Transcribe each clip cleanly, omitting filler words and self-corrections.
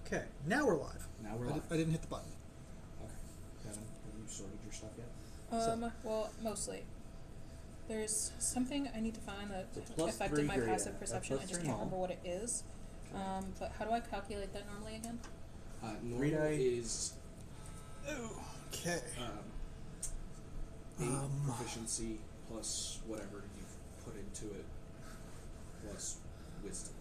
Okay, now we're live. Now we're live. I didn't hit the button. Okay. Kevin, have you sorted your stuff yet? Well, mostly. There's something I need to find that +3 affected my grade, passive perception. I just +3 can't null. remember what it is. But how do I calculate that normally again? Normal is Okay. 8 proficiency plus whatever you've put into it plus wisdom.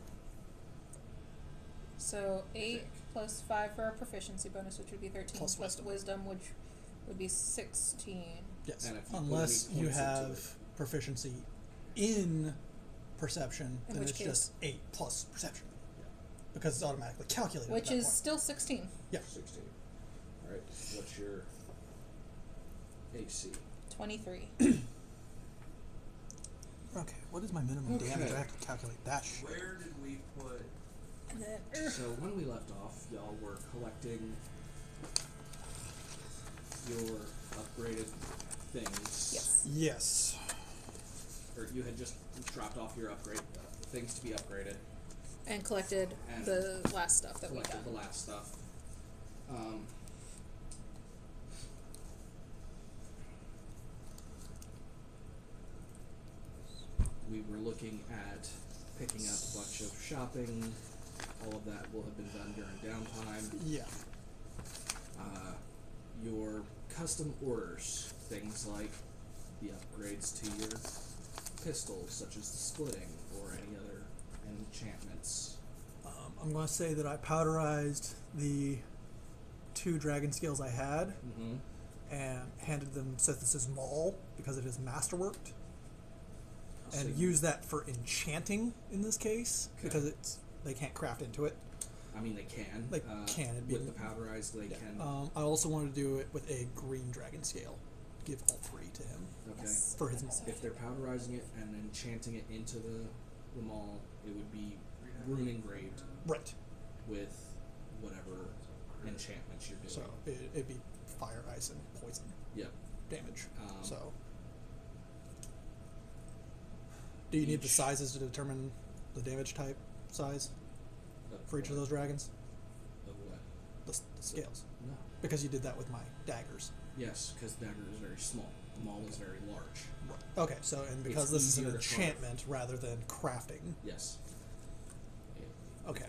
So 8 think. plus 5 for a proficiency bonus, which would be 13, Plus plus wisdom. wisdom, which would be 16. Yes. And if you put Unless any you points into have it. proficiency in perception, In then which it's case? just 8 plus perception. Yeah. Because it's automatically calculated. Which at that is point. still 16. Yeah. 16. Alright, what's your AC? 23. Okay, what is my minimum Okay. damage? I have to calculate that shit. Where did we put... And then, So when we left off, y'all were collecting your upgraded things. yes. Yes. Or you had just dropped off your upgrade things to be upgraded. And collected And the last stuff that we Collected got. the last stuff. We were looking at picking up a bunch of shopping. All of that will have been done during downtime. Yeah. Your custom orders, things like the upgrades to your pistols, such as the splitting or any other enchantments. I'm going to say that I powderized the 2 dragon scales I had Mm-hmm. and handed them Sithis' maul because it is masterworked. And So use that for enchanting in this case Okay. because they can't craft into it. I mean, they can. They can. It'd be- With the powderized, they Yeah. can. I also wanted to do it with a green dragon scale. Give all 3 to him Okay. Yes. for his maul. If they're powderizing it and enchanting it into the maul, it would be rune engraved Right. with whatever enchantments you're doing. So it'd be fire, ice, and poison Yep. damage. Um, So. Do you need the each- sizes to determine the damage type size for each of those dragons? Of what? The scales. No. Because you did that with my daggers. Yes, because dagger is very small. The maul is very large. Okay, so and because It's this is an easier to carve. enchantment rather than crafting. Yes. Okay.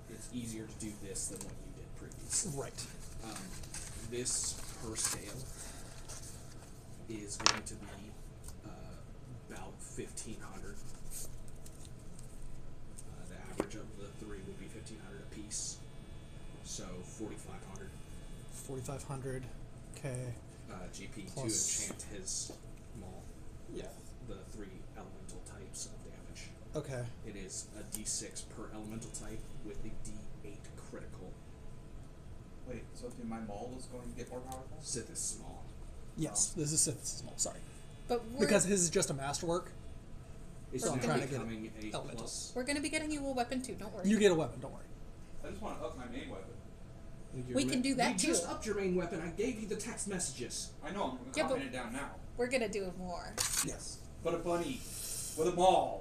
It's easier to do this than what you did previously. Right. This per scale is going to be about 1,500. The average of the 3 would be 1,500 apiece, so 4,500 4,500. Okay. GP Plus- to enchant his maul Yeah. with the 3 elemental types of damage. Okay. It is a D6 per elemental type with a D8 critical. Wait, so if my maul is going to get more powerful? Sith is small. Yes, this is Sith's small. Sorry, But we're, because his is just a masterwork. It's So now I'm trying to get becoming a elemental. plus. we're going to be getting you a weapon too, don't worry. You get a weapon. Don't worry. I just want to up my main weapon. We can do that we too. just upped your main weapon. I gave you the text messages. I know, I'm Yeah, copying but- it down now. We're going to do more. Yes. But a bunny with a maul.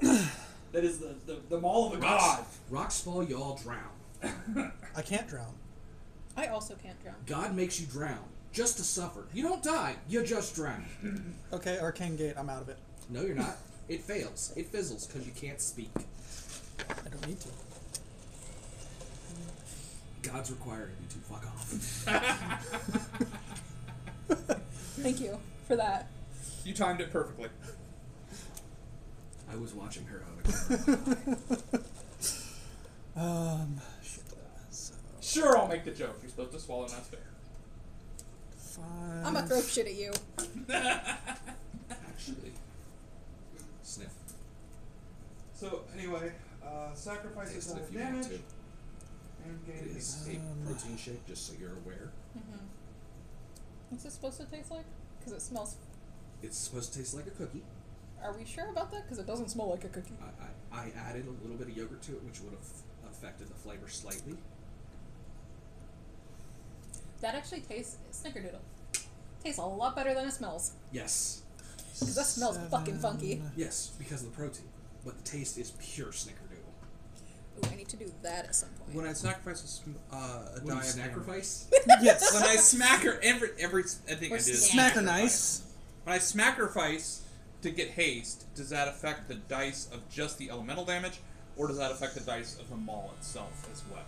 That is the maul of a god. Rocks fall, you all drown. I can't drown. I also can't drown. God makes you drown just to suffer. You don't die. You just drown. Okay, Arcane Gate. I'm out of it. No, you're not. It fails. It fizzles because you can't speak. I don't need to. God's requiring you to fuck off. Thank you for that. You timed it perfectly. I was watching her out of the camera. Shit. So Sure, I'll make the joke. You're supposed to swallow, not spit. 5. I'm going to throw shit at you. Actually, sniff. So, anyway, sacrifices Taste it full if you want damage. to. And It gain is a protein shake, just so you're aware. What's it supposed to taste like? Because it smells... It's supposed to taste like a cookie. Are we sure about that? Because it doesn't smell like a cookie. I added a little bit of yogurt to it, which would have affected the flavor slightly. That actually tastes... Snickerdoodle. Tastes a lot better than it smells. Yes. Because that smells fucking funky. Yes, because of the protein. But the taste is pure snickerdoodle. Ooh, I need to do that at some point. When I sacrifice a When die you of sacrifice? Yes. when I smack her every I think Or I did Smack her sacrifice. nice. When I sacrifice to get haste, does that affect the dice of just the elemental damage, or does that affect the dice of the maul itself as well?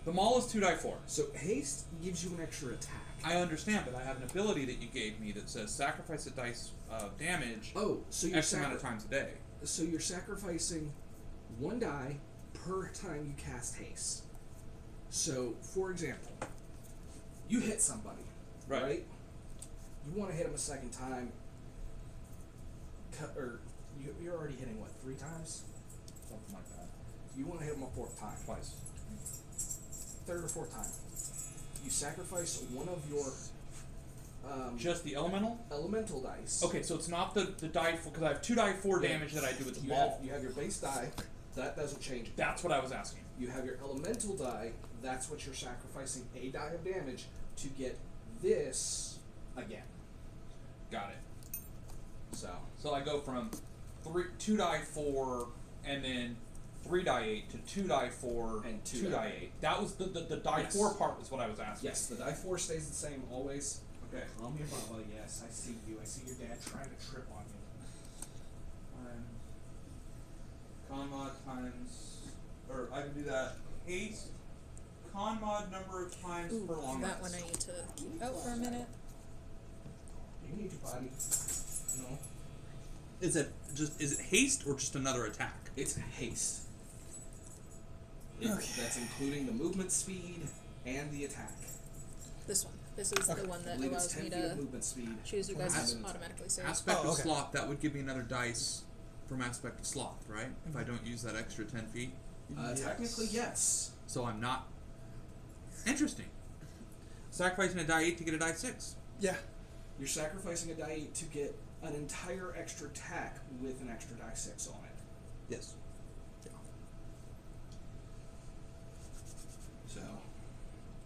The maul is 2d4. So haste gives you an extra attack. I understand, but I have an ability that you gave me that says sacrifice a dice of damage Oh, so you're X amount of times a day. So you're sacrificing 1 die per time you cast haste. So, for example, you hit somebody, right? You want to hit them a second time, you're already hitting what, 3 times? Something like that. You want to hit them a 4th time, Twice. 3rd or 4th time. You sacrifice one of your Just the elemental? elemental dice. Okay, so it's not the die because I have 2 die 4 damage that I do with the you maul. have your base die, that doesn't change. That's what I was asking. You have your elemental die, that's what you're sacrificing a die of damage to get this again. Got it. So, So I go from 2 die 4 and then 3 die 8 to 2 die 4 And 2 die 8. That was the die Yes. 4 part was what I was asking. yes, the die 4 stays the same always. Okay. Call me Bubba. Yes, I see you. I see your dad trying to trip on you. Con mod times, or I can do that. Haste. Con mod number of times Ooh, per long that rest. one I need to keep out for a minute. You need your body. No. Is it haste or just another attack? It's haste. Okay. That's including the movement speed and the attack. This one. This is the one I that believe it's allows 10 me feet of to movement speed. choose you Well, guys' have an automatically save. Aspect Oh, of okay. sloth, that would give me another dice from aspect of sloth, right? If I don't use that extra 10 feet. Technically, yes. So I'm not. Interesting. Sacrificing a die 8 to get a die 6. Yeah. You're sacrificing a die 8 to get an entire extra attack with an extra die 6 on it. Yes. So,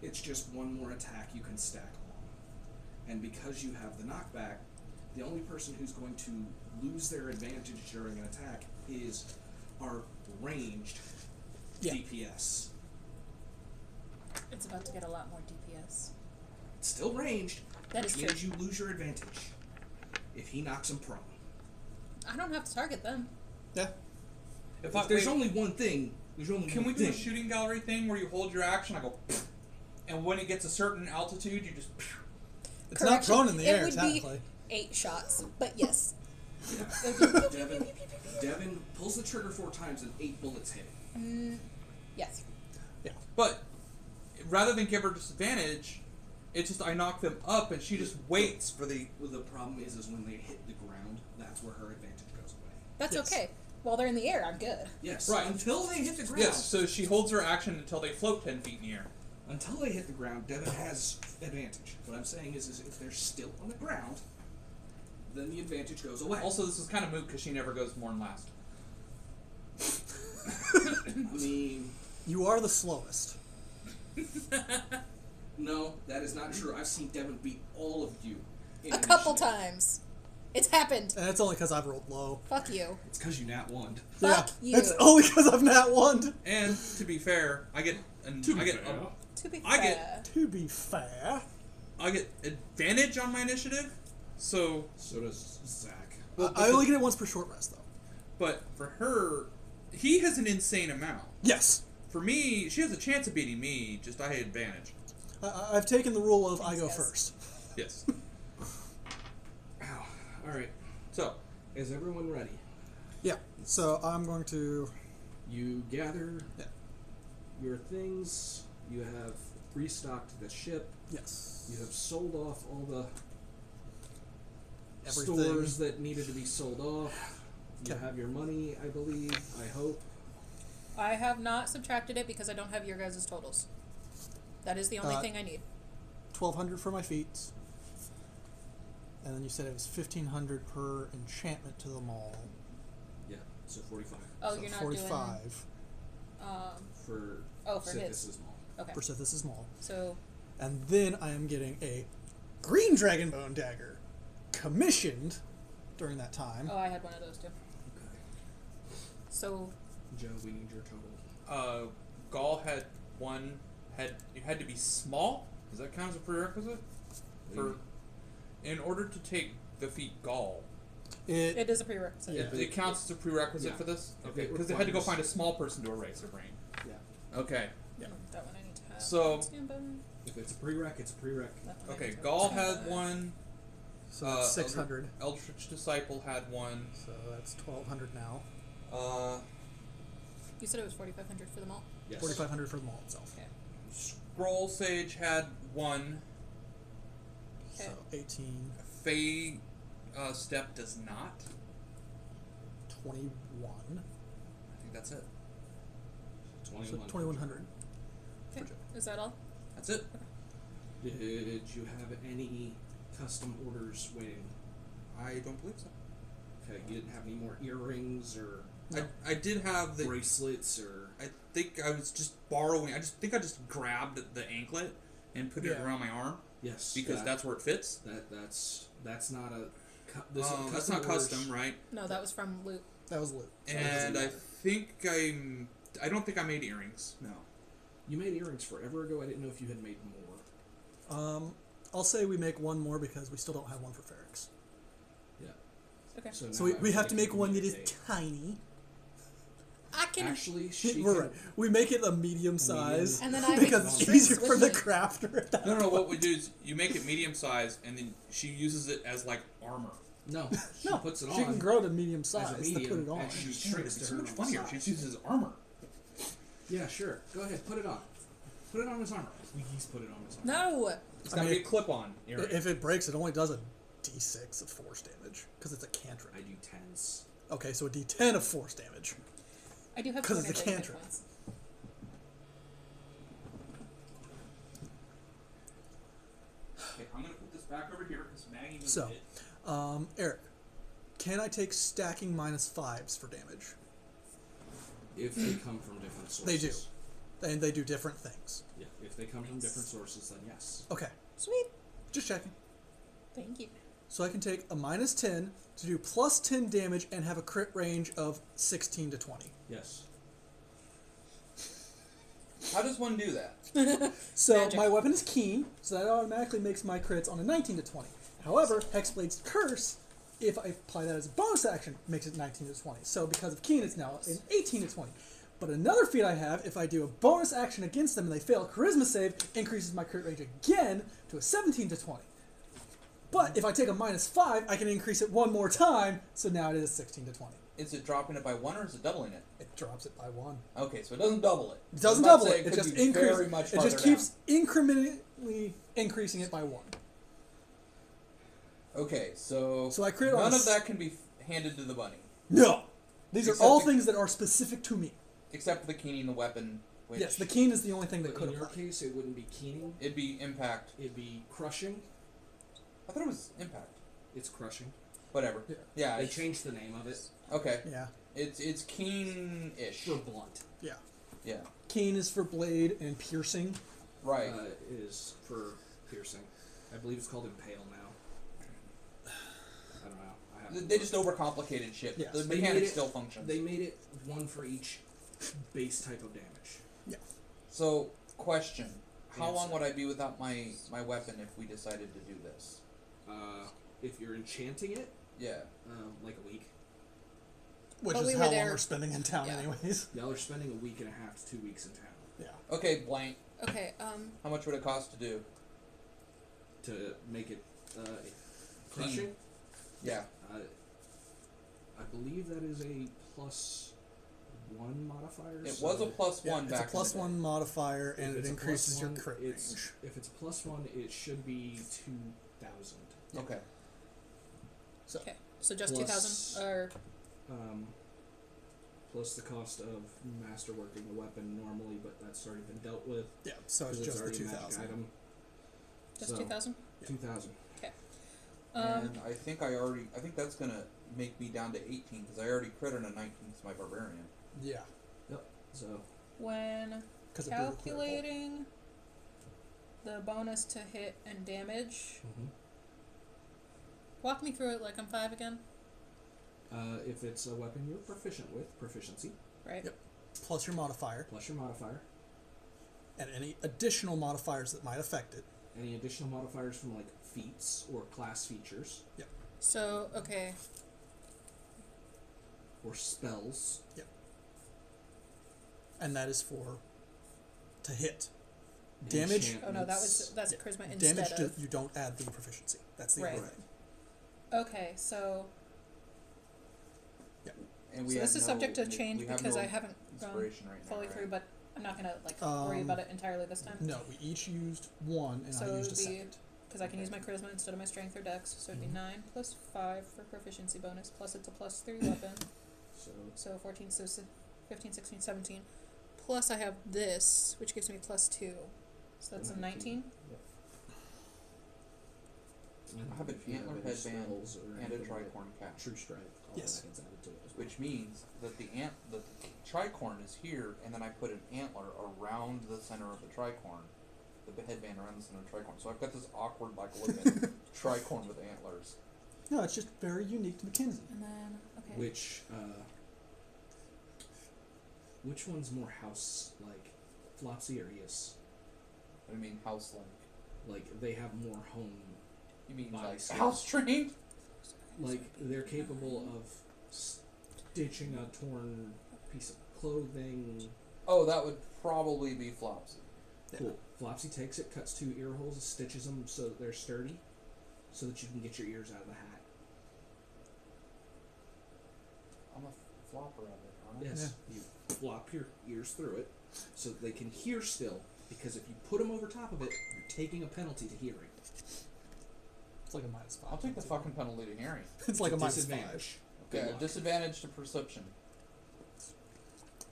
it's just one more attack you can stack on. And because you have the knockback, the only person who's going to lose their advantage during an attack is our ranged Yeah. DPS. It's about to get a lot more DPS. It's still ranged, That which is true. means you lose your advantage if he knocks him prone. I don't have to target them. Yeah. If There's only one thing. There's only Can one we do a thing. shooting gallery thing where you hold your action? I go, and when it gets a certain altitude, you just. It's not Correction, prone in the it air, would be technically. 8 shots, but yes. Devin pulls the trigger 4 times and 8 bullets hit him. Yes. Yeah. But rather than give her disadvantage, it's just I knock them up and she just waits for the. Well, the problem is when they hit the ground, that's where her advantage goes away. That's Yes. okay. While they're in the air, I'm good. Yes. Right. Until they hit the ground. Yes, so she holds her action until they float 10 feet in the air. Until they hit the ground, Devin has advantage. What I'm saying is if they're still on the ground, then the advantage goes away. Also, this is kind of moot because she never goes more than last. I mean, You are the slowest. no, that is not true. I've seen Devin beat all of you. In A couple initiative. times. It's happened. And it's only because I've rolled low. Fuck you. It's because you nat one. Fuck yeah. you. It's only because I've nat one. And to be fair, I get To be I get- fair. To be fair. I get advantage on my initiative. So, So does Zach. I only get it once per short rest, though. but for her, he has an insane amount. Yes. For me, she has a chance of beating me. Just I had advantage. I've taken the rule of I go Yes. first. Yes. Ow. All right. So, Is everyone ready? Yeah. So I'm going to. You gather Yeah. your things. You have restocked the ship. Yes. You have sold off all the Everything. stores that needed to be sold off. You Okay. have your money, I believe. I hope. I have not subtracted it because I don't have your guys' totals. That is the only thing I need. 1,200 for my feats. And then you said it was 1,500 per enchantment to the mall. Yeah. So 45 Oh, so you're not 45 doing. for. For his. Sithis' mall. Okay. for Sithis' Mall. So, And then I am getting a green dragonbone dagger commissioned during that time. oh, I had one of those too. So Joe, we need your total. Gaul had one. It had to be small. Does that count as a prerequisite? In order to take the feat Gaul, it is a prerequisite. it counts as a prerequisite for this. Okay, because they had to go find a small person to erase their brain. Yeah. Okay. That one I need to have. So- If it's a prereq, it's a prereq. That one I Okay, need to Gaul have. had one. So that's 600. Eldritch Disciple had one. So that's 1,200 now. You said it was 4,500 for them all. Yes. 4,500 for the mall itself. Okay. Scroll Sage had one. Okay. So 18, Fey Step does not. 21. I think that's it. So 21. 2,100. Okay. Is that all? That's it. Did you have any custom orders waiting? I don't believe so. Okay, you didn't have any more earrings or I did have the. bracelets or... I think I was just borrowing. I just grabbed the anklet and put it Yeah. around my arm Yes. because that's where it fits. That's not a... That's not custom, right? No, that was from Loot. That was loot. And I don't think I made earrings. No. You made earrings forever ago. I didn't know if you had made more. I'll say we make one more because we still don't have one for Ferrix. Yeah. Okay. So now we I have to think make you one need that is a- tiny. I can. Actually, she We're can- right. We make it a medium size And then I because make it's drinks easier for with the it. crafter. At that No. point. What we do is you make it medium size, and then she uses it as like armor. No, she No, puts it on. she can grow to medium as size a to medium, put it on. and she It'd shrinks be to so her much normal funnier. She size. uses it as armor. Yeah, sure. Go ahead, put it on. Put it on his armor. Please put it on his armor. No. It's got to be a clip-on earring. If it breaks, it only does a D6 of force damage because it's a cantrip. I do 10s. Okay, so a D10 of force damage. I do have 'Cause it's a 230 hit cantrip. points. Okay, I'm gonna put this back over here because Maggie needs So, it. Eric, can I take stacking -5s for damage? If they come from different sources. They do. And they do different things. Yeah, if they come from different sources, then yes. Okay, Sweet. just checking. Thank you. So I can take a -10 to do +10 damage and have a crit range of 16 to 20. Yes. How does one do that? So Magic. my weapon is keen, so that automatically makes my crits on a 19 to 20. However, Hexblade's Curse, if I apply that as a bonus action, makes it 19 to 20. So because of keen, it's now an 18 to 20. But another feat I have, if I do a bonus action against them and they fail a charisma save, increases my crit range again to a 17 to 20. But if I take a -5, I can increase it one more time, so now it is 16 to 20. Is it dropping it by 1 or is it doubling it? It drops it by 1. Okay, so it doesn't double it. It doesn't I was about double to say it. It could just be very increases. much It just farther keeps incrementally increasing it by 1. down. Okay, so So I crit on none a of that can be handed to the bunny, No! These are Except all the- things that are specific to me. except for the keening the weapon. Which Yes, the keen is the only thing that But could in your apply. case, it wouldn't be keening. it'd be impact. It'd be crushing. I thought it was impact. It's crushing. Whatever. Yeah. Yeah. They it's- changed the name of it Okay. Yeah, It's keen-ish. for blunt. yeah. Yeah. Keen is for blade and piercing. Right. Is for piercing. I believe it's called impale now. I don't know. I haven't They just looked. overcomplicated shit. Yes. The They made mechanic it- still functions. They made it one for each base type of damage. Yeah. So, question: how Answer. long would I be without my weapon if we decided to do this? If you're enchanting it, Yeah. like a week. Which But is we how were long there- we're spending in town yeah. anyways. Y'all are spending a week and a half to 2 weeks in town Yeah. Okay, blank. Okay. How much would it cost to do? to make it crushing. Yeah. I believe that is a +1 modifier. It so was a +1 Yeah, it's back a +1 modifier, if and it it's a increases your +1, crit it's- range. If it's a +1, it should be 2,000. in it. Okay. Okay. So just Plus- 2,000 or Plus the cost of masterworking the weapon normally, but that's already been dealt with. Yeah, so it's 'cause just the already a magic 2,000. item. just So, 2,000? 2,000. And I think that's gonna make me down to 18 because I already crit on a 19 with my barbarian. Yeah, So When because calculating the bonus to hit and damage, walk me through it like I'm 5 again. If it's a weapon you're proficient with, proficiency, Right. Yep. Plus your modifier. plus your modifier. And any additional modifiers that might affect it. Any additional modifiers from like feats or class features Yep. So, okay. or spells. Yep. And that is for to hit. Damage. Oh no, that's Yeah. charisma instead Damage of. you don't add the proficiency. That's the Right. other thing. Okay, so And so this is subject to change we have because no I haven't gone inspiration right now, fully right? through, but I'm not gonna worry about it entirely this time. No, we each used one, and So I it used a would be second. because I can use my charisma instead of my strength or dex, so it'd be Mhm. 9 plus 5 for proficiency bonus, plus it's a plus 3 weapon, So so 14, so 15, 16, 17. Plus I have this, which gives me plus 2, so that's a 19. and I have an if you antler any headband spells or and a anything like tricorn cap, True Strike. All Yes. that gets added to it as well. which means that the tricorn is here, and then I put an antler around the center of the tricorn, the headband around the center of the tricorn. So I've got this awkward, like, looking tricorn with antlers. No, it's just very unique to Mackenzie. And then okay. Which one's more house like, Flopsy or Yes? I mean, house link. Like they have more home. You mean Body like skills. house trained? Like they're capable of stitching a torn piece of clothing. Oh, that would probably be Flopsy. Cool. Flopsy takes it, cuts 2 ear holes, stitches them so that they're sturdy, so that you can get your ears out of the hat. I'm a flopper of it, aren't I? Yes. You flop your ears through it, so that they can hear still. Because if you put them over top of it, you're taking a penalty to hearing. It's like a -5. I'll take the fucking penalty to hearing. It's like a -5. disadvantage. Good Okay, luck. disadvantage to perception,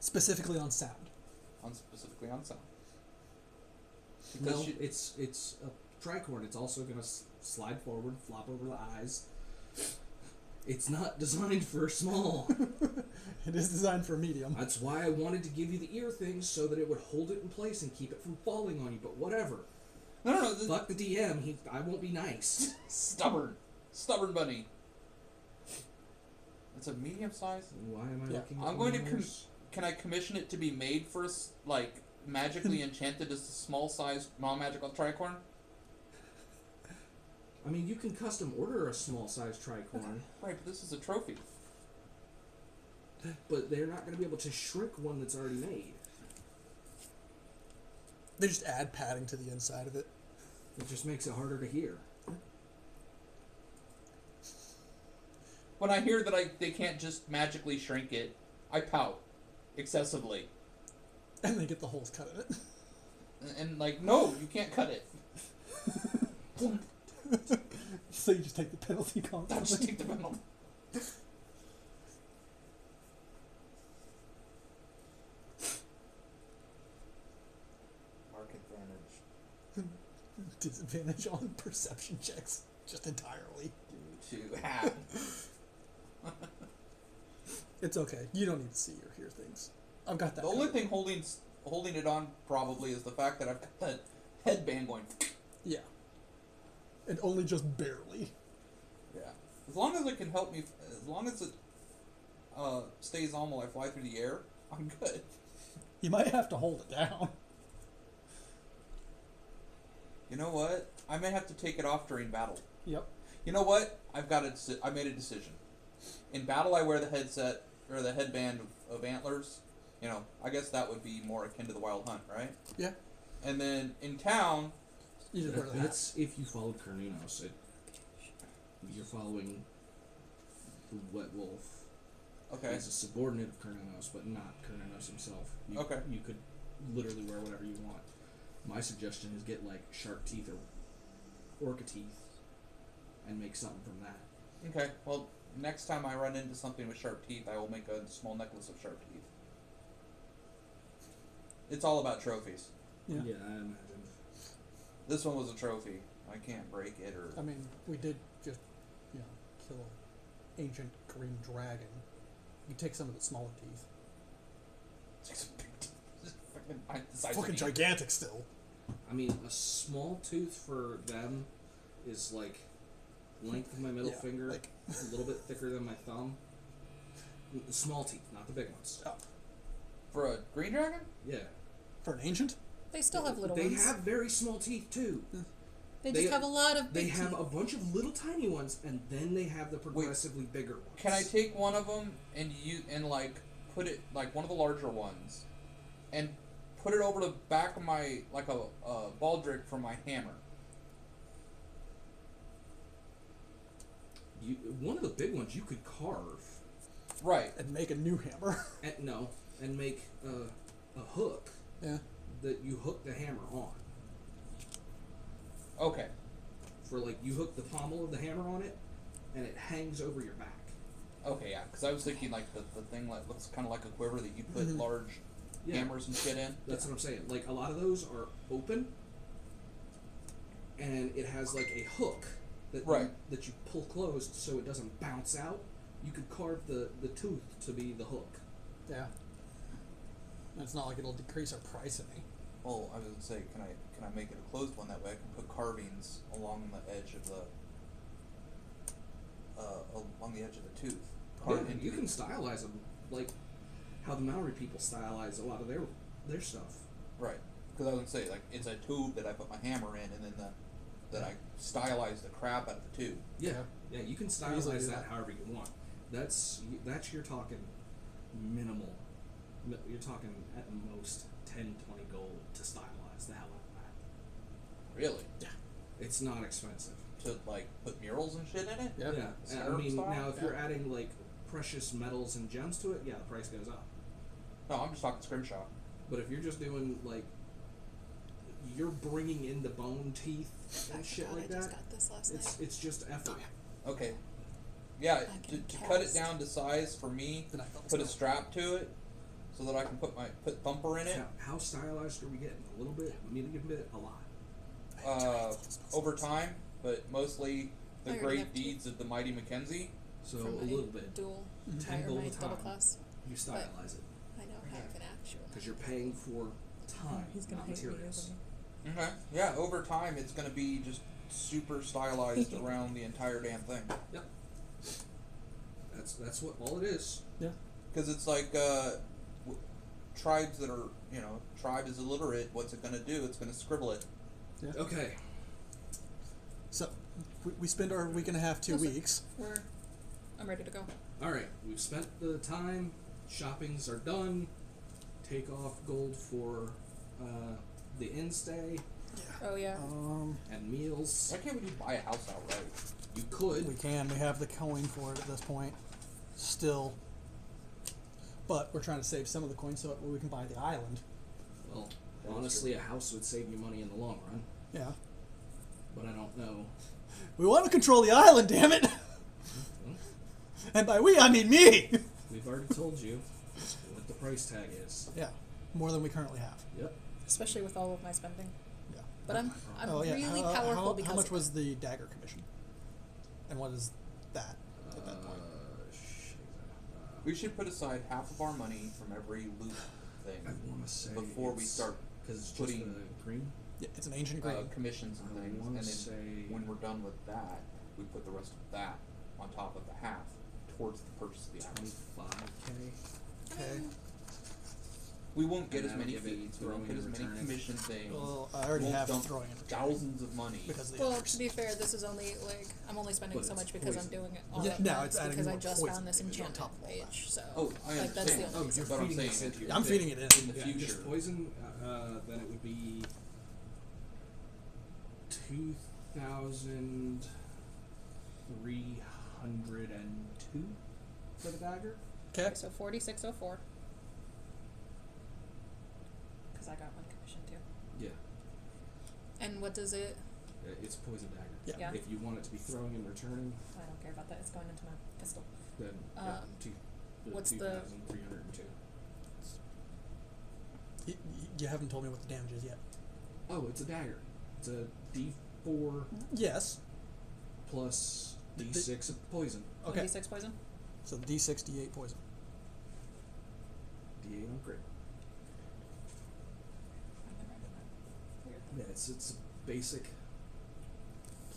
Specifically on sound. specifically on sound. No, you- it's a tricorn. It's also going to slide forward, flop over the eyes. It's not designed for small. It is designed for medium. That's why I wanted to give you the ear things so that it would hold it in place and keep it from falling on you. But whatever. No. Fuck the DM. I won't be nice. Stubborn bunny. It's a medium size. Why am I Yeah. looking at I'm going to numbers? Can I commission it to be made for like magically enchanted as a small size non-magical tricorn? I mean, you can custom order a small size tricorn, Right, but this is a trophy. but they're not going to be able to shrink one that's already made. They just add padding to the inside of it. It just makes it harder to hear. When I hear that they can't just magically shrink it, I pout excessively. And they get the holes cut in it. And like, no, you can't cut it. So you just take the penalty I'll just constantly. take the penalty. Mark advantage. Disadvantage on perception checks. Just entirely. Due to have. It's okay. You don't need to see or hear things. I've got that. The only covered. thing holding it on probably is the fact that I've got that headband going. Yeah. And only just barely. Yeah. As long as it can help me, as long as it stays on while I fly through the air, I'm good. You might have to hold it down. You know what? I may have to take it off during battle. Yep. You know what? I made a decision. In battle, I wear the headset or the headband of antlers. You know, I guess that would be more akin to the Wild Hunt, right? Yeah. And then in town, You just wear the hat. That's if you followed Carnunos. You're following the Wet Wolf. okay, He's a subordinate of Carnunos, but not Carnunos himself. You, Okay. You could literally wear whatever you want. My suggestion is get like shark teeth or orca teeth and make something from that. okay. Well, next time I run into something with sharp teeth, I will make a small necklace of sharp teeth. It's all about trophies. Yeah. I imagine. This one was a trophy. I can't break it or. I mean, we did just, kill an ancient green dragon. You take some of the smaller teeth. It's fucking the size of Fucking me. gigantic still. I mean, a small tooth for them is like length of my middle Yeah, finger, like- a little bit thicker than my thumb. Small teeth, not the big ones. Oh, For a green dragon? Yeah. for an ancient? They still have little They ones. have very small teeth too. They just have a lot of They big have teeth. a bunch of little tiny ones, and then they have the progressively bigger ones. Can I take one of them and like put it like one of the larger ones, and put it over the back of my like a baldric for my hammer? One of the big ones you could carve. Right. And make a new hammer. And make a hook Yeah. that you hook the hammer on. Okay. For like, you hook the pommel of the hammer on it, and it hangs over your back. Okay, yeah. Because I was thinking like the thing like looks kind of like a quiver that you put Mhm. large Yeah. hammers and shit in. That's what I'm saying. Like, a lot of those are open, and it has like a hook that Right. that you pull closed so it doesn't bounce out. You could carve the tooth to be the hook. Yeah. And it's not like it'll decrease our price any. Well, I was gonna say, can I make it a closed one that way? I can put carvings along the edge of the along the edge of the tooth. Yeah, into you the- can stylize them like how the Maori people stylize a lot of their stuff. Right. Because I was gonna say like it's a tube that I put my hammer in, and then that I stylize the crap out of the tube. Yeah, yeah, you can Easily stylize do that that. however you want. That's you're talking minimal. You're talking at most 10, 20 gold to stylize the hell out of that. Really? Yeah. It's not expensive. To like put murals and shit in it? Yeah. Yeah, I Scarab mean, style? now if Yeah. you're adding like precious metals and gems to it, yeah, the price goes up. No, I'm just talking scrimshaw. But if you're just doing like, you're bringing in the bone teeth and shit God, like I just that, got this last night. it's just effort. Okay. Yeah, I to can cut it cast. down to size for me, Then I felt put a so. strap to it, so that I can put Thumper in it. How stylized are we getting? A little bit, a medium bit, a lot. Over time, but mostly the I already great have two. deeds of the mighty Mackenzie. So For a my little bit. Dual 10 tire, gold my a double time. class. You stylize it I don't have an actual. because you're paying for time, He's gonna not hate me materials. using Okay. Yeah, over time it's gonna be just super stylized around the entire damn thing. Yep. That's what all it is. Yeah. Because it's like tribes that are, tribe is illiterate. What's it gonna do? It's gonna scribble it. Yeah. Okay. So we spend our week and a half, 2 Listen. weeks. I'm ready to go. All right. We've spent the time. Shoppings are done. Take off gold for the inn stay Oh yeah. and meals. Why can't we just buy a house outright? You could. We can. We have the coin for it at this point. Still. But we're trying to save some of the coin so that we can buy the island. Well, honestly, a house would save you money in the long run, Yeah. but I don't know. We want to control the island, damn it! And by we, I mean me! We've already told you what the price tag is. Yeah. More than we currently have. Yep. Especially with all of my spending. Yeah. But I'm Oh, yeah. really How- powerful how because much of was the dagger commission? And what is that at that point? We should put aside half of our money from every loot thing I want to say before we start because it's just putting the green. Yeah, it's an ancient green. commissions and I things, wanna and then say- when we're done with that, we put the rest of that on top of the half towards the purchase of the item. 25k. Okay. We won't get And as that'll many give it fees. We won't throwing get as and many returning. commission things. Well, I already Won't have it dump throwing and thousands of money. because of the Well, others. to be fair, this is only I'm only spending But so it's much because I'm poison. doing it all Yeah, at no, once it's adding because I more just poison found this damage on enchantment top of all that. page. So Oh, I like that's the understand. only Oh, reason. you're But I'm feeding saying this if into you're your I'm thing. feeding it in. in the Yeah, future. just poison. Then it would be 2,302 for the dagger. Okay. Okay, so 4604. Because I got one commission too. Yeah, And what does it? it's poison dagger. Yeah. Yeah. If you want it to be throwing and returning, I don't care about that. It's going into my pistol. then yeah, what's the- 2,302. You haven't told me what the damage is yet. Oh, it's a dagger. It's a D4 Yes. plus D6 of poison. Okay. 1d6 poison. So D6, D8 poison. D8 on crit. I've been writing that. Weird. Yeah, it's a basic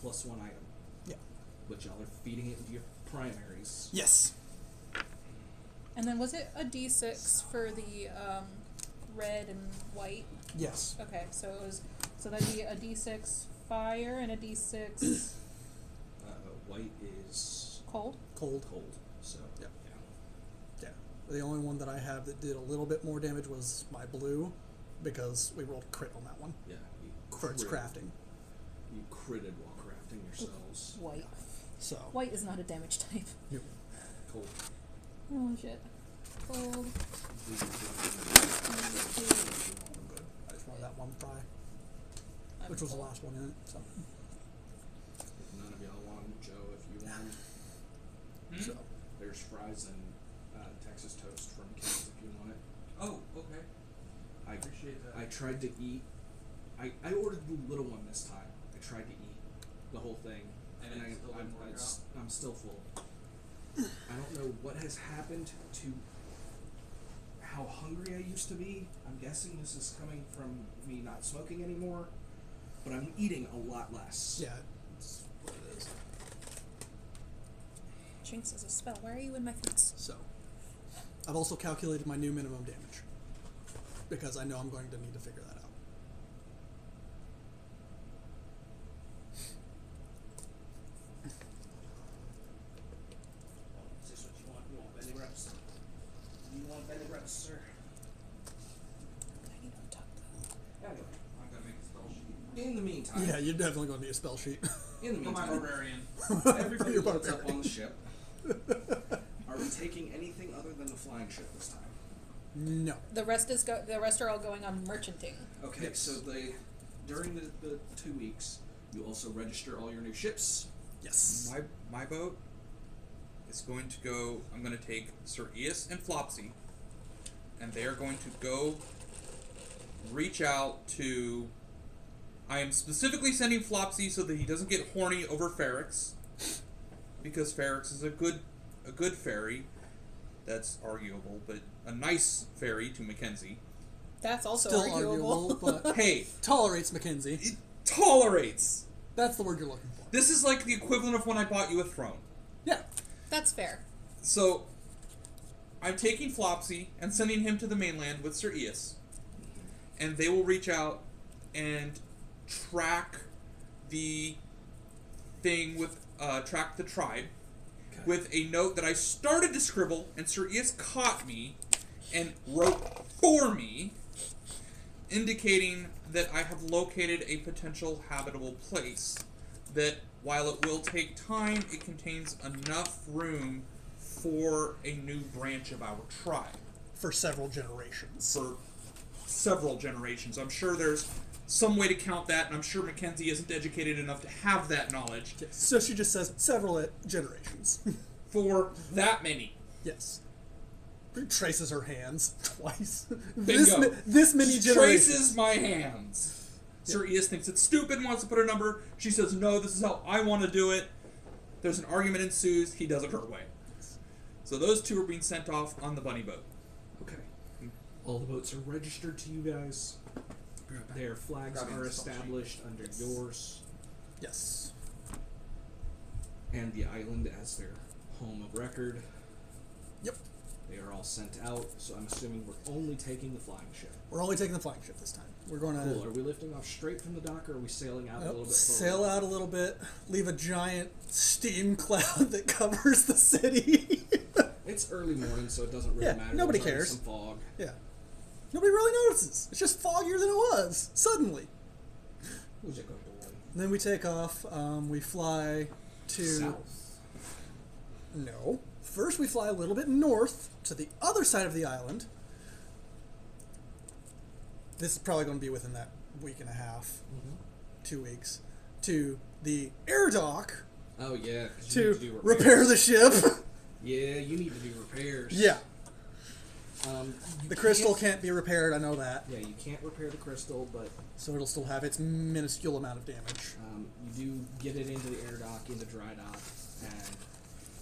+1 item. Yeah. But y'all are feeding it into your primaries. Yes. And then was it a D6 for the red and white? Yes. Okay, so that'd be a D6 fire and a D6 White is cold. Cold. cold, so Yeah. yeah. Yeah. The only one that I have that did a little bit more damage was my blue, because we rolled crit on that one Yeah, you for its crit- crafting. You critted while crafting yourselves. White. So. White is not a damage type. Nope. Cold. Oh shit. Cold. I'm good. I just wanted that one fry, which was the cold. last one in it. So. If none of y'all want them, Joe, if you want 'em, So. there's fries and Texas toast from Ken's if you want it. Oh, okay. I Appreciate that. I tried to eat. I ordered the little one this time. I tried to eat the whole thing, And it still didn't work out? I'm still full. I don't know what has happened to how hungry I used to be. I'm guessing this is coming from me not smoking anymore, but I'm eating a lot less. Yeah. It's what it is. Jinx is a spell. Why are you in my face? So. I've also calculated my new minimum damage, because I know I'm going to need to figure that out. Is this what you want? You want belly rubs? You want belly rubs, sir? I need to talk Anyway, I'm gonna make a spell sheet. in the meantime, Yeah, you're definitely going to need a spell sheet. in the For my meantime, barbarian. everybody You're loads up barbarian. on the ship. Are we taking anything other than the flying ship this time? No. The rest are all going on merchanting. Okay, Yes. so during the 2 weeks, you also register all your new ships. Yes. My boat is going to go. I'm going to take Sir Eos and Flopsy, and they are going to go reach out to. I am specifically sending Flopsy so that he doesn't get horny over Ferrex, because Ferrex is a good fairy. That's arguable, but a nice fairy to Mackenzie. That's also Still arguable. but Hey, tolerates Mackenzie. it tolerates. That's the word you're looking for. This is like the equivalent of when I bought you a throne. Yeah. That's fair. So, I'm taking Flopsy and sending him to the mainland with Sir Eos. And they will reach out and track the thing with, track the tribe. Okay. With a note that I started to scribble, and Sir Eos caught me and wrote for me, indicating that I have located a potential habitable place. That, while it will take time, it contains enough room for a new branch of our tribe. For several generations. For several generations. I'm sure there's some way to count that, and I'm sure Mackenzie isn't educated enough to have that knowledge. Okay, so she just says several generations. For that many. Yes. Traces her hands twice. Bingo. This many Just generations. traces my hands. Sir Eos thinks it's stupid and wants to put a number. She says, no, this is how I want to do it. There's an argument ensues. He does it her way. So those two are being sent off on the bunny boat. Okay. All the boats are registered to you guys. Their flags Grabbing are the spell sheet. established under yours Yes. and the island as their home of record. Yep. They are all sent out, so I'm assuming we're only taking the flying ship. We're only taking the flying ship this time. We're going to Cool. Are we lifting off straight from the dock, or are we sailing out a little bit sail forward? out a little bit, leave a giant steam cloud that covers the city. It's early morning, so it doesn't really Yeah, matter. nobody There's already cares. Some fog. Yeah. Nobody really notices. It's just foggier than it was, suddenly. Who's a good boy? And then we take off. We fly to... South. No. First we fly a little bit north to the other side of the island. This is probably going to be within that week and a half, 2 weeks, to the air dock Oh yeah, 'cause you need to to do repair the ship. Yeah, you need to do repairs. Yeah. You The crystal can't be repaired, I know that. Yeah, you can't repair the crystal, but So it'll still have its minuscule amount of damage. you do get it into the air dock, into dry dock, and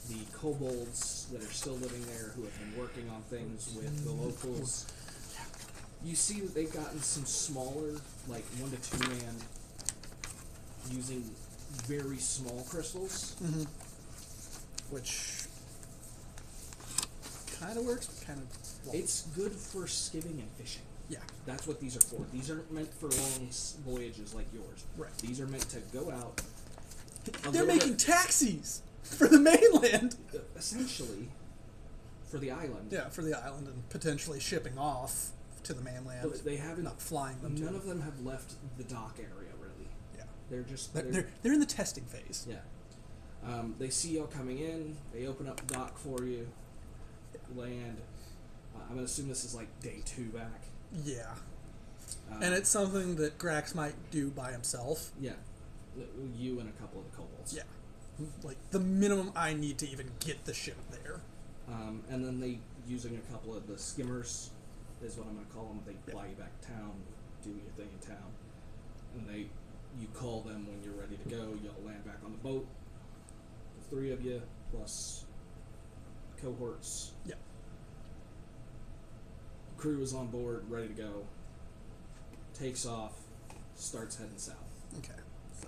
the kobolds that are still living there who have been working on things with the locals, you see that they've gotten some smaller, like 1 to 2 man, using very small crystals. Which kind of works, kind of won't. It's good for skimming and fishing. Yeah. That's what these are for. These aren't meant for long voyages like yours. Right. These are meant to go out. They're making taxis for the mainland. Essentially, for the island. Yeah, for the island and potentially shipping off to the mainland. But they haven't. Not flying them. None to of them have left the dock area really. Yeah. They're just. They're in the testing phase. Yeah. They see y'all coming in. They open up the dock for you. Land. I'm gonna assume this is like day 2 back. Yeah. And it's something that Grax might do by himself. Yeah. You and a couple of the kobolds. Yeah. Like the minimum I need to even get the ship there. And then they, using a couple of the skimmers, is what I'm going to call them. They fly you back to town, do your thing in town, and you call them when you're ready to go. Y'all land back on the boat. The 3 of you plus cohorts. Yeah. Crew is on board, ready to go. Takes off, starts heading south. Okay. So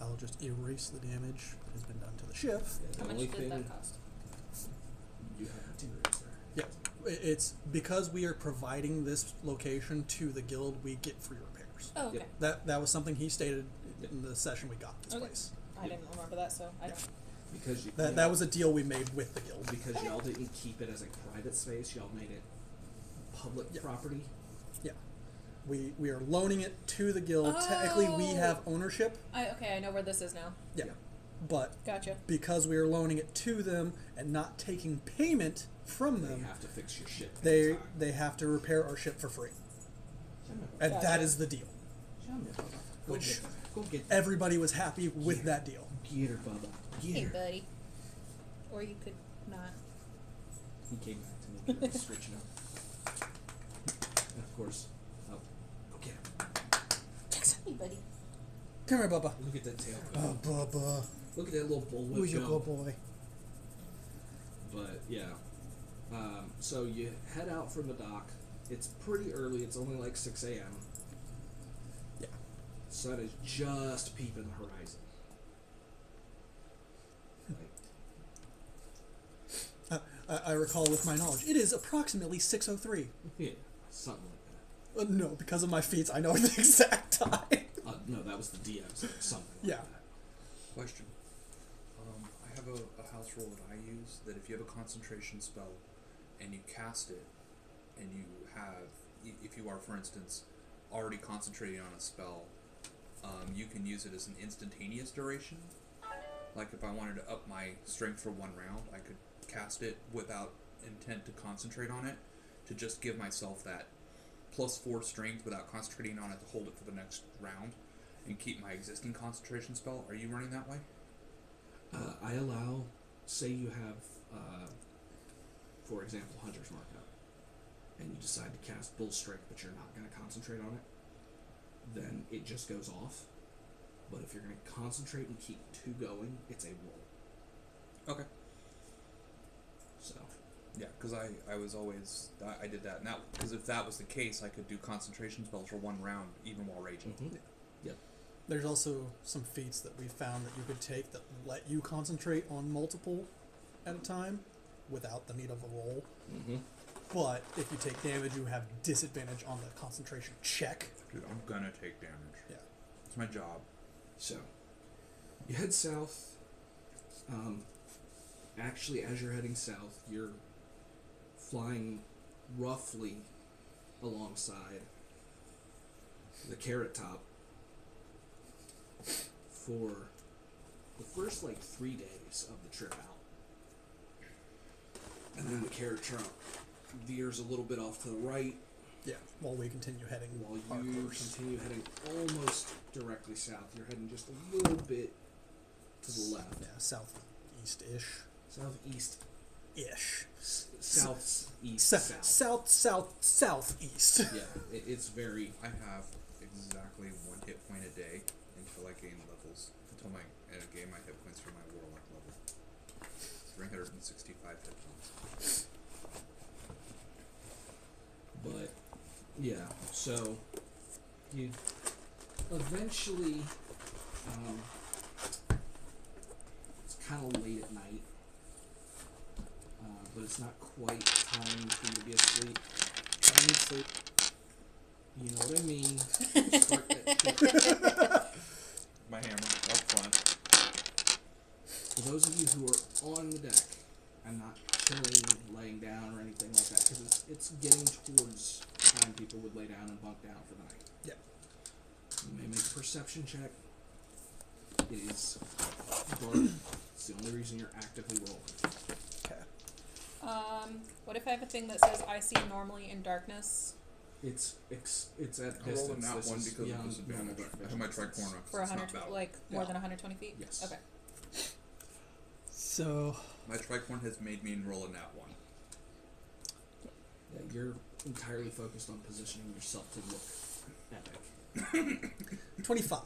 I'll just erase the damage that has been done to the ship. The How much only did thing that cost? you have materials there. Yeah. It's because we are providing this location to the guild, we get free repairs. Oh, okay. That was something he stated in the session we got this Okay. place. I didn't remember that, so I don't. Because That was a deal we made with the guild. because y'all didn't keep it as a private space, y'all made it public Yeah. property. Yeah. We are loaning it to the guild. Technically, we Oh. have ownership. Okay, I know where this is now. Yeah. Yeah. But Gotcha. because we are loaning it to them and not taking payment from They them, have to fix your shit. they have to repair our ship for free. And Gotcha. that is the deal. Go Which- go get Everybody was happy with that deal. Get her, Bubba. Get Hey, her. buddy. Or you could not. He came back to me. He was stretching up. And of course, go get him. Jackson, hey, buddy. Come here, Bubba. Look at that tail. Oh, Bubba. Look at that little bullwhip Who's your go. good boy? But yeah, so you head out from the dock. It's pretty early. It's only like 6 a.m. Yeah. Sun is just peeping the horizon. I recall with my knowledge, it is approximately 6:03. Yeah, something like No, because of my feats, I know the exact time. that. No, that was the DM's. Something. Yeah. Like that. Question. I have a house rule that I use that if you have a concentration spell and you cast it and you have, if you are, for instance, already concentrating on a spell, you can use it as an instantaneous duration. Like if I wanted to up my strength for 1 round, I could cast it without intent to concentrate on it to just give myself that +4 strength without concentrating on it to hold it for the next round and keep my existing concentration spell. Are you running that way? I allow, say you have, for example, Hunter's Markup, and you decide to cast Bull Strength, but you're not going to concentrate on it, then it just goes off. But if you're going to concentrate and keep 2 going, it's a roll. Okay. So, Yeah, because I was always, I did that. Now, because if that was the case, I could do concentration spells for 1 round, even while raging. mm-hmm. Yep. There's also some feats that we found that you could take that let you concentrate on multiple at a time without the need of a roll. Mm-hmm. But if you take damage, you have disadvantage on the concentration check. Dude, I'm gonna take damage. Yeah. It's my job. So, you head south. Actually, as you're heading south, you're flying roughly alongside the Carrot Top for the first 3 days of the trip out. And then the Carrot Top veers a little bit off to the right Yeah. While we continue heading while our you course. continue heading almost directly south. You're heading just a little bit to the left. Yeah, southeast-ish. Southeast. Ish. Southeast. Southeast. Yeah, it's very. I have exactly 1 hit point a day until I gain levels. Until I gain my hit points for my warlock level. 365 hit points. But, yeah, so you eventually, it's kind of late at night. but it's not quite time for you to be asleep. I need sleep. You know what I mean? Start My hammer up front. For those of you who are on the deck and not chilling, laying down, or anything like that, because it's getting towards time people would lay down and bunk down for the night. Yeah. You may make a perception check. It is dark. It's the only reason you're actively rolling. Okay. What if I have a thing that says I see normally in darkness It's at I'm rolling distance. that This one is because of beyond disadvantage. normal I have my distance. tricorn up. for It's not 100, valid. like more Yeah. than 120 feet? Yes. Okay. So, My tricorn has made me enroll in that one. Yeah, you're entirely focused on positioning yourself to look epic. 25.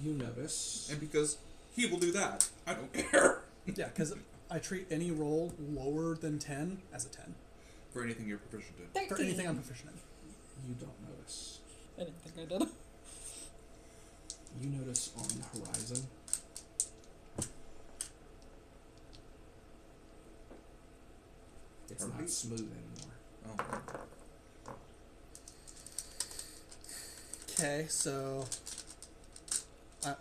You notice. And because he will do that, I don't care. Yeah, because I treat any roll lower than 10 as a 10. For anything you're proficient in. 13. For anything I'm proficient in. You don't notice. I didn't think I did. You notice on the horizon. It's not Heartbeat? smooth anymore. Oh. Okay, so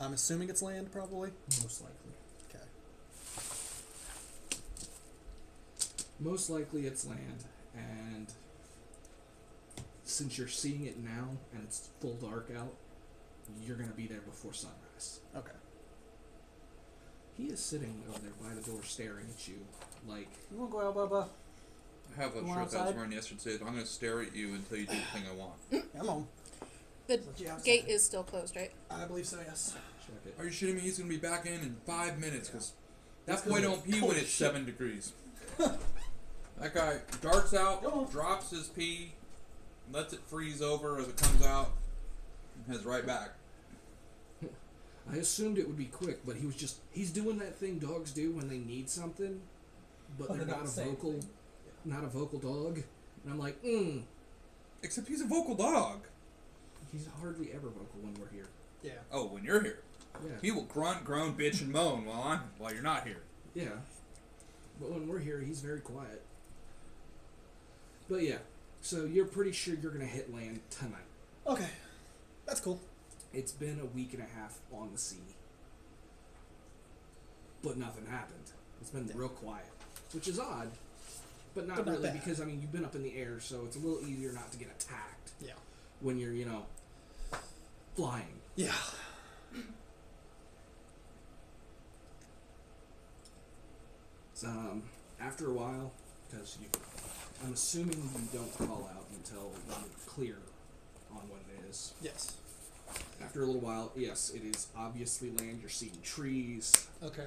I'm assuming it's land, probably. Most likely. Okay. Most likely it's land, and since you're seeing it now and it's full dark out, you're gonna be there before sunrise. Okay. He is sitting over there by the door staring at you like You want to go out, Bubba? I have a Go shirt that I was outside? wearing yesterday. I'm going to stare at you until you do the thing I want. Come on. The Let you outside. gate is still closed, right? I believe so, yes. check it. Are you shitting me? He's going to be back in 5 minutes because That's that boy good. don't pee Holy when it's shit. 7 degrees. That guy darts out, Go on. drops his pee, lets it freeze over as it comes out, and heads right back. I assumed it would be quick, but he's doing that thing dogs do when they need something, but they're not a vocal dog. And I'm like, Except he's a vocal dog. he's hardly ever vocal when we're here. Yeah. Oh, when you're here. Yeah. He will grunt, groan, bitch, and moan while you're not here. Yeah. But when we're here, he's very quiet. But yeah, so you're pretty sure you're going to hit land tonight. Okay. That's cool. It's been a week and a half on the sea. But nothing happened. It's been real quiet. Which is odd. But not But not really, bad. because, I mean, you've been up in the air, so it's a little easier not to get attacked Yeah. when you're, flying. Yeah. After a while, because I'm assuming you don't call out until you're clear on what it is. Yes. After a little while, yes, it is obviously land. You're seeing trees. Okay.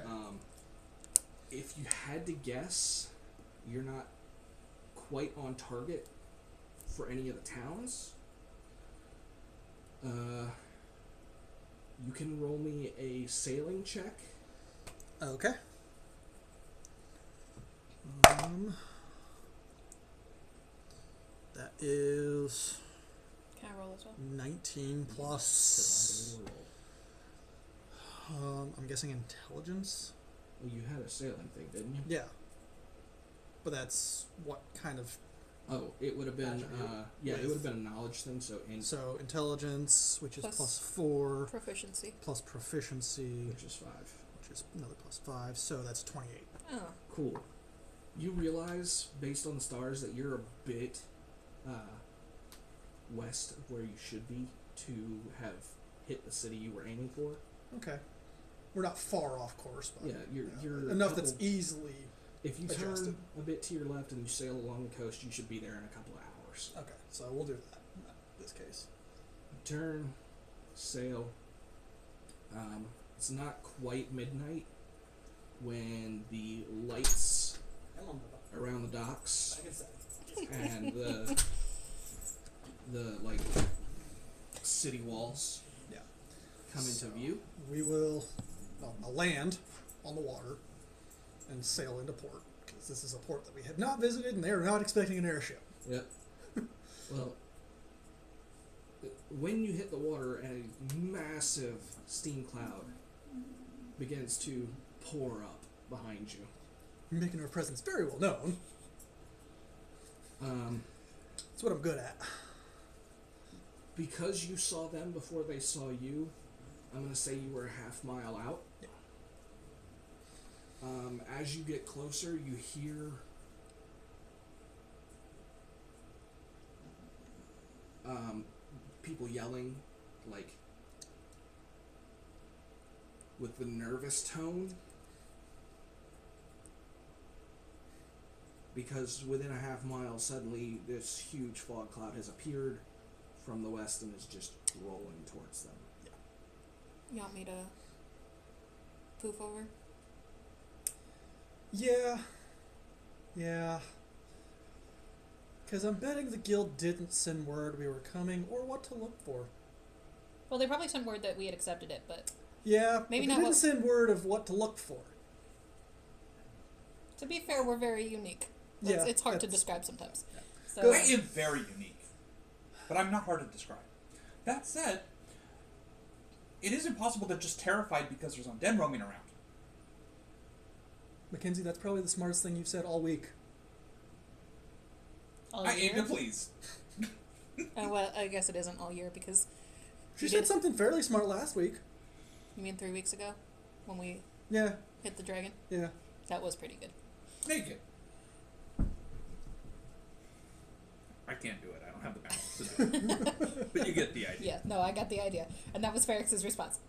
If you had to guess, you're not quite on target for any of the towns. You can roll me a sailing check. Okay. That is Can I roll as well? 19 plus. Provide a little roll. I'm guessing intelligence. Well, you had a sailing thing, didn't you? Yeah. But that's what kind of. Oh, it would have been, Attribute it with- would have been a knowledge thing, so So intelligence, which is Plus- plus 4, Proficiency. plus proficiency, which is 5. which is another plus 5, so that's 28. Oh. Cool. You realize, based on the stars, that you're a bit west of where you should be to have hit the city you were aiming for. Okay. We're not far off course, but Yeah, you're enough couple- that's easily. If you adjusted. turn a bit to your left and you sail along the coast, you should be there in a couple of hours. Okay, so we'll do that in this case. Turn, sail. It's not quite midnight when the lights around the docks and the like city walls Yeah. come into view. We will land on the water and sail into port, because this is a port that we have not visited and they're not expecting an airship. Yep. Well, when you hit the water and a massive steam cloud begins to pour up behind you, Making our presence very well known. That's what I'm good at. Because you saw them before they saw you, I'm going to say you were a half mile out. Yeah. As you get closer, you hear people yelling, like, with the nervous tone. Because within a half mile, suddenly this huge fog cloud has appeared from the west and is just rolling towards them. You want me to poof over? Yeah. Because I'm betting the guild didn't send word we were coming or what to look for. Well, they probably sent word that we had accepted it, but Yeah, Maybe but not they didn't what- send word of what to look for. to be fair, we're very unique. Yeah, It's hard to that's- describe sometimes. Yeah. So, I am very unique, but I'm not hard to describe. That said, it is impossible to just terrified because there's undead roaming around. Mackenzie, that's probably the smartest thing you've said all week. all I year? aim to please. And well, I guess it isn't all year because She You said did- something fairly smart last week. you mean 3 weeks ago when we Yeah, hit the dragon? yeah. That was pretty good. Naked. I can't do it. I don't have the balance to do it. But you get the idea. Yeah, no, I got the idea, and that was Ferrex's response.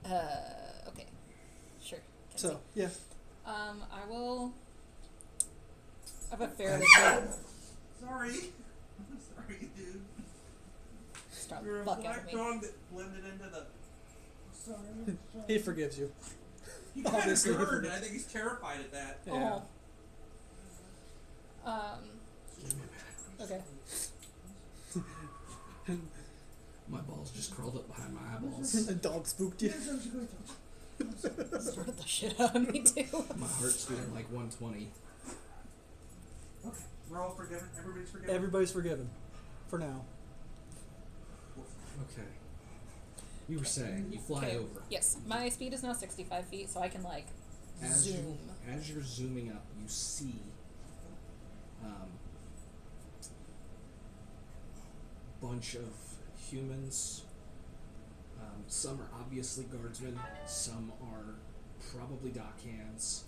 Okay, sure. Can So, yeah. I will. I have a fairly Sorry. I'm sorry, dude. stop You're a fucking black with me. dog that blended into the. Sorry. He forgives you. He kind of Obviously, he heard, and forgets. I think he's terrified at that. Yeah. Oh. Okay. My balls just curled up behind my eyeballs. The dog spooked you. Started the shit out of me too. My heart's doing like 120. Okay. We're all forgiven. Everybody's forgiven. Everybody's forgiven. For now. Okay. You were saying you fly Okay. over. Yes, my speed is now 65 feet, so I can like As zoom. as you're zooming up, you see bunch of humans. Some are obviously guardsmen. Some are probably dockhands.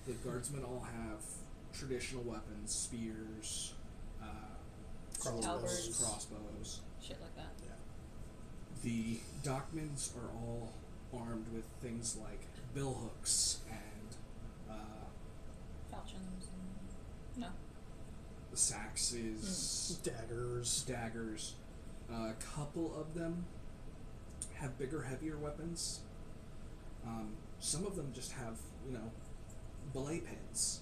The guardsmen all have traditional weapons: spears, Crossbows. Halberds. crossbows. Shit like that. The dockmans are all armed with things like billhooks and Falchions. And... No. saxes, Daggers. daggers. A couple of them have bigger, heavier weapons. Some of them just have, belay pins.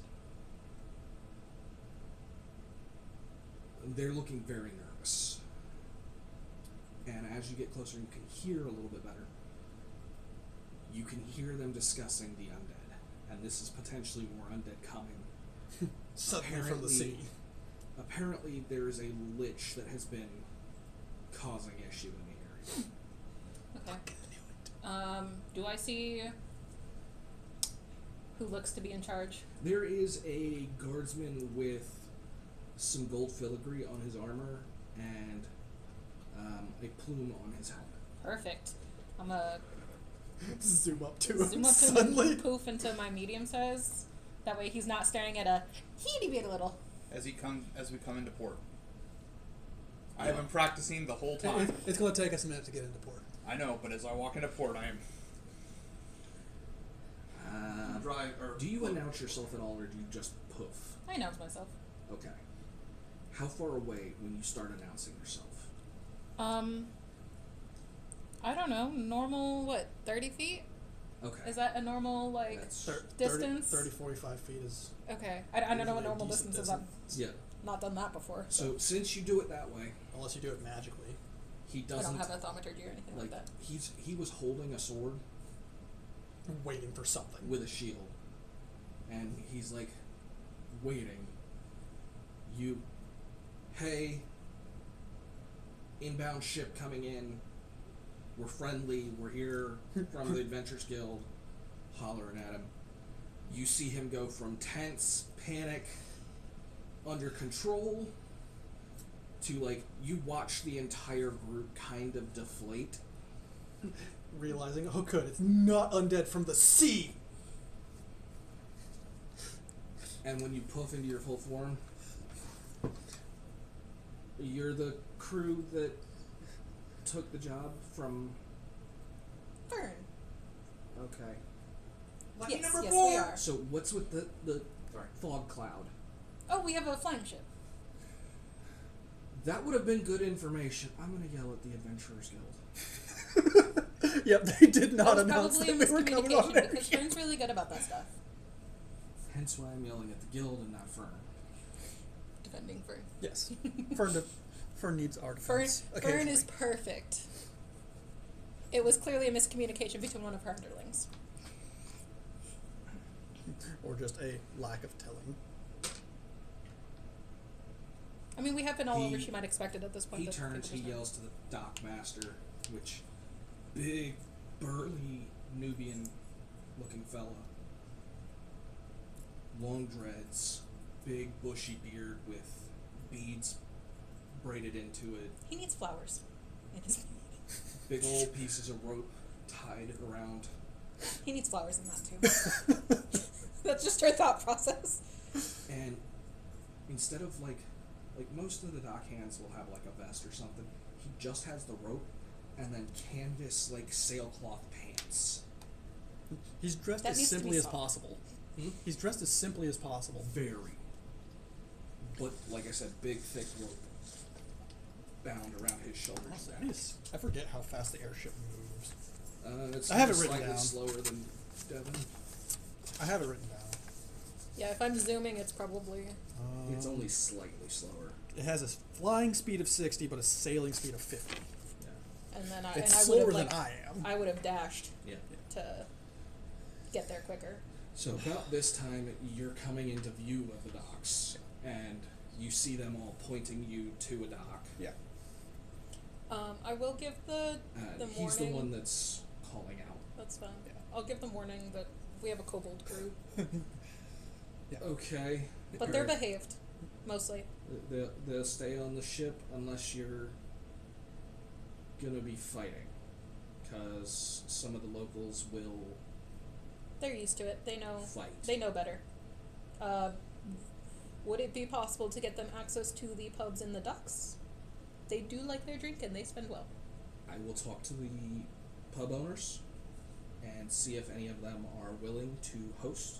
They're looking very nervous. And as you get closer, you can hear a little bit better. You can hear them discussing the undead. And this is potentially more undead coming. Suddenly from the sea. Apparently, there is a lich that has been causing issue in the area. Okay. Do I see who looks to be in charge? There is a guardsman with some gold filigree on his armor and a plume on his helmet. Perfect. I'm gonna Zoom up to him zoom up to him suddenly. and poof into my medium size. That way he's not staring at a teeny bit little. As we come into port. I have been practicing the whole time. It's going to take us a minute to get into port. I know, but as I walk into port, I am Do you announce yourself at all, or do you just poof? I announce myself. Okay. How far away when you start announcing yourself? I don't know. Normal, 30 feet? Okay. Is that a normal, That's, distance? 30, 45 feet is... Okay. I don't know what Usually a normal decent distance is. I've yeah. not done that before. So since you do it that way, Unless you do it magically. he I doesn't don't have a thaumaturgy or anything like that. he was holding a sword Waiting for something. with a shield, and he's like waiting. Hey, inbound ship coming in. We're friendly. We're here from the Adventurers Guild. Hollering at him. You see him go from tense, panic, under control, to like you watch the entire group kind of deflate. Realizing, oh good, it's not undead from the sea. And when you puff into your full form, you're the crew that took the job from... Fern. Okay. Lucky Yes, number yes, 4. we are. So what's with the Sorry. fog cloud? Oh, we have a flying ship. That would have been good information. I'm going to yell at the Adventurers Guild. Yep, they did not That was announce probably a that they were coming on miscommunication there. because Fern's really good about that stuff. Hence why I'm yelling at the guild and not Fern. Defending Fern. Yes. Fern needs our Fern, defense. Fern is perfect. It was clearly a miscommunication between one of her underlings. Or just a lack of telling. I mean, we have been all over He- she might expect it at this point. He that turns, he people just- yells to the dock master, which big, burly, Nubian-looking fella. Long dreads, big bushy beard with beads braided into it. He needs flowers. In his Big old pieces of rope tied around. he needs flowers in that too. That's just her thought process. And instead of like most of the dock hands will have like a vest or something, he just has the rope and then canvas like sailcloth pants. He's dressed That as needs to be simply as solved. possible. Hmm? He's dressed as simply as possible. Very. But like I said, big thick rope bound around his shoulders. Honestly, I forget how fast the airship moves. It's I have it just written slightly down. slower than Devon. I have it written down. Yeah, if I'm zooming, it's probably. It's only slightly slower. It has a flying speed of 60, but a sailing speed of 50. Yeah. And then It's I would slower have than like I am. I would have dashed Yeah. to get there quicker. So about this time, you're coming into view of the docks, and you see them all pointing you to a dock. Yeah. I will give the He's warning. the one that's calling out. That's fine. I'll give them warning that we have a kobold crew, Okay. but they're Alright. behaved mostly. They'll stay on the ship unless you're gonna be fighting, because some of the locals will They're used to it. They know. fight. They know better. Would it be possible to get them access to the pubs in the docks? They do like their drink and they spend well. I will talk to the pub owners and see if any of them are willing to host.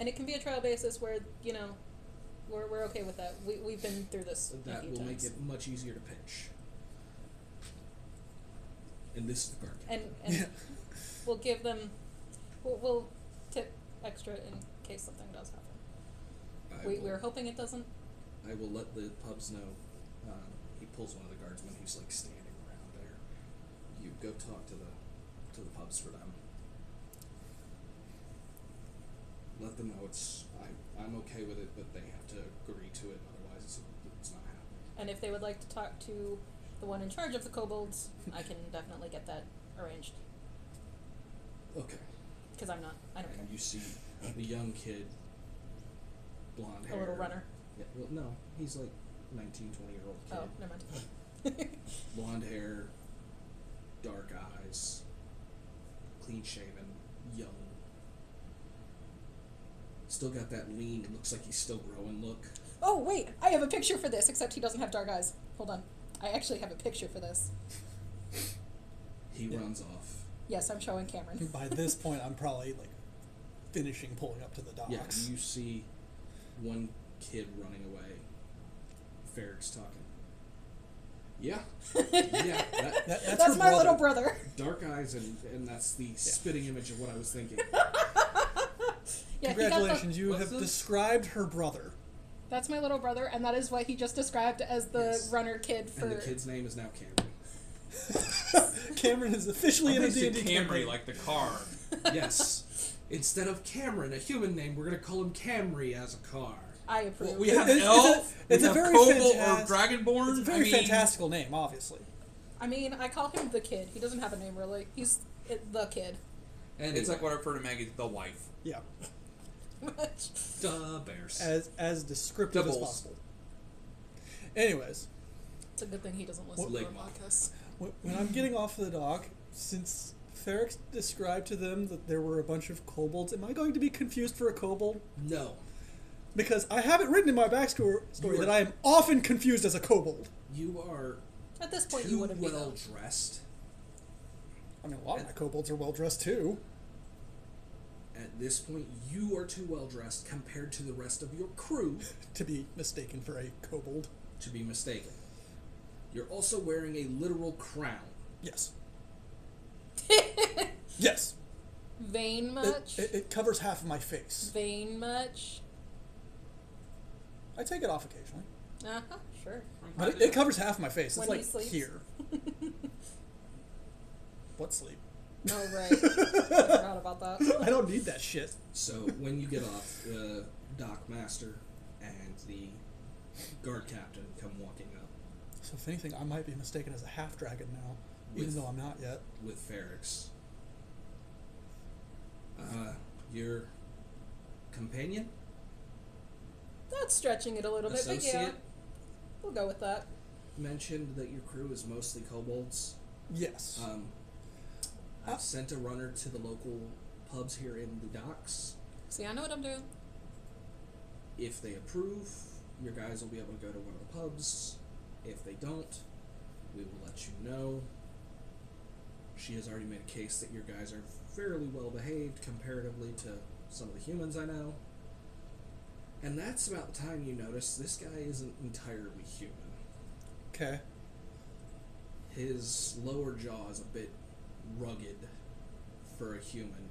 And it can be a trial basis where, you know, we're okay with that. We've been through this a That few will times. make it much easier to pitch. And this is the card game. And we'll give them, we'll tip extra in case something does happen. We're hoping it doesn't. I will let the pubs know. He pulls one of the guardsmen who's like standing around there. You go talk to the pubs for them. Let them know I'm okay with it, but they have to agree to it. Otherwise, it's not happening. And if they would like to talk to the one in charge of the kobolds, I can definitely get that arranged. Okay. Because I don't care. And you see the young kid, blonde hair. A little runner. Yeah. Well, no, he's like 19, 20-year-old kid. Oh, never mind. Blonde hair, dark eyes, clean shaven, young. Still got that lean, looks like he's still growing look. Oh, wait, I have a picture for this, except he doesn't have dark eyes. Hold on. I actually have a picture for this. He runs off. Yes, I'm showing Cameron. By this point, I'm probably like finishing pulling up to the docks. Yeah, you see one kid running away. Ferrig's talking. Yeah. Yeah. That's That's her my little brother. Dark eyes, and that's the spitting image of what I was thinking. Yeah, Congratulations, you What's have this? described her brother. That's my little brother, and that is what he just described as the Yes. runner kid for. And the kid's name is now Cameron. Cameron is officially in a D&D Camry campaign. like the car. Yes. Instead of Cameron, a human name, we're going to call him Camry as a car. I approve. We have It's a- elf. it's we a have very kobold or fantas- dragonborn. It's a very fantastical name, obviously. I mean, I call him the kid. He doesn't have a name really. He's the kid. And It's like what I refer to Maggie, the wife. Yeah. much. Duh, bears. as descriptive as Doubles. possible. Anyways, It's a good thing he doesn't listen to Leg our mock. podcast. when I'm getting off the dock, since Ferrex described to them that there were a bunch of kobolds, am I going to be confused for a kobold? No. Because I have it written in my backstory You are- that I am often confused as a kobold. You are At this point, you too wouldn't be well though. dressed. I mean, a lot of my kobolds are well dressed too. At this point, you are too well dressed compared to the rest of your crew To be mistaken for a kobold. to be mistaken. You're also wearing a literal crown. Yes. Yes. Vain It, much? it covers half of my face. Vain much? I take it off occasionally. Uh-huh, sure. But it covers half my face. It's When like he sleeps? here. What sleep? Oh, right. I forgot about that. I don't need that shit. So when you get off, the dock master and the guard captain come walking up So if anything, I might be mistaken as a half dragon now, even With- though I'm not yet. with Ferrex. Your companion? That's stretching it a little bit, but yeah. Associate? We'll go with that. Mentioned that your crew is mostly kobolds. Yes. I've sent a runner to the local pubs here in the docks. See, I know what I'm doing. If they approve, your guys will be able to go to one of the pubs. If they don't, we will let you know. She has already made a case that your guys are fairly well behaved comparatively to some of the humans I know. And that's about the time you notice this guy isn't entirely human. Okay. His lower jaw is a bit rugged for a human.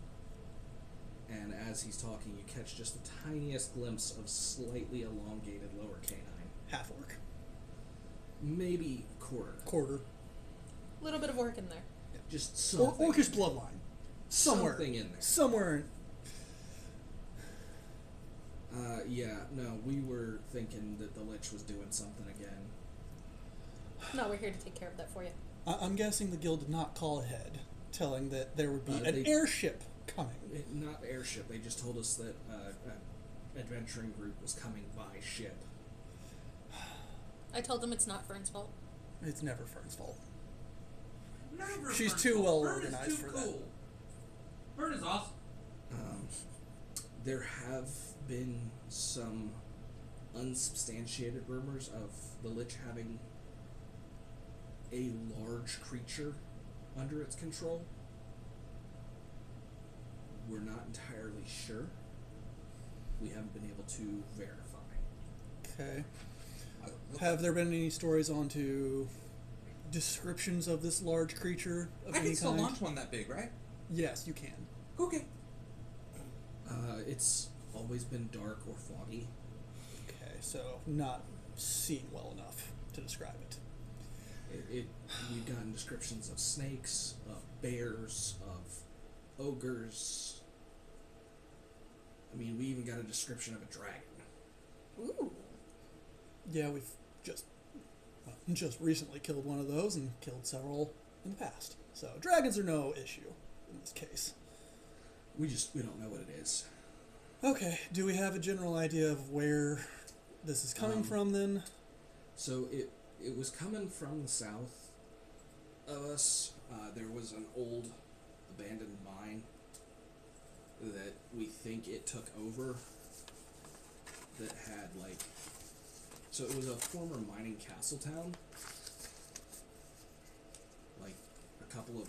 And as he's talking, you catch just the tiniest glimpse of slightly elongated lower canine. Half orc. Maybe quarter. Quarter. A little bit of work in there. Just Or something. orcish bloodline. Somewhere. Something in there. Somewhere. Yeah, no, we were thinking that the Lich was doing something again. No, we're here to take care of that for you. I'm guessing the guild did not call ahead, telling that there would be an They- airship coming. Not airship, they just told us that an adventuring group was coming by ship. I told them it's not Fern's fault. It's never Fern's fault. Never She's Fern's too fault. well Fern is organized too for that. cool. Fern is awesome. There have been some unsubstantiated rumors of the Lich having a large creature under its control. We're not entirely sure. We haven't been able to verify. Okay. Have there been any stories onto descriptions of this large creature of I any can still kind? launch one that big, right? Yes, you can. Okay. It's always been dark or foggy. Okay, so not seen well enough to describe it. We've gotten descriptions of snakes, of bears, of ogres. I mean, we even got a description of a dragon. Ooh. Yeah, we've just recently killed one of those and killed several in the past. So dragons are no issue in this case. We don't know what it is. Okay, do we have a general idea of where this is coming from then? So it was coming from the south of us. There was an old abandoned mine that we think it took over that had so it was a former mining castle town like a couple of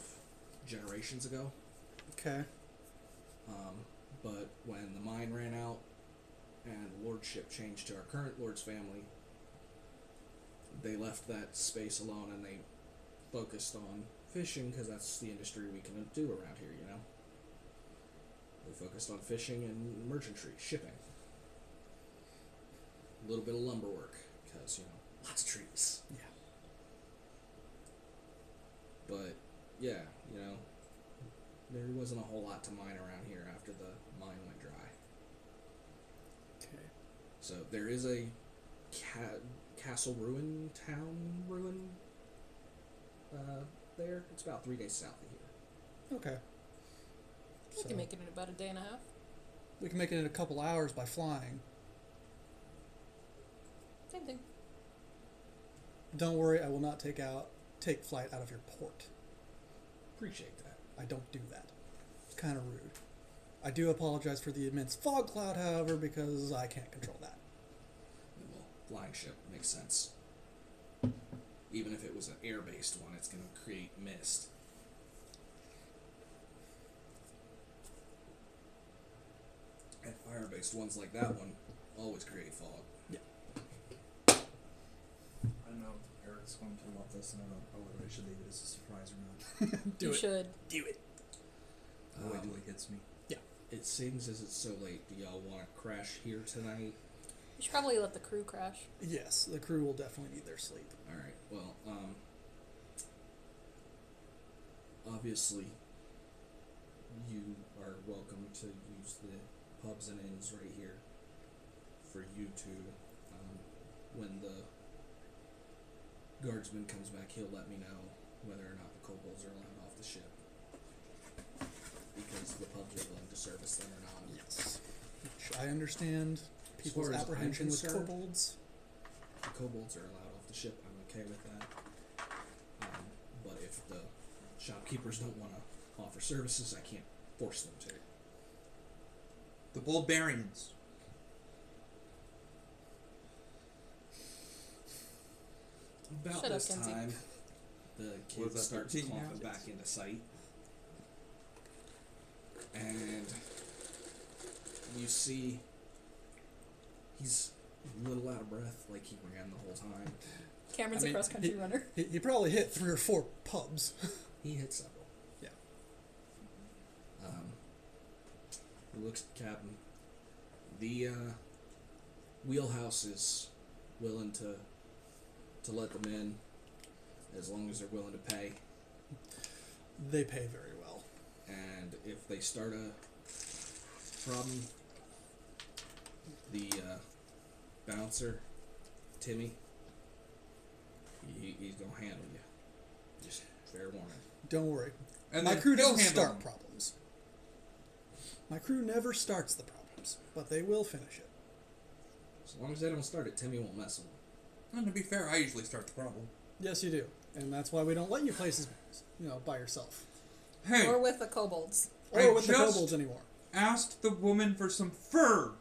generations ago. Okay. But when the mine ran out and the lordship changed to our current lord's family, they left that space alone and they focused on fishing because that's the industry we can do around here, you know? They focused on fishing and merchantry, shipping. A little bit of lumber work because, lots of trees. Yeah. But, yeah, there wasn't a whole lot to mine around here after the mine went dry. Okay. So there is a castle ruin, town ruin there. It's about 3 days south of here. Okay. We can make it in about a day and a half. We can make it in a couple hours by flying. Same thing. Don't worry, I will not take flight out of your port. Appreciate that. I don't do that. It's kind of rude. I do apologize for the immense fog cloud, however, because I can't control that. Well, flying ship makes sense. Even if it was an air-based one, it's going to create mist. And fire-based ones like that one always create fog. I don't know if Eric's going to love this, and I don't know whether I should leave it as a surprise or not. Do You it. should. Do it. Wait till he hits me. It seems as it's so late. Do y'all want to crash here tonight? You should probably let the crew crash. Yes, the crew will definitely need their sleep. All right. Well, obviously, you are welcome to use the pubs and inns right here for you to. When the guardsman comes back, he'll let me know whether or not the kobolds are allowed off the ship, because the pubs are willing to service them or not. Yes. Which I understand As people's far as I'm apprehension with concerned, kobolds. The kobolds are allowed off the ship. I'm okay with that. But if the shopkeepers don't want to offer services, I can't force them to. The Bulbarians. About Shut up, this Kenzie. time, the Was kid that starts 13 coughing now? back into sight. And you see he's a little out of breath, like he ran the whole time. Cameron's I mean, a cross-country he- runner. He probably hit 3 or 4 pubs. He hit several. Yeah. He looks at the captain. The wheelhouse is willing to let them in, as long as they're willing to pay. They pay very well. And if they start a problem, the bouncer, Timmy, he's gonna handle you. Just fair warning. Don't worry. And My then crew he'll doesn't handle start them. problems. My crew never starts the problems, but they will finish it. As long as they don't start it, Timmy won't mess with them. And to be fair, I usually start the problem. Yes, you do. And that's why we don't let you places, by yourself. Hey, Or with the kobolds. Or I with the just- kobolds anymore. asked the woman for some fur.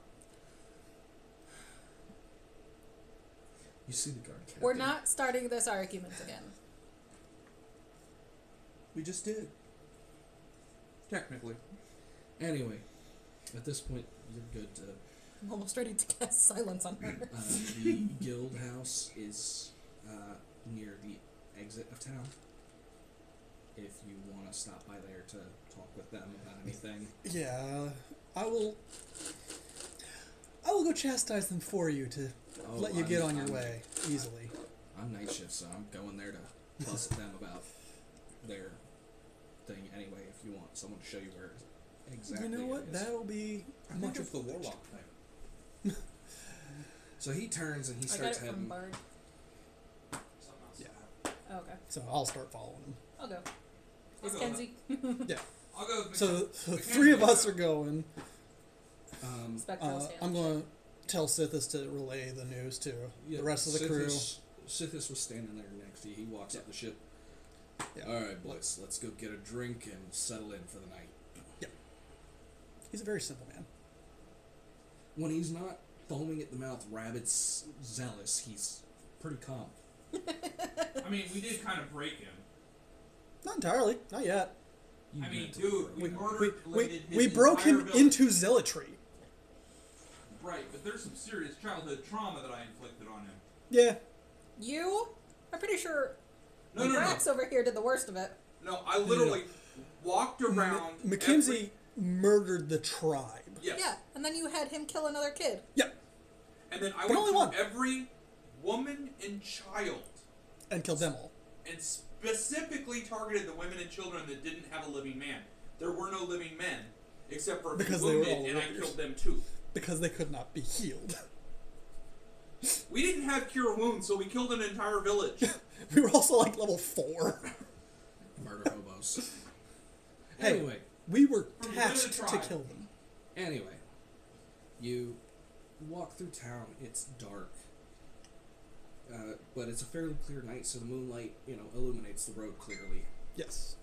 You see the guard captain. We're not starting this argument again. We just did. Technically. Anyway, at this point, you're good to. I'm almost ready to cast silence on her. The guild house is near the exit of town. If you want to stop by there to talk with them about anything. Yeah, I will go chastise them for you to let you get on your way easily. I'm night shift, so I'm going there to fuss at them about their thing anyway. If you want someone to show you where exactly. You know what? It is. That'll be I much think of it's the warlock thing. So he turns and he I got starts it from heading. Bard. Yeah. Oh, okay. So I'll start following him. I'll go. I'll Is go. Kenzie? Yeah. I'll go with So Mackenzie. the 3 of us are going. Spectral I'm going to tell Sithis to relay the news to Yeah, the rest of the crew. Sithis was standing there next to you. He walks up the ship. Yeah. All right, boys, let's go get a drink and settle in for the night. He's a very simple man. When he's not foaming at the mouth, rabid, zealous, he's pretty calm. I mean, we did kind of break him. Not entirely. Not yet. You I mean, meant to dude, break we him. murdered We broke him into zealotry. Right, but there's some serious childhood trauma that I inflicted on him. Yeah. You? I'm pretty sure No, no, no. Brax over here did the worst of it. No, I literally walked around. Mackenzie murdered the tribe. Yes. Yeah, and then you had him kill another kid. Yep. And then I But went only through one. every woman and child And killed them all. and specifically targeted the women and children that didn't have a living man. There were no living men except for a few Because they were wounded, all and I warriors. killed them too. Because they could not be healed. We didn't have cure wounds, so we killed an entire village. We were also like level 4. Murder hobos. Hey. Anyway, We were From the good of the tasked to tribe. kill them. anyway, You walk through town. It's dark. But it's a fairly clear night, so the moonlight, illuminates the road clearly. Yes.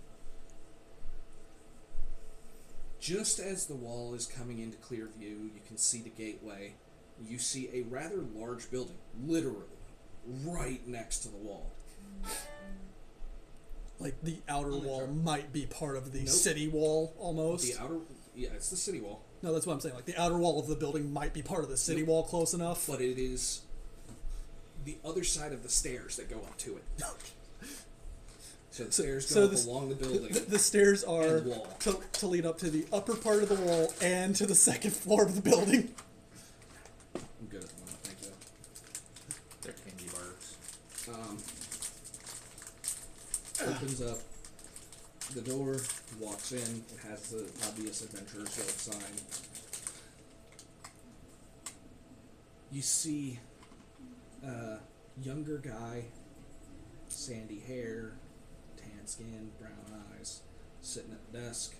Just as the wall is coming into clear view, you can see the gateway. You see a rather large building, literally, right next to the wall. Like the outer wall might be part of the Nope. city wall, almost. It's the city wall. No, that's what I'm saying. Like the outer wall of the building might be part of the city wall close enough. But it is the other side of the stairs that go up to it. So the stairs go up along the building. The stairs are and the wall. to lead up to the upper part of the wall and to the second floor of the building. I'm good at the moment, thank you. They're candy bars. Opens up the door, walks in, it has the obvious Adventurers Guild sign. You see a younger guy, sandy hair, tan skin, brown eyes, sitting at the desk.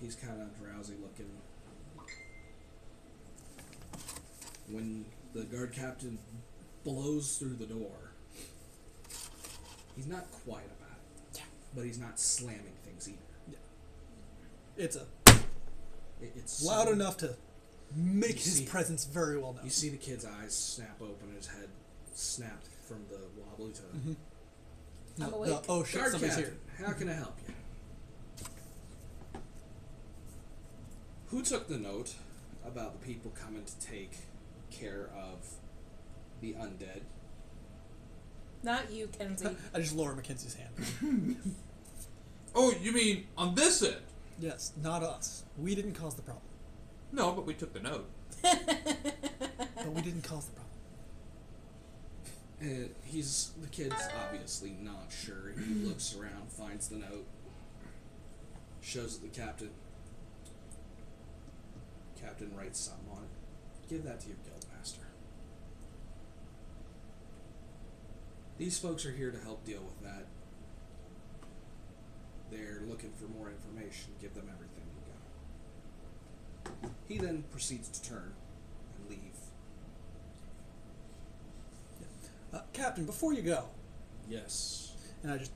He's kind of drowsy looking. When the guard captain blows through the door, he's not quiet about it, but he's not slamming things either. It's It's loud so- enough to make You his see- presence very well known. You see the kid's eyes snap open, his head snapped from the wobbly to I'm awake. Oh shit, guard somebody's captain. here. How can I help you? Who took the note about the people coming to take care of the undead? Not you, Kenzie. I just lower Mackenzie's hand. Oh, you mean on this end? Yes, not us. We didn't cause the problem. No, but we took the note. But we didn't cause the problem. The kid's obviously not sure. He looks around, finds the note, shows it to the captain. Captain writes something on it. Give that to your guild master. These folks are here to help deal with that. They're looking for more information. Give them everything you got. He then proceeds to turn and leave. Captain, before you go, Yes. and I just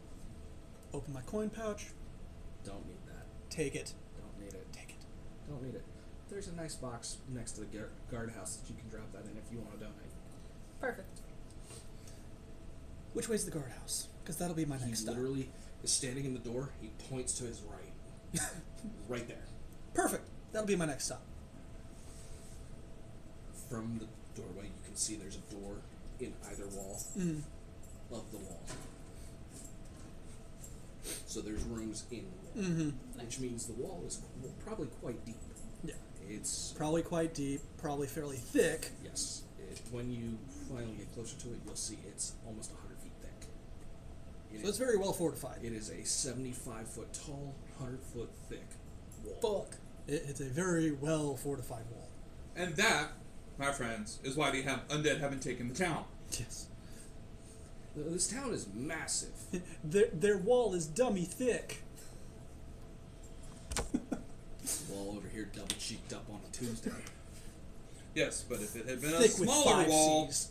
open my coin pouch, Don't need that. take it. Don't need it. Take it. Don't need it. There's a nice box next to the guardhouse that you can drop that in if you want to donate. Perfect. Which way's the guardhouse? Because that'll be my He next stop. literally is standing in the door. He points to his right. Right there. Perfect. That'll be my next stop. From the doorway, you can see there's a door in either wall Mm. of the wall. So there's rooms in the wall, Mm-hmm. which means the wall is probably quite deep. Yeah. It's Probably quite deep, probably fairly thick. yes. When you finally get closer to it, you'll see it's almost 100 feet thick. So it's very well fortified. It is a 75-foot tall, 100-foot thick wall. Fuck. It's a very well fortified wall. And that, my friends, is why the undead haven't taken the town. Yes. This town is massive. Their wall is dummy thick. Wall over here double cheeked up on a Tuesday. Yes, but if it had been a Thick with smaller 5 wall, Cs.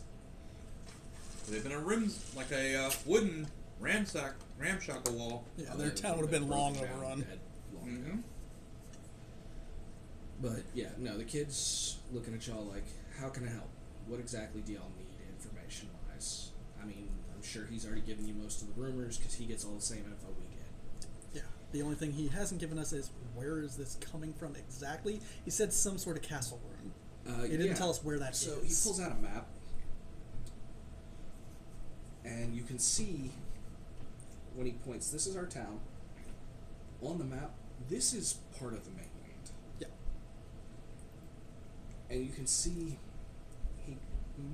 it had been a like a wooden ramshackle wall. Yeah, their town would have been long broken down overrun. dead long ago. Mm-hmm. But yeah, no, the kid's looking at y'all like, how can I help? What exactly do y'all need information wise? I mean, I'm sure he's already given you most of the rumors because he gets all the same info we get. Yeah. The only thing he hasn't given us is where is this coming from exactly? He said some sort of castle room. He didn't tell us where that is. So he pulls out a map, and you can see when he points, this is our town. On the map, this is part of the mainland. Yeah. And you can see he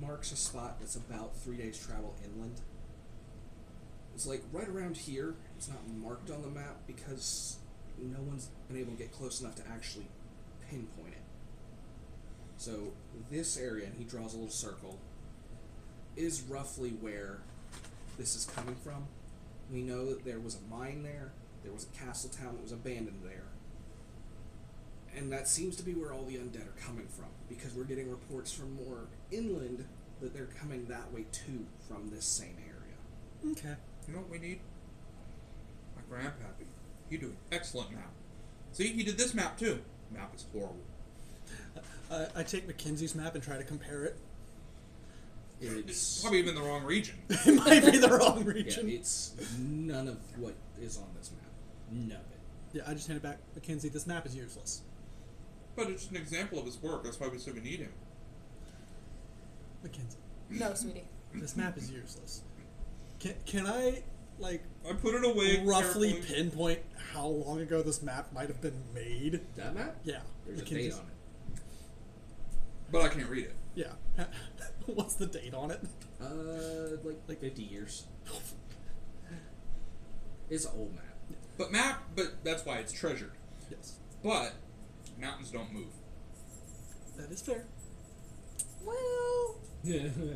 marks a spot that's about 3 days travel inland. It's like right around here. It's not marked on the map because no one's been able to get close enough to actually pinpoint it. So this area, and he draws a little circle, is roughly where this is coming from. We know that there was a mine there. There was a castle town that was abandoned there. And that seems to be where all the undead are coming from, because we're getting reports from more inland that they're coming that way too, from this same area. Okay. You know what we need? My grandpappy. He do an excellent map. See, he did this map too. Map is horrible. I take Mackenzie's map and try to compare it. It's probably even the wrong region. It might be the wrong Yeah, region. it's none of what is on this map. None of it. Yeah, I just hand it back. Mackenzie, this map is useless. But it's an example of his work. That's why we said we need him. Mackenzie, No, sweetie. this map is useless. Can I, like, I put it away roughly carefully. pinpoint how long ago this map might have been made? That map? Yeah. There's a Mackenzie's- date on it. But I can't read it. Yeah. What's the date on it? Like 50 years. It's an old map. But that's why it's treasured. Yes. But mountains don't move. That is fair. Well,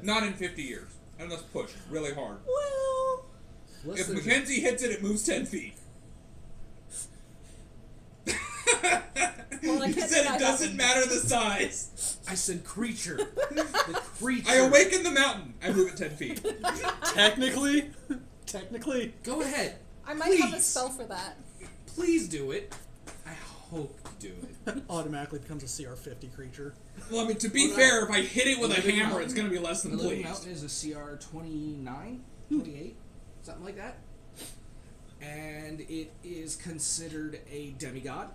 Not in 50 years. Unless pushed really hard. well. Unless If there's Mackenzie hits it, it moves 10 feet. Well, I You can't said deny it that doesn't one. matter the size. I said creature. The creature. I awaken the mountain. I move it 10 feet. Technically. Go ahead. I might have a Please. spell for that. Please do it. I hope you do it. Automatically becomes a CR50 creature. Well, I mean, to be Well, fair, if I hit it with a Living hammer, Mountain- it's going to be less The than Living pleased. Mountain is a CR 29, 28, something like that. And it is considered a demigod.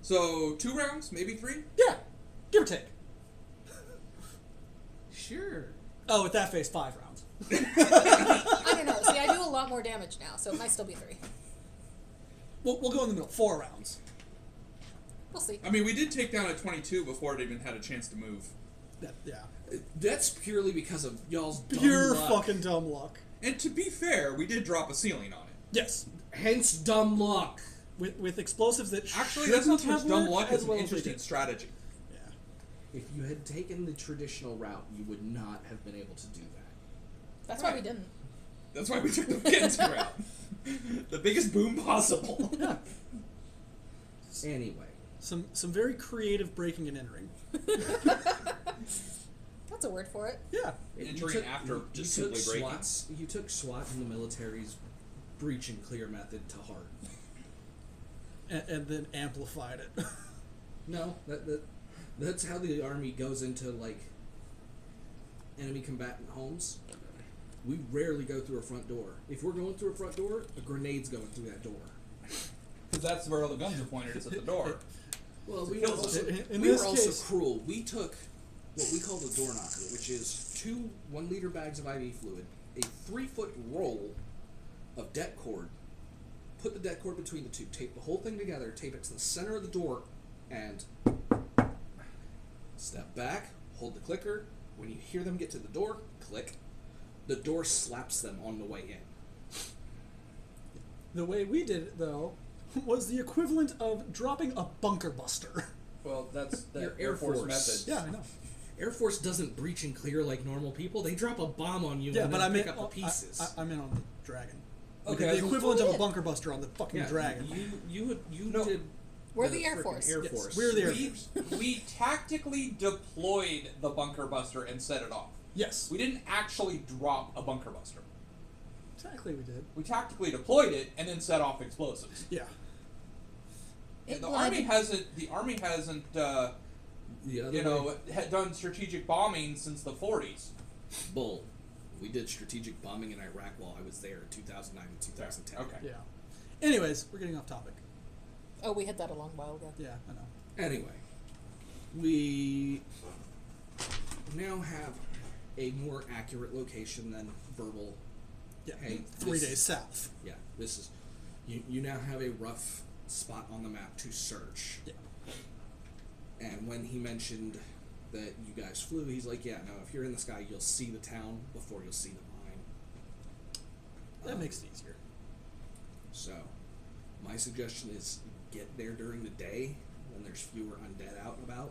So 2 rounds, maybe 3. Yeah. Give or take. Sure. Oh, with that face, 5 rounds. I don't know. See, I do a lot more damage now, so it might still be 3. We'll go in the middle. 4 rounds. We'll see. I mean, we did take down a 22 before it even had a chance to move. Yeah. That's purely because of y'all's dumb Pure luck. fucking dumb luck. And to be fair, we did drop a ceiling on it. Yes. Hence dumb luck. With explosives that Actually, that's not so shouldn't much have dumb luck worked as as an well as they interesting did. strategy. Yeah. If you had taken the traditional route, you would not have been able to do that. That's why we didn't. That's why we took the Mackenzie route. The biggest boom possible. Yeah. Anyway. Some very creative breaking and entering. That's a word for it. Yeah. Entering after just simply breaking. You took SWAT in the military's breach and clear method to heart. And then amplified it. No, that's how the army goes into like enemy combatant homes. We rarely go through a front door. If we're going through a front door, a grenade's going through that door. Because that's where all the guns are pointed, is at the door. Well, To we kill were also, someone. In we this were also case- cruel. We took what we call the door knocker, which is 2 1-liter bags of IV fluid, a 3-foot roll of det cord, put the det cord between the two, tape the whole thing together, tape it to the center of the door, and step back, hold the clicker. When you hear them get to the door, click. The door slaps them on the way in. The way we did it, though, was the equivalent of dropping a bunker buster. Well, that's the Your Air Air Force Force. method. Yeah, I know. Air Force doesn't breach and clear like normal people. They drop a bomb on you Yeah, and but then I pick meant up the pieces. I'm in on the dragon. We Okay, did the so- equivalent of Yeah. a bunker buster on the fucking Yeah, dragon. You No. did. We're the Air frickin' Force. Air Yes, Force. we're the Air We, Force. we tactically deployed the bunker buster and set it off. Yes, We didn't actually drop a bunker buster. exactly we did. We tactically deployed it and then set off explosives. Yeah. It The bled. army hasn't. The army hasn't. The other You know, had done strategic bombing since the 40s. bull. We did strategic bombing in Iraq while I was there in 2009 and 2010. Okay. Yeah. Anyways, we're getting off topic. Oh, we had that a long while ago. Yeah, I know. Anyway, we now have a more accurate location than verbal. Yeah. Hey, 3 this days is- south. Yeah, this is. You now have a rough spot on the map to search. Yeah. And when he mentioned that you guys flew, he's like, yeah, no, if you're in the sky, you'll see the town before you'll see the mine. That makes it easier. So, my suggestion is get there during the day when there's fewer undead out and about,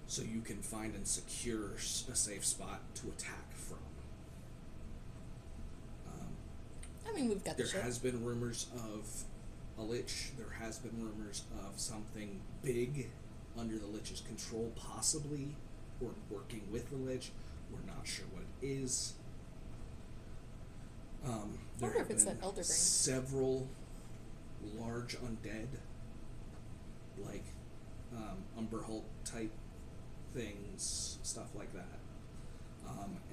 so you can find and secure a safe spot to attack from. I mean, we've got the There ship. has been rumors of a lich. There has been rumors of something big under the lich's control, possibly, or working with the lich. We're not sure what it is. There wonder have if it's been that elder grain. several large undead, like Umberhult type things, stuff like that.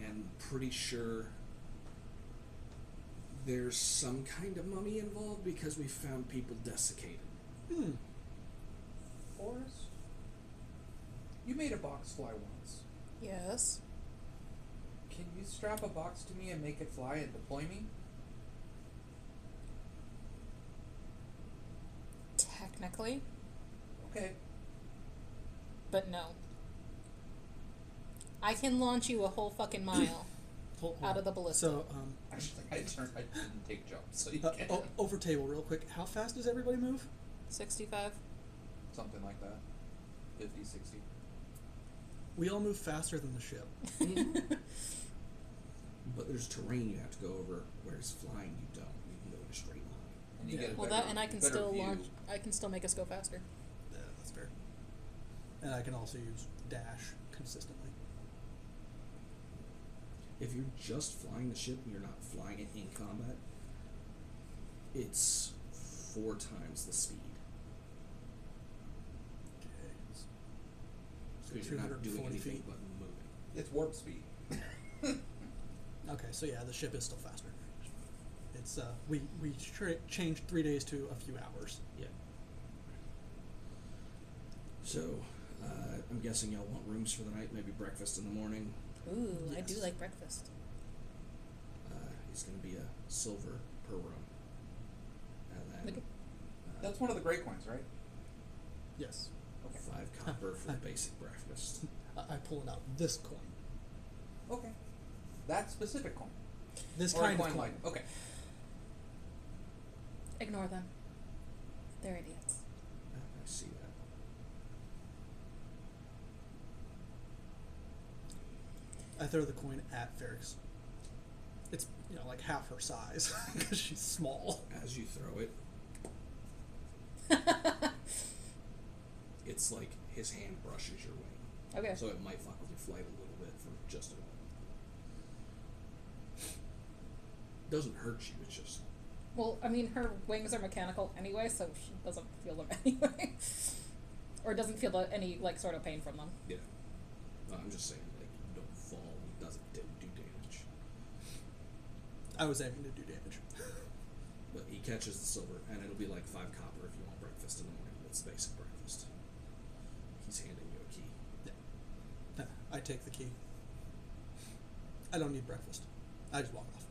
And pretty sure there's some kind of mummy involved because we found people desiccated. Forrest, you made a box fly once. Yes. Can you strap a box to me and make it fly and deploy me? Technically, Okay. but no. I can launch you a whole fucking mile Hold out on. of the ballista. So, Actually, I didn't take jumps, so you can. over table real quick. How fast does everybody move? 65. Something like that. 50, 60. We all move faster than the ship. But there's terrain you have to go over, whereas flying you don't. You can go in a straight line. And you Yeah. get a Well, better, that and I can better still view. launch. I can still make us go faster. Yeah, that's fair. And I can also use dash consistently. If you're just flying the ship and you're not flying it in combat, it's 4 times the speed. Okay. Because you're not doing 240 anything feet. but moving. It's warp speed. Okay, so yeah, the ship is still faster. It's we changed 3 days to a few hours. Yeah. So, I'm guessing y'all want rooms for the night, maybe breakfast in the morning. Ooh, I do Yes. like breakfast. It's going to be a silver per room. And then Okay. That's one of the great coins, right? Yes. Okay. 5 copper for the basic breakfast. I pull it out. This coin. Okay. That specific coin. This Or a kind of coin coin. like. Okay. Ignore them. They're idiots. I see that. I throw the coin at Ferrix. It's like half her size because she's small. As you throw it, it's like his hand brushes your wing. Okay. So it might fuck with your flight a little bit for just a moment. Doesn't hurt you, it's just... Well, I mean, her wings are mechanical anyway, so she doesn't feel them anyway. Or doesn't feel any, sort of pain from them. Yeah. I'm just saying, you don't fall, it doesn't do damage. I was aiming to do damage. But he catches the silver, and it'll be like 5 copper if you want breakfast in the morning. It's basic breakfast. He's handing you a key. Yeah. I take the key. I don't need breakfast. I just walk off.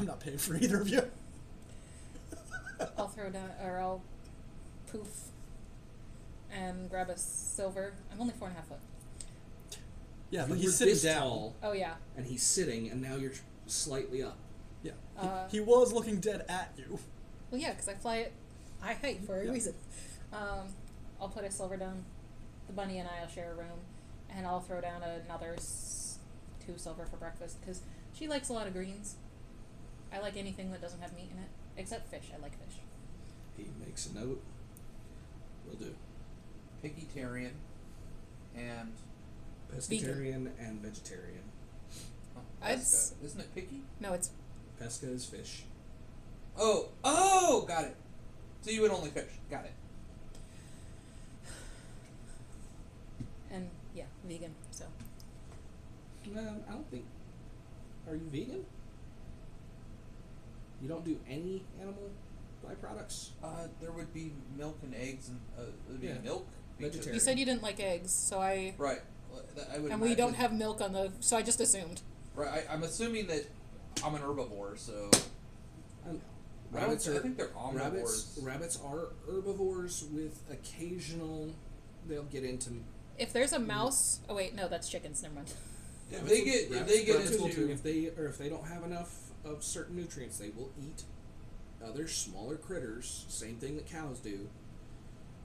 I'm not paying for either of you. I'll throw down, or I'll poof and grab a silver. I'm only 4.5 foot. Yeah, You but were he's sitting this down. tall, Oh, yeah. and he's sitting, and now you're slightly up. Yeah. Uh, He was looking dead at you. Well, yeah, because I fly at high height for a Yeah. reason. I'll put a silver down. The bunny and I will share a room. And I'll throw down another 2 silver for breakfast, because she likes a lot of greens. I like anything that doesn't have meat in it, except fish. I like fish. He makes a note. Will do. Piggytarian and. Pescatarian and vegetarian. Oh, I'd pesca. Isn't it picky? No, it's Pesca is fish. Oh, got it. So you would only fish. Got it. and yeah, vegan. So No, I don't think... Are you vegan? You don't do any animal byproducts? There would be milk and eggs and there'd be Yeah. milk. Vegetarian. you said you didn't like eggs, so I Right. Well, I would and we don't imagine- have milk on the. So I just assumed. Right. I'm assuming that I'm an herbivore, so Rabbits I are... think they're omnivores. Rabbits are herbivores with occasional... They'll get into... If there's a mouse, oh wait, no, that's chickens. Never mind. If they get rabbits will into too. If they don't have enough of certain nutrients, they will eat other smaller critters. Same thing that cows do.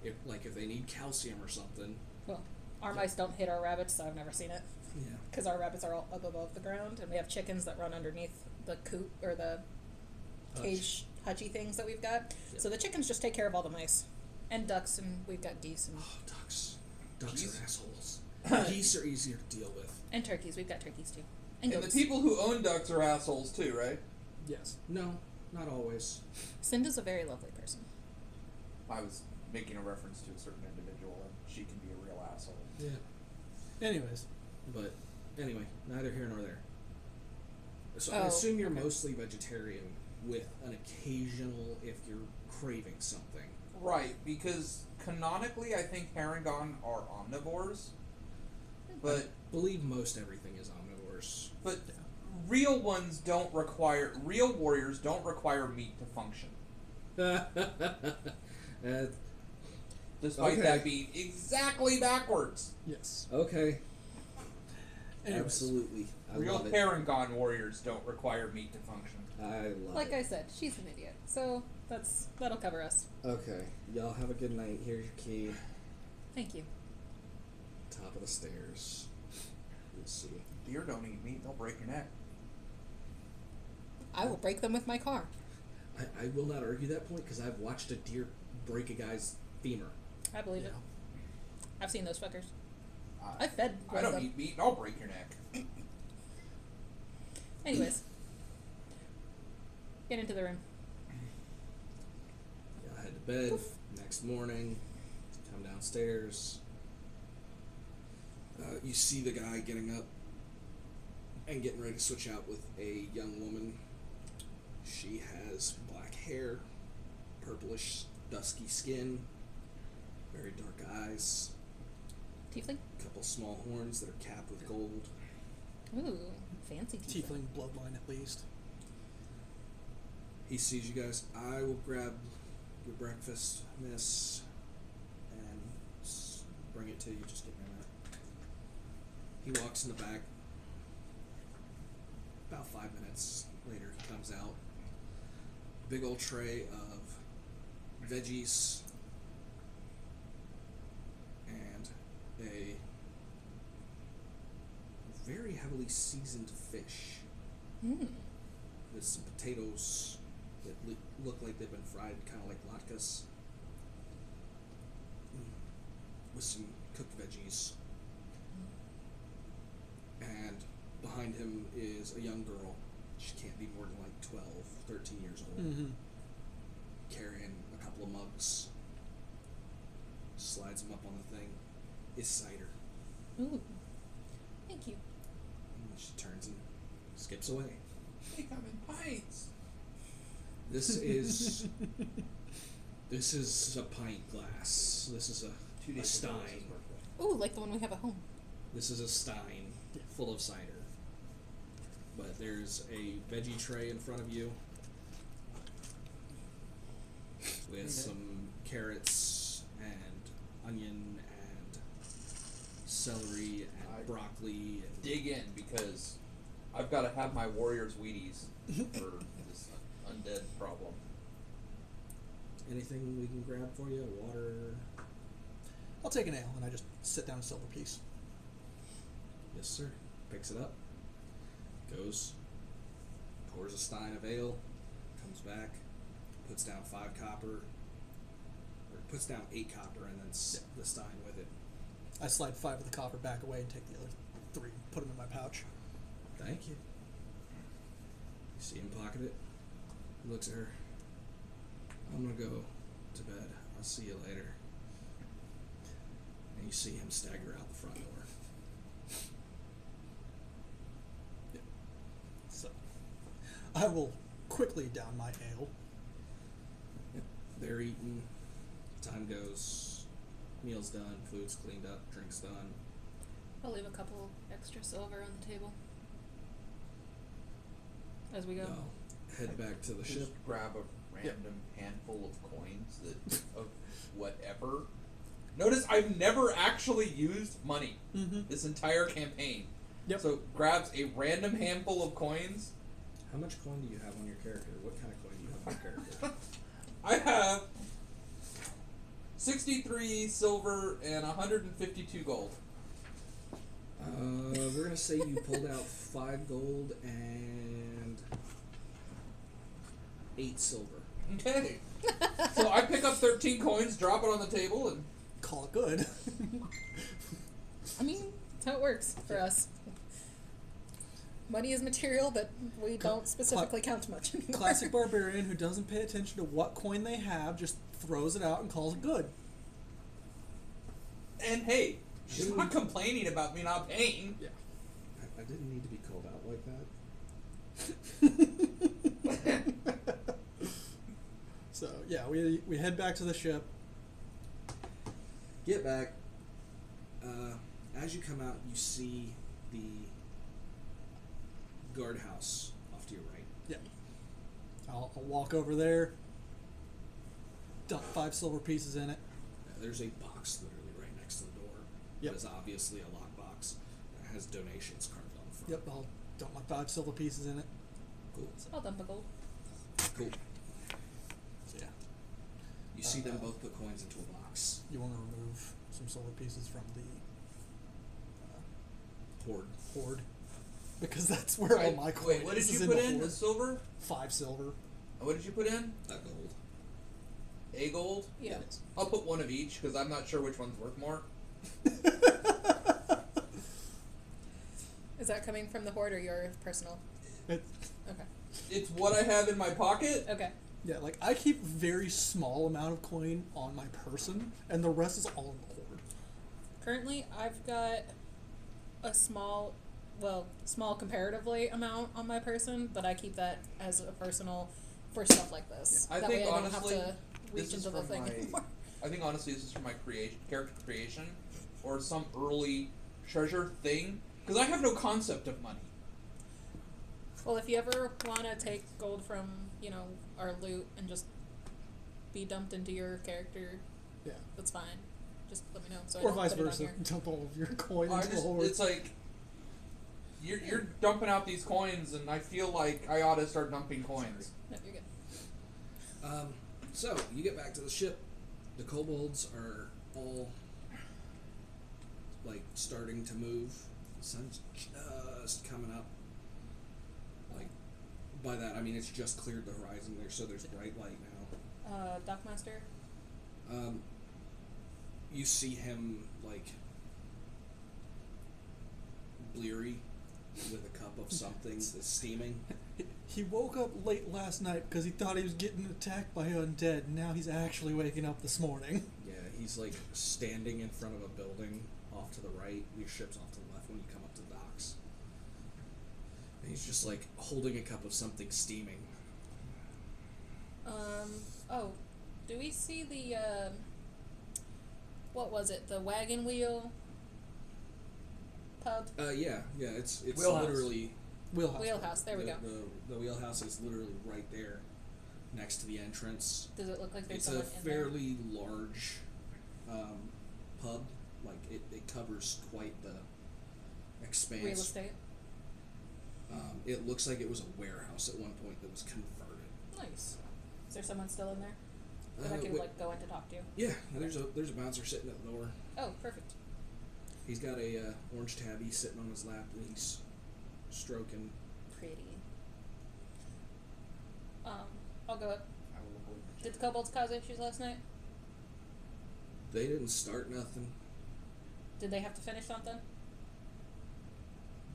If they need calcium or something. Well, our mice don't hit our rabbits, so I've never seen it. Yeah. Because our rabbits are all up above the ground, and we have chickens that run underneath the coop or the cage pudgy things that we've got. Yep. So the chickens just take care of all the mice. And ducks, and we've got geese and, Oh, ducks. Ducks Geese? are assholes. Geese are easier to deal with. and turkeys. We've got turkeys too. And And the goats. people who own ducks are assholes too, right? Yes. No, not always. Cinda's a very lovely person. I was making a reference to a certain individual, and she can be a real asshole. Yeah. Anyways, But anyway, neither here nor there. So Oh, I assume you're okay. mostly vegetarian with an occasional if you're craving something. Right, because canonically, I think Harangon are omnivores, but I believe most everything is omnivores. real ones don't require. Real warriors don't require meat to function, despite Okay. that being exactly backwards. yes. Okay. Anyways, Absolutely. I Real love it. Harangon warriors don't require meat to function. I love Like it. I said, she's an idiot. So that'll cover us. Okay. Y'all have a good night. Here's your key. Thank you. Top of the stairs. Let's see. Deer don't eat meat; they'll break your neck. I will break them with my car. I will not argue that point because I've watched a deer break a guy's femur. I believe it. Yeah. I've seen those fuckers. I, I've fed I one of don't them. eat meat; and I'll break your neck. Anyways. Get into the room. Y'all head to bed. Next morning, come downstairs. You see the guy getting up and getting ready to switch out with a young woman. She has black hair, purplish, dusky skin, very dark eyes, Tiefling? a couple small horns that are capped with gold. Ooh, fancy tiefling. tiefling bloodline at least. He sees you guys. I will grab your breakfast, miss, and bring it to you. Just give me a minute. He walks in the back. About 5 minutes later, he comes out. Big old tray of veggies and a very heavily seasoned fish Mm. with some potatoes that look like they've been fried, kind of like latkes, with some cooked veggies. And behind him is a young girl. She can't be more than like 12, 13 years old, Mm-hmm. carrying a couple of mugs. Slides them up on the thing. It's cider. Ooh. Thank you. And she turns and skips away. They come in pints. This is a pint glass. This is a 2 days ago was his stein. birthday. Ooh, like the one we have at home. This is a stein full of cider. But there's a veggie tray in front of you with Okay. some carrots and onion and celery and I broccoli and Dig in because I've got to have my warriors Wheaties for this undead problem. anything we can grab for you. Water. I'll take an ale, and I just sit down a silver piece. Yes, sir. Picks it up. Goes. Pours a stein of ale. Comes back. Puts down 5 copper. Or puts down 8 copper and then the stein with it. I slide 5 of the copper back away and take the other 3, put them in my pouch. Thank you. You see him pocket it. He looks at her. I'm gonna go to bed. I'll see you later. And you see him stagger out the front door. So I will quickly down my ale. Yep. They're eating. Time goes. Meal's done. Food's cleaned up. Drink's done. I'll leave a couple extra silver on the table. As we go. Y'all head back to the Just ship. grab a random handful of coins that of whatever. Notice I've never actually used money Mm-hmm. this entire campaign. Yep. So grabs a random handful of coins. How much coin do you have on your character? What kind of coin do you have on your character? I have 63 silver and 152 gold. We're gonna say you pulled out 5 gold and 8 silver. Okay. So I pick up 13 coins, drop it on the table, and Call it good. I mean, that's how it works for us. Money is material that we don't specifically count much anymore. Classic barbarian who doesn't pay attention to what coin they have, just throws it out and calls it good. and hey, she's not complaining about me not paying. Yeah. I didn't need to be called out like that. So yeah, we head back to the ship. Get back. As you come out, you see the guardhouse off to your right. Yeah. I'll walk over there. Dump 5 silver pieces in it. There's a box literally right next to the door. Yep. That is obviously a lockbox that has donations carved on the front. Yep. I'll dump my 5 silver pieces in it. Cool. I'll dump a gold. Cool. So yeah. You see them both put coins into a box. You want to remove some silver pieces from the Hoard. because that's where all my coins. Wait, what did you put in? The silver? 5 silver. What did you put in? Gold. A gold? Yeah. I'll put one of each because I'm not sure which one's worth more. Is that coming from the hoard or your personal? It, Okay. It's what I have in my pocket. Okay. yeah, like I keep very small amount of coin on my person, and the rest is all in the hoard. Currently, I've got a small comparatively amount on my person, but I keep that as a personal for stuff like this. I that think way I honestly, don't have to reach this is into the from thing my. anymore. I think honestly, this is from my character creation, or some early treasure thing, because I have no concept of money. Well, if you ever want to take gold from, our loot and just be dumped into your character, Yeah. that's fine. Just let me know. So I Or don't vice put it on versa. here. Dump all of your coin I into the just, hoard. it's like you're dumping out these coins, and I feel like I ought to start dumping coins. No, you're good. So you get back to the ship. The kobolds are all like starting to move. The sun's just coming up. Like by that I mean it's just cleared the horizon there, so there's bright light now. Dockmaster. You see him like bleary with a cup of something that's steaming. He woke up late last night because he thought he was getting attacked by undead. Now he's actually waking up this morning. Yeah, he's like standing in front of a building off to the right. Your ship's off to the left when you come up to the docks. And he's just like holding a cup of something steaming. Oh, do we see the, what was it? The wagon wheel pub? Yeah, it's Wheelhouse. literally Wheelhouse, there we go. The wheelhouse is literally right there, next to the entrance. Does it look like there's It's a someone in there? fairly large pub. Like it covers quite the expanse. Real estate. It looks like it was a warehouse at one point that was converted. Nice. Is there someone still in there that I could go in to talk to? Yeah, there's a bouncer sitting at the door. Oh, perfect. He's got a orange tabby sitting on his lap that he's stroking. Pretty. I'll go up. Did the kobolds cause issues last night? They didn't start nothing. Did they have to finish something?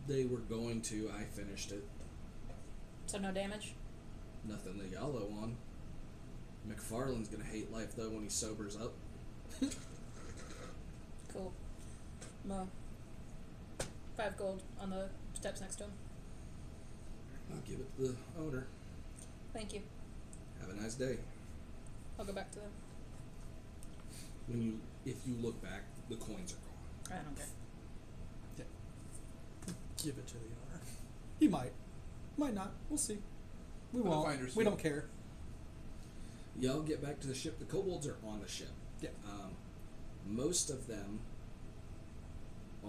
They were going to. I finished it. So no damage? Nothing to yellow on. McFarlane's gonna hate life though when he sobers up. Cool. Mo. 5 gold on the steps next to him. I'll give it to the owner. Thank you. Have a nice day. I'll go back to them. If you look back, the coins are gone. I don't care. Give it to the owner. He might not. We'll see. We For the won't. finder's We fee. don't care. Y'all get back to the ship. The kobolds are on the ship. Yeah. Most of them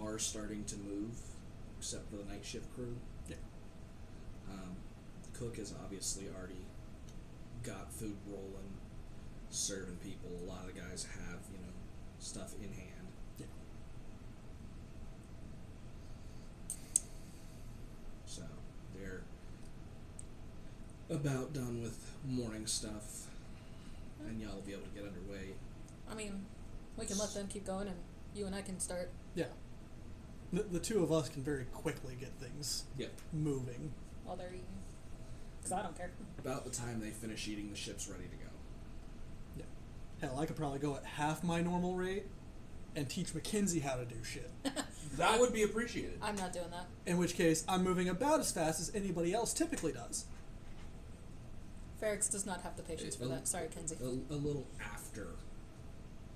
are starting to move, except for the night shift crew. Yeah. Cook has obviously already got food rolling, serving people. A lot of the guys have, stuff in hand. Yeah. So they're about done with morning stuff. and y'all will be able to get underway. I mean, we can let them keep going, and you and I can start. Yeah. The two of us can very quickly get things Yep. moving. While they're eating. Because I don't care. About the time they finish eating, the ship's ready to go. Yeah. Hell, I could probably go at half my normal rate and teach Mackenzie how to do shit. That would be appreciated. I'm not doing that. In which case, I'm moving about as fast as anybody else typically does. Ferrix does not have the patience for that. Sorry, Kenzie. A little after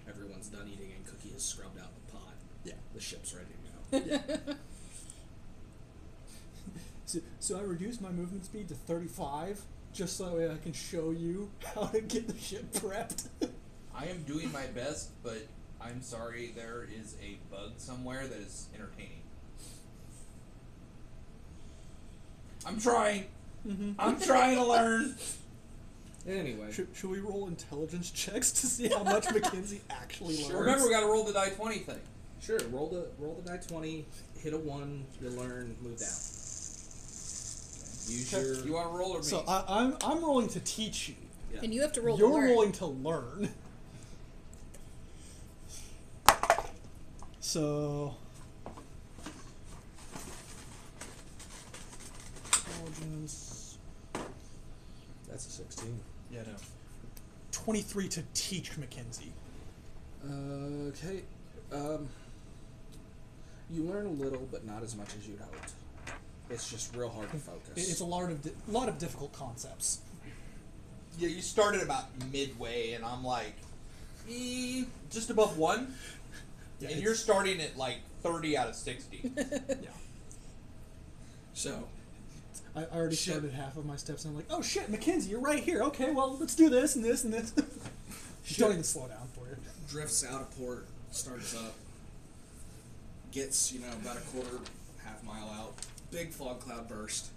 everyone's done eating and Cookie has scrubbed out the pot, Yeah. the ship's ready to go. Yeah. So I reduced my movement speed to 35 just so I can show you how to get the ship prepped. I am doing my best, but I'm sorry, there is a bug somewhere that is entertaining. I'm trying. Mm-hmm. I'm trying to learn. Anyway, Should we roll intelligence checks to see how much Mackenzie actually learns? Remember, we got to roll the die 20 thing. sure. Roll the die 20, hit a 1, you learn, move down. Use Okay. your. You want to roll or me? So I'm rolling to teach you. Yeah. And you have to roll You're the word. rolling to learn. So intelligence That's a 16. Yeah, no. 23 to teach Mackenzie. Okay. You learn a little, but not as much as you'd hoped. It's just real hard to focus. It's a lot of difficult concepts. Yeah, you started about midway, and I'm like, just above 1. Yeah, And you're starting at like 30 out of 60. Yeah. So, I already Shit. started half of my steps, and I'm like, oh shit, Mackenzie, you're right here. Okay, well, let's do this and this and this. Don't even slow down for you. drifts out of port, starts up, gets, about a quarter, half mile out. Big fog cloud burst.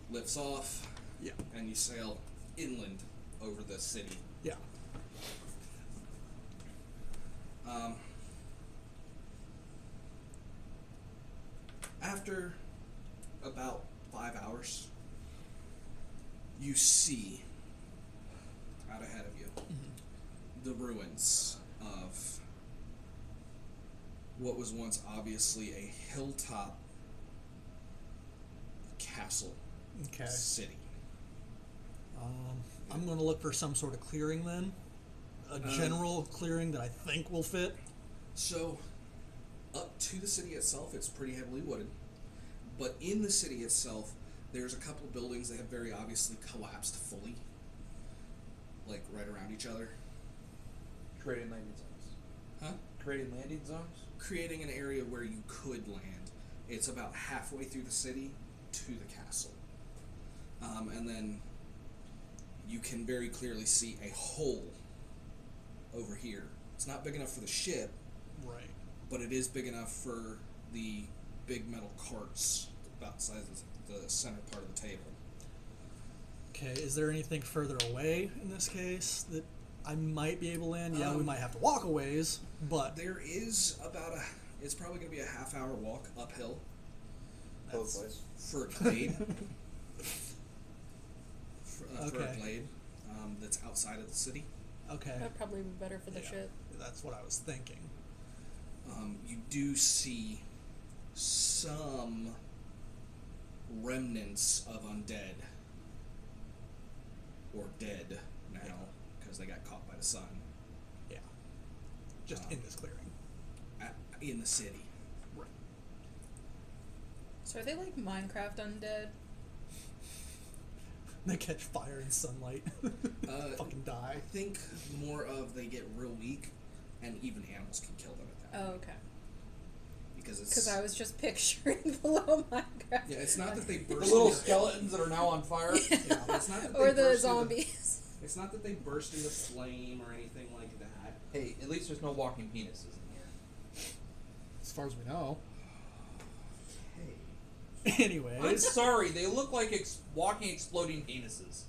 Lifts off, Yeah. and you sail inland over the city. Yeah. After about 5 hours, you see out ahead of you the ruins of what was once obviously a hilltop castle Okay. city. I'm going to look for some sort of clearing then. A general clearing that I think will fit. So, up to the city itself, it's pretty heavily wooded. But in the city itself, there's a couple of buildings that have very obviously collapsed fully, like right around each other, Creating landing zones. huh? Creating landing zones? Creating an area where you could land. It's about halfway through the city to the castle. And then you can very clearly see a hole over here. It's not big enough for the ship, Right. but it is big enough for the big metal carts about the size of the center part of the table. Okay, is there anything further away in this case that I might be able to land? Yeah, we Um, might have to walk a ways, but There is it's probably going to be a half-hour walk uphill Both ways. for a glade. For a Okay. glade that's outside of the city. okay. That'd probably be better for the Yeah, ship. That's what I was thinking. You do see some remnants of undead, or dead now, because they got caught by the sun, Yeah. Just in this clearing. in the city. Right. So are they like Minecraft undead? They catch fire in sunlight. Fucking die. I think more of they get real weak, and even animals can kill them at that Oh, point. okay. Because it's Because I was just picturing below Minecraft. yeah, it's not that they The burst. little into, skeletons that are now on fire. yeah, it's not that they Or the burst zombies. It's not that they burst into flame or anything like that. Hey, at least there's no walking penises in here. As far as we know. Hey, I'm Anyways. sorry, they look like walking exploding penises.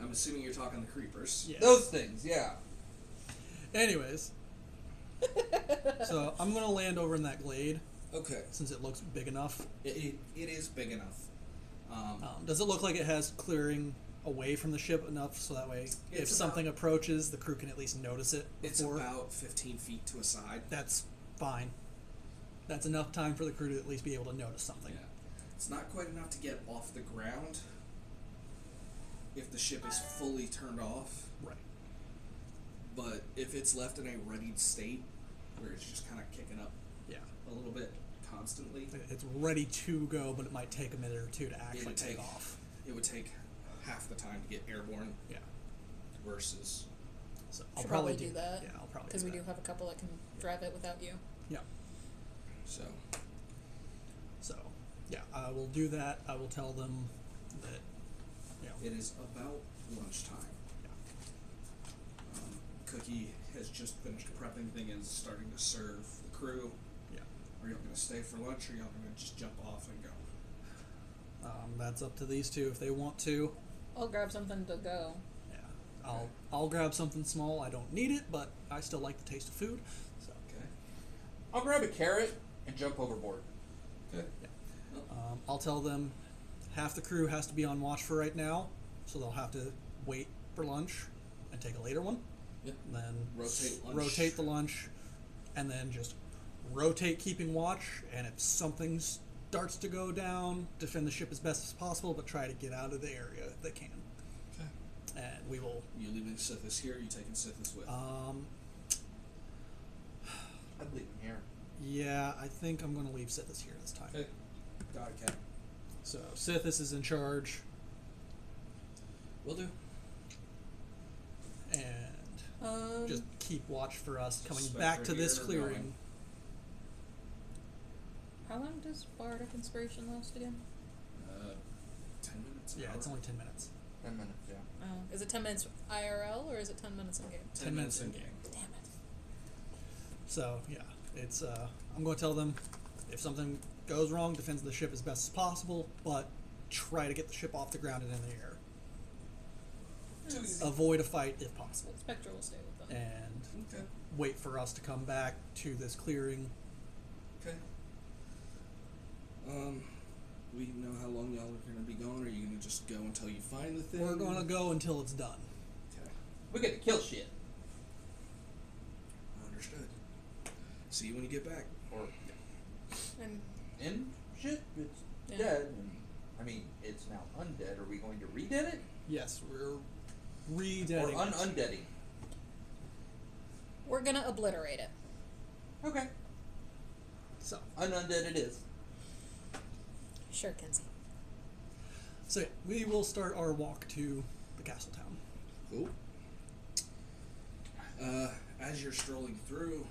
I'm assuming you're talking the creepers. Yes. Those things, yeah. Anyways. So I'm going to land over in that glade Okay, since it looks big enough. it is big enough. Does it look like it has clearing away from the ship enough so that way if It's something about- approaches, the crew can at least notice it It's before. about 15 feet to a side. That's fine. That's enough time for the crew to at least be able to notice something. Yeah. It's not quite enough to get off the ground if the ship is fully turned off, Right. but if it's left in a readied state where it's just kind of kicking up Yeah. a little bit constantly, It's ready to go, but it might take a minute or two to actually would take take- off. it would take half the time to get airborne Yeah. versus. So I'll Should probably do that. Yeah, I'll probably Because we that. do have a couple that can drive it without you. Yeah. So So, yeah, I will do that. I will tell them that, you know, it is about lunchtime. Cookie has just finished prepping thing and is starting to serve the crew. yeah. Are y'all gonna stay for lunch, or y'all gonna just jump off and go? That's up to these two if they want to. I'll grab something to go. Yeah. I'll grab something small. I don't need it, but I still like the taste of food. So, Okay. I'll grab a carrot and jump overboard. Okay. I'll tell them half the crew has to be on watch for right now, so they'll have to wait for lunch and take a later one. Yeah. And then Rotate lunch. rotate the lunch, and then just rotate keeping watch. And if something starts to go down, defend the ship as best as possible, but try to get out of the area if they can. Okay. And we will. You leaving Sithis here? You taking Sithis with? I'd leave him here. Yeah, I think I'm going to leave Sithis here this time. Okay. Got it, Cap. So Sithis is in charge, Will do. and just keep watch for us coming Suspect back we're to this here or clearing. going? How long does Bardic Inspiration last again? 10 minutes. an Yeah, it's hour. only 10 minutes. 10 minutes, yeah. Is it 10 minutes IRL or is it 10 minutes in game? 10 minutes in game. Damn it. So yeah, it's I'm going to tell them if something goes wrong, defend the ship as best as possible, but try to get the ship off the ground and in the air. Too easy. Avoid a fight if possible, Spectre will stay with them. and Okay. wait for us to come back to this clearing. Okay. We know how long y'all are gonna be gone, or are you gonna just go until you find the thing? We're going to go until it's done. Okay. We get to kill shit. Understood. See you when you get back. Or And in shit, it's Yeah. dead. And, I mean, it's now undead. Are we going to re-dead it? Yes, we're Or re-deading it. undeading? we're gonna obliterate it. Okay. So, Undead it is. Sure, Kenzie. so yeah, we will start our walk to the castle town. Cool. As you're strolling through,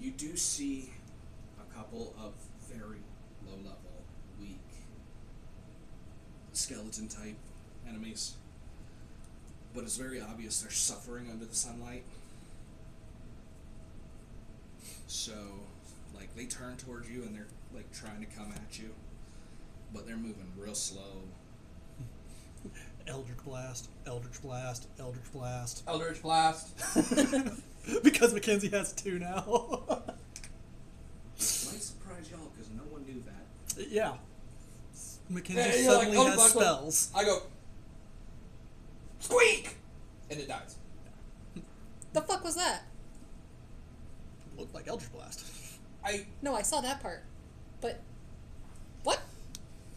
you do see a couple of very low-level, weak, skeleton-type enemies. But it's very obvious they're suffering under the sunlight. So, like, they turn towards you and they're, like, trying to come at you. But they're moving real slow. Eldritch Blast, Eldritch Blast, Eldritch Blast. Eldritch Blast. Because Mackenzie has two now. Might surprise y'all because no one knew that. Yeah. Mackenzie Yeah, you're like, suddenly oh, has fuck, look. spells. I go, squeak! And it dies. The fuck was that? Looked like Eldritch Blast. No, I saw that part. But what?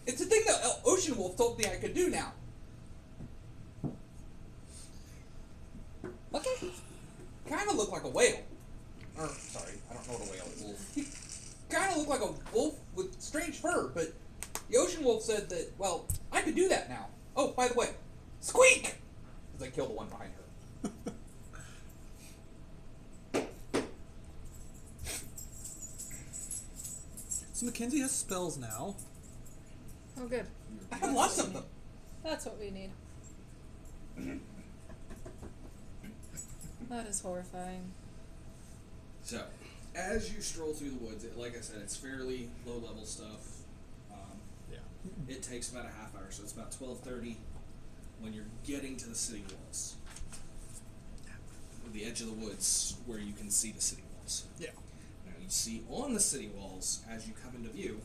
It's a thing that Ocean Wolf told me I could do now. Okay. Kind of look like a whale. Or, sorry, I don't know what a whale is. Wolf. He kind of looked like a wolf with strange fur, but the Ocean Wolf said that, well, I could do that now. Oh, by the way, squeak! Because I killed the one behind her. So Mackenzie has spells now. Oh, good. I have lots of them. That's what we need. That is horrifying. So, as you stroll through the woods, like I said, it's fairly low-level stuff. Yeah. It takes about a half hour, so it's about 12:30 when you're getting to the city walls. The edge of the woods where you can see the city walls. Yeah. Now, you see on the city walls, as you come into view,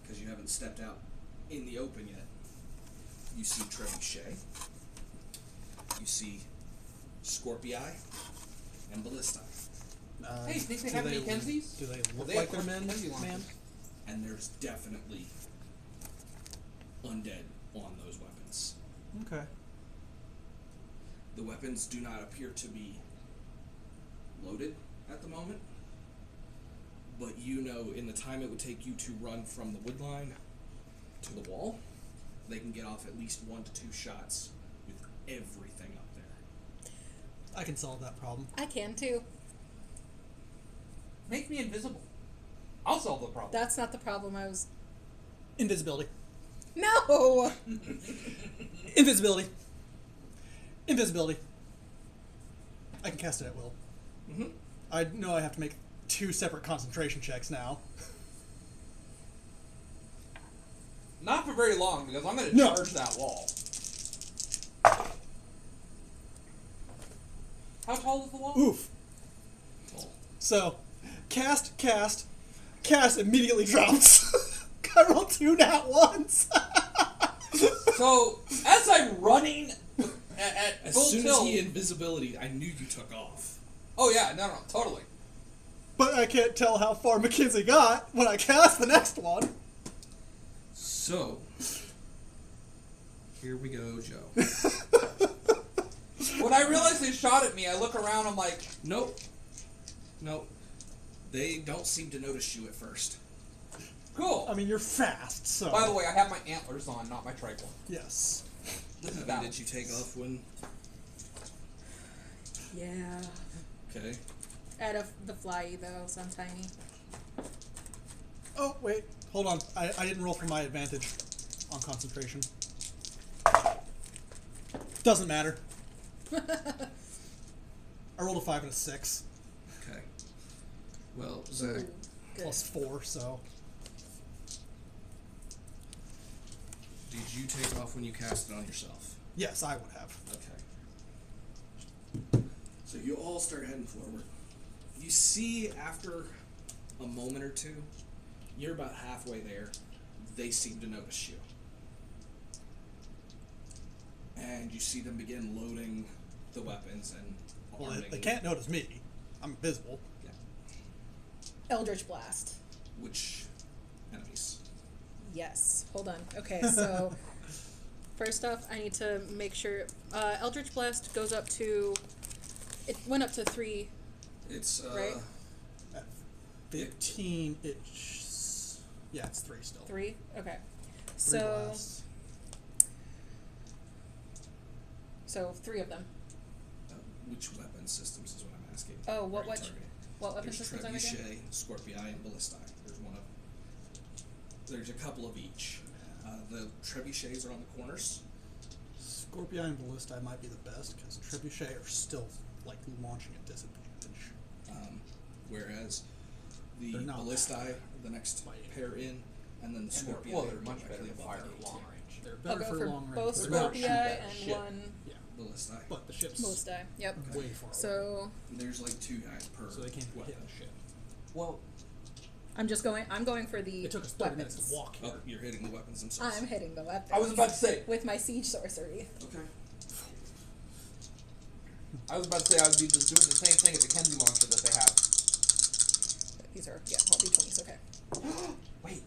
because you haven't stepped out in the open yet, You see Trebuchet. You see Scorpii and Ballistae. Hey, think they do have any Kenzies? Do they Well, look they like have they're men, Kenzie launchers. ma'am? And there's definitely undead on those weapons. Okay. The weapons do not appear to be loaded at the moment, but you know in the time it would take you to run from the wood line to the wall, they can get off at least 1 to 2 shots with everything up there. I can solve that problem. I can too. Make me invisible. I'll solve the problem. That's not the problem. I was. Invisibility. No! Invisibility. Invisibility. I can cast it at will. Mm-hmm. I know I have to make 2 separate concentration checks now. Not for very long, because I'm going to No. charge that wall. How tall is the wall? Oof. Tall. So, cast, immediately drops. I rolled 2 nat ones. So, as I'm running at As full soon tilt... as he invisibility, I knew you took off. Oh yeah, no, totally. But I can't tell how far Mackenzie got when I cast the next one. So, here we go, Joe. When I realized they shot at me, I look around, I'm like, Nope. They don't seem to notice you at first. cool. I mean, you're fast, so... By the way, I have my antlers on, not my tricorn. Yes. This is I mean, valid. did you take off when... Yeah. Okay. Out of the fly, though, so I'm tiny. Oh, wait. Hold on. I didn't roll for my advantage on concentration. Doesn't matter. I rolled a 5 and a 6. Okay. Well, Zach, Good. Plus 4, so... did you take off when you cast it on yourself? Yes, I would have. Okay. So you all start heading forward. You see, after a moment or two, you're about halfway there. They seem to notice you. And you see them begin loading the weapons and Well, arming. they can't notice me. I'm invisible. Yeah. Eldritch Blast. Which enemies? Yes. Hold on. Okay, so first off, I need to make sure Eldritch Blast goes up to. It went up to 3. It's Right. At 15, it's... Yeah, it's 3 still. 3. Okay. 3 So blasts. 3 of them. which weapon systems is what I'm asking. Oh, what Are you which- targeting? What weapon There's systems are they again? Trebuchet, Scorpii, and Ballistae. There's one of. There's a couple of each. The trebuchets are on the corners. Scorpii and Ballistae might be the best, because Trebuchet are still, like, launching at disadvantage. Whereas the They're not Ballistae bad. are the next Like- pair in, and then the And they're, Scorpii well, they're are much better directly than above fire the at gate. long range. They're I'll better go for for long range. both They're not Scorpii shoot that and shit. one Yeah, Ballistae. but the ship's Ballistae. Yep. Okay. way far away. So And there's like 2 guys per So they can't weapon. hit the ship. Well, I'm going for the It took us 30 minutes weapons. to walk here. Oh, you're hitting the weapons themselves. I'm hitting the weapons. I was about to say, with my siege sorcery. Okay. I would be doing the same thing at the Kenzie launcher that they have. These are all d20s. Okay. Wait,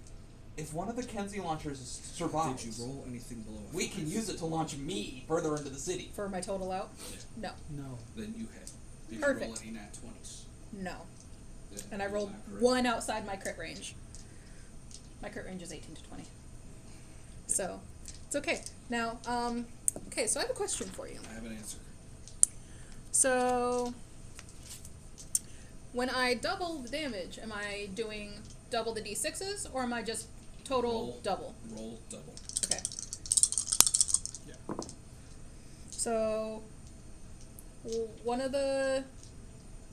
if one of the Kenzie launchers survives, Did you roll anything below? a we 5? can use it to launch me further into the city. For my total out? No. No. Then you hit. Did you Perfect. roll any nat 20s? No. Then And I you're rolled not correct. 1 outside my crit range. My crit range is 18 to 20. So, it's okay. Now, okay, so I have a question for you. I have an answer. So, when I double the damage, am I doing double the d6s, or am I just total Roll. double? Roll double. Okay. Yeah. So, one of the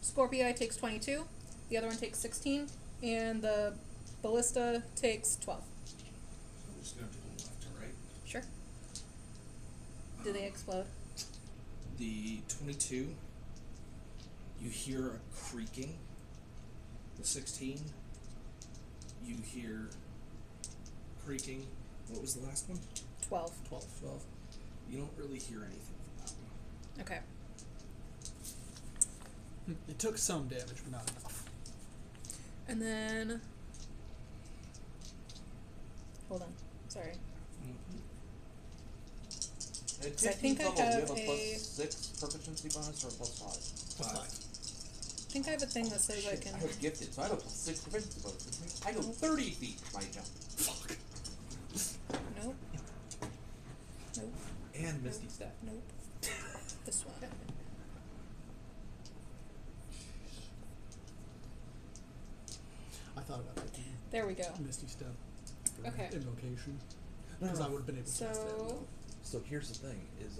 Scorpii takes 22, the other one takes 16, and the Ballista takes 12. I'm just going to do them left to right. Sure. Do they explode? The 22, you hear a creaking. The 16, you hear creaking. What was the last one? 12. 12. 12. You don't really hear anything from that one. Okay. It took some damage, but not enough. And then... Hold on. Sorry. At So I think 15th I level, do you have have a a- +6 proficiency bonus or a +5? Plus 5. I think I have a thing that says I Shit, can... I have gifted, so I have a +6 proficiency bonus, which means I go 30 feet my jump. Fuck. Nope. Nope. And Misty Step. Nope. This one. I thought about taking There we go. Misty Step for Okay. invocation. No, Because I no. would have been able to cast that. So, So here's the thing: is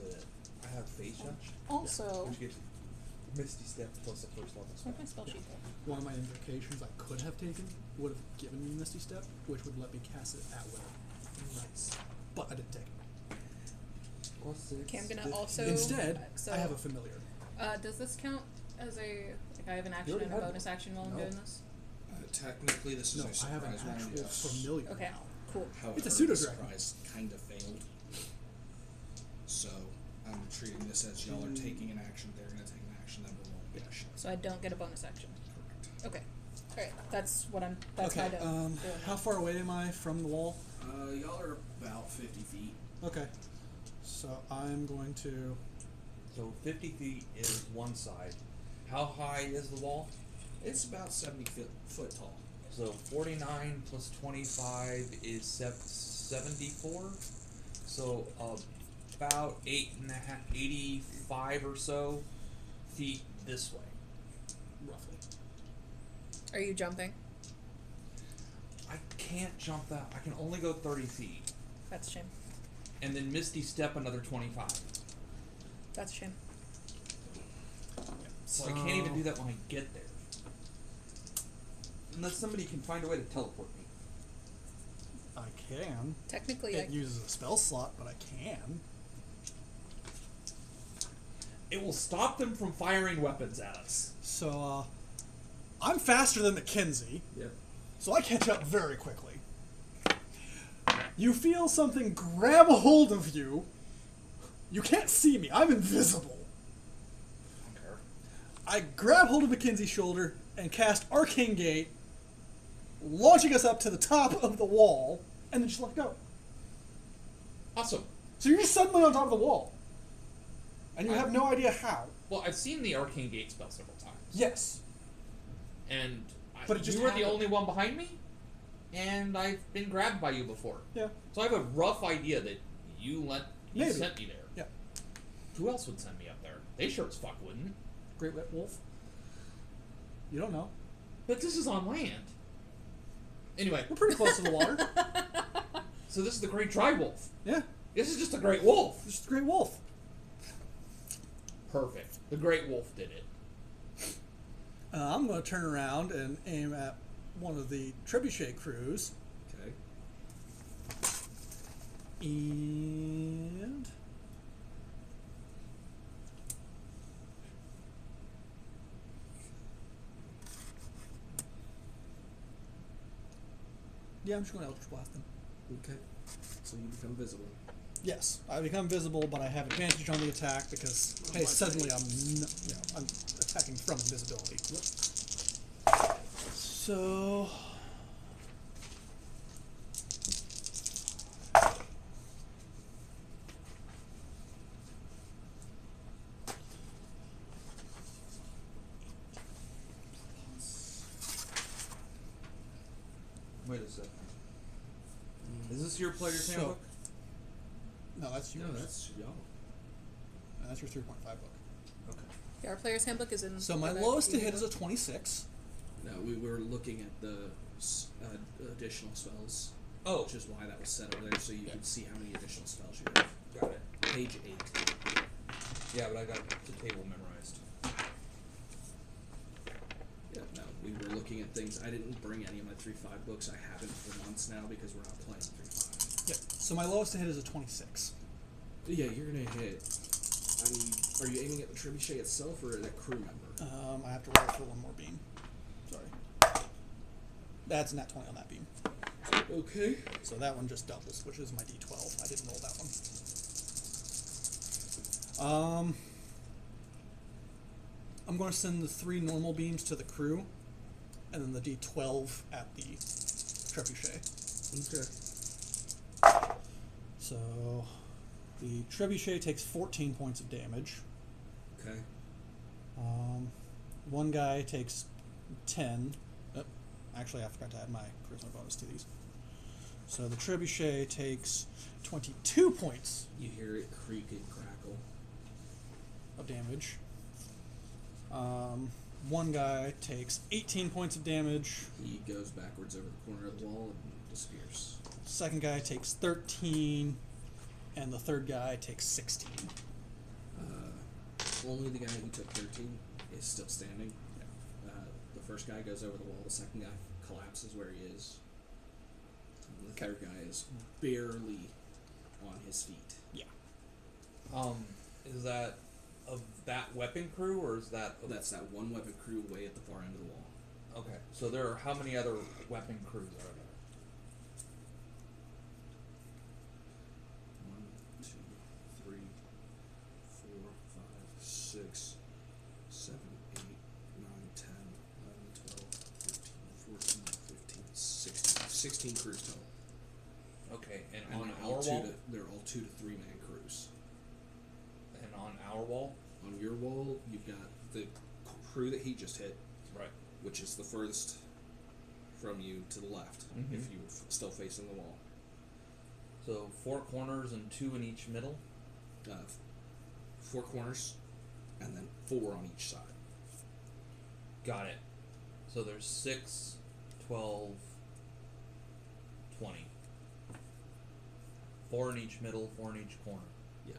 I have Phase Touch, also... which gives Misty Step plus a first level spell. Where's my spell sheet go? One of my invocations I could have taken would have given me Misty Step, which would let me cast it at will. Nice. But I didn't take it. +6. Okay, I'm gonna 15. also... Instead, so, I have a familiar. does this count as a... Like, I have an action already and a had bonus one. action while I'm No. doing this? Technically, this is No, a I have an surprise round. actual Yes. familiar Okay, now. cool. However, It's a the pseudo-dragon. surprise kind of failed. So I'm treating this as y'all are taking an action. They're going to take an action. Then we're rolling a shot. So I don't get a bonus action. Correct. Okay. Alright, that's what I'm... That's Okay, my doing. how far away am I from the wall? Y'all are about 50 feet. Okay. So I'm going to... So 50 feet is one side. How high is the wall? It's about 70 foot tall. So 49 plus 25 is 74. So about 85 or so feet this way. roughly. Are you jumping? I can't jump that. I can only go 30 feet. That's a shame. And then Misty Step another 25. That's a shame. So I can't even do that when I get there. Unless somebody can find a way to teleport me. I can. Technically, It uses a spell slot, but I can. It will stop them from firing weapons at us. So, I'm faster than Mackenzie, Yep. so I catch up very quickly. You feel something grab a hold of you. You can't see me. I'm invisible. I don't care. I grab hold of Mackenzie's shoulder and cast Arcane Gate, launching us up to the top of the wall, and then just let go. Awesome. So you're just suddenly on top of the wall. And you have no idea how. Well, I've seen the Arcane Gate spell several times. Yes. And But it just you were the happened. only one behind me, and I've been grabbed by you before. Yeah. So I have a rough idea that you Maybe. sent me there. Yeah. Who else would send me up there? They sure as fuck wouldn't. Great White Wolf. You don't know. But this is on land. Anyway, We're pretty close to the water. so this is the Great Dry Wolf. Yeah. This is just a Great Wolf. It's just a Great Wolf. Perfect. The Great Wolf did it. I'm going to turn around and aim at one of the trebuchet crews. Okay. And... yeah, I'm just going to Eldritch Blast them. Okay. So you become visible. Yes, I become visible, but I have advantage on the attack because, hey, suddenly I'm attacking from invisibility. So... Wait a second. Is this your player's So- handbook? No, that's yours. No, that's y'all. And that's your 3.5 book. Okay. Yeah, our player's handbook is in... So my the lowest to back. hit is a 26. No, we were looking at the additional spells, Oh, which is why that was set over there, so you could see how many additional spells you have. got it. Page 8. Yeah, but I got the table memorized. Yeah, no, we were looking at things. I didn't bring any of my 3.5 books. I haven't for months now because we're not playing 3.5. Yeah. So my lowest to hit is a 26. Yeah, you're gonna hit. I mean, are you aiming at the trebuchet itself or at a crew member? I have to roll for one more beam. Sorry. That's not 20 on that beam. Okay. So that one just doubles, which is my d12. I didn't roll that one. I'm going to send the 3 normal beams to the crew, and then the D12 at the trebuchet. Okay. So the trebuchet takes 14 points of damage. Okay. One guy takes 10. Actually, I forgot to add my charisma bonus to these. So the trebuchet takes 22 points You hear it creak and crackle. of damage. One guy takes 18 points of damage. He goes backwards over the corner of the wall and disappears. Second guy takes 13, and the third guy takes 16. Only the guy who took 13 is still standing. The first guy goes over the wall. The second guy collapses where he is. And the third guy is barely on his feet. Yeah. Is that of that weapon crew, or is that of That's that one weapon crew way at the far end of the wall. Okay, so there are how many other weapon crews are there? 1, 2, 3, 4, 5, 6, 7, 8, 9, 10, 11, 12, 13, 14, 15, 16. 16 crews total. Okay, and And on they're our all wall? they're all 2 to 3 man crews. And on our wall? On your wall, you've got the crew that he just hit, Right. which is the furthest from you to the left, Mhm. if you're still facing the wall. So 4 corners and 2 in each middle? 4 corners, and then 4 on each side. Got it. So there's 6, 12, 20. 4 in each middle, 4 in each corner. Yeah.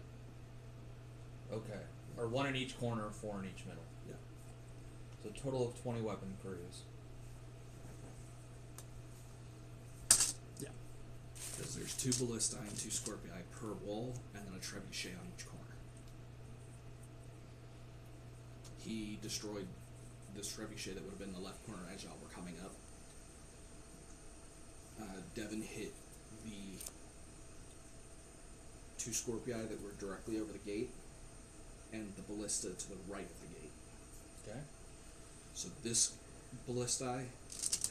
Okay. Or 1 in each corner, 4 in each middle. Yeah. So a total of 20 weapon crews. Yeah. Because there's 2 ballistae and 2 scorpii per wall, and then a trebuchet on each corner. He destroyed this trebuchet that would have been the left corner as y'all were coming up. Devin hit the 2 scorpii that were directly over the gate, and the ballista to the right of the gate. Okay. So this ballistae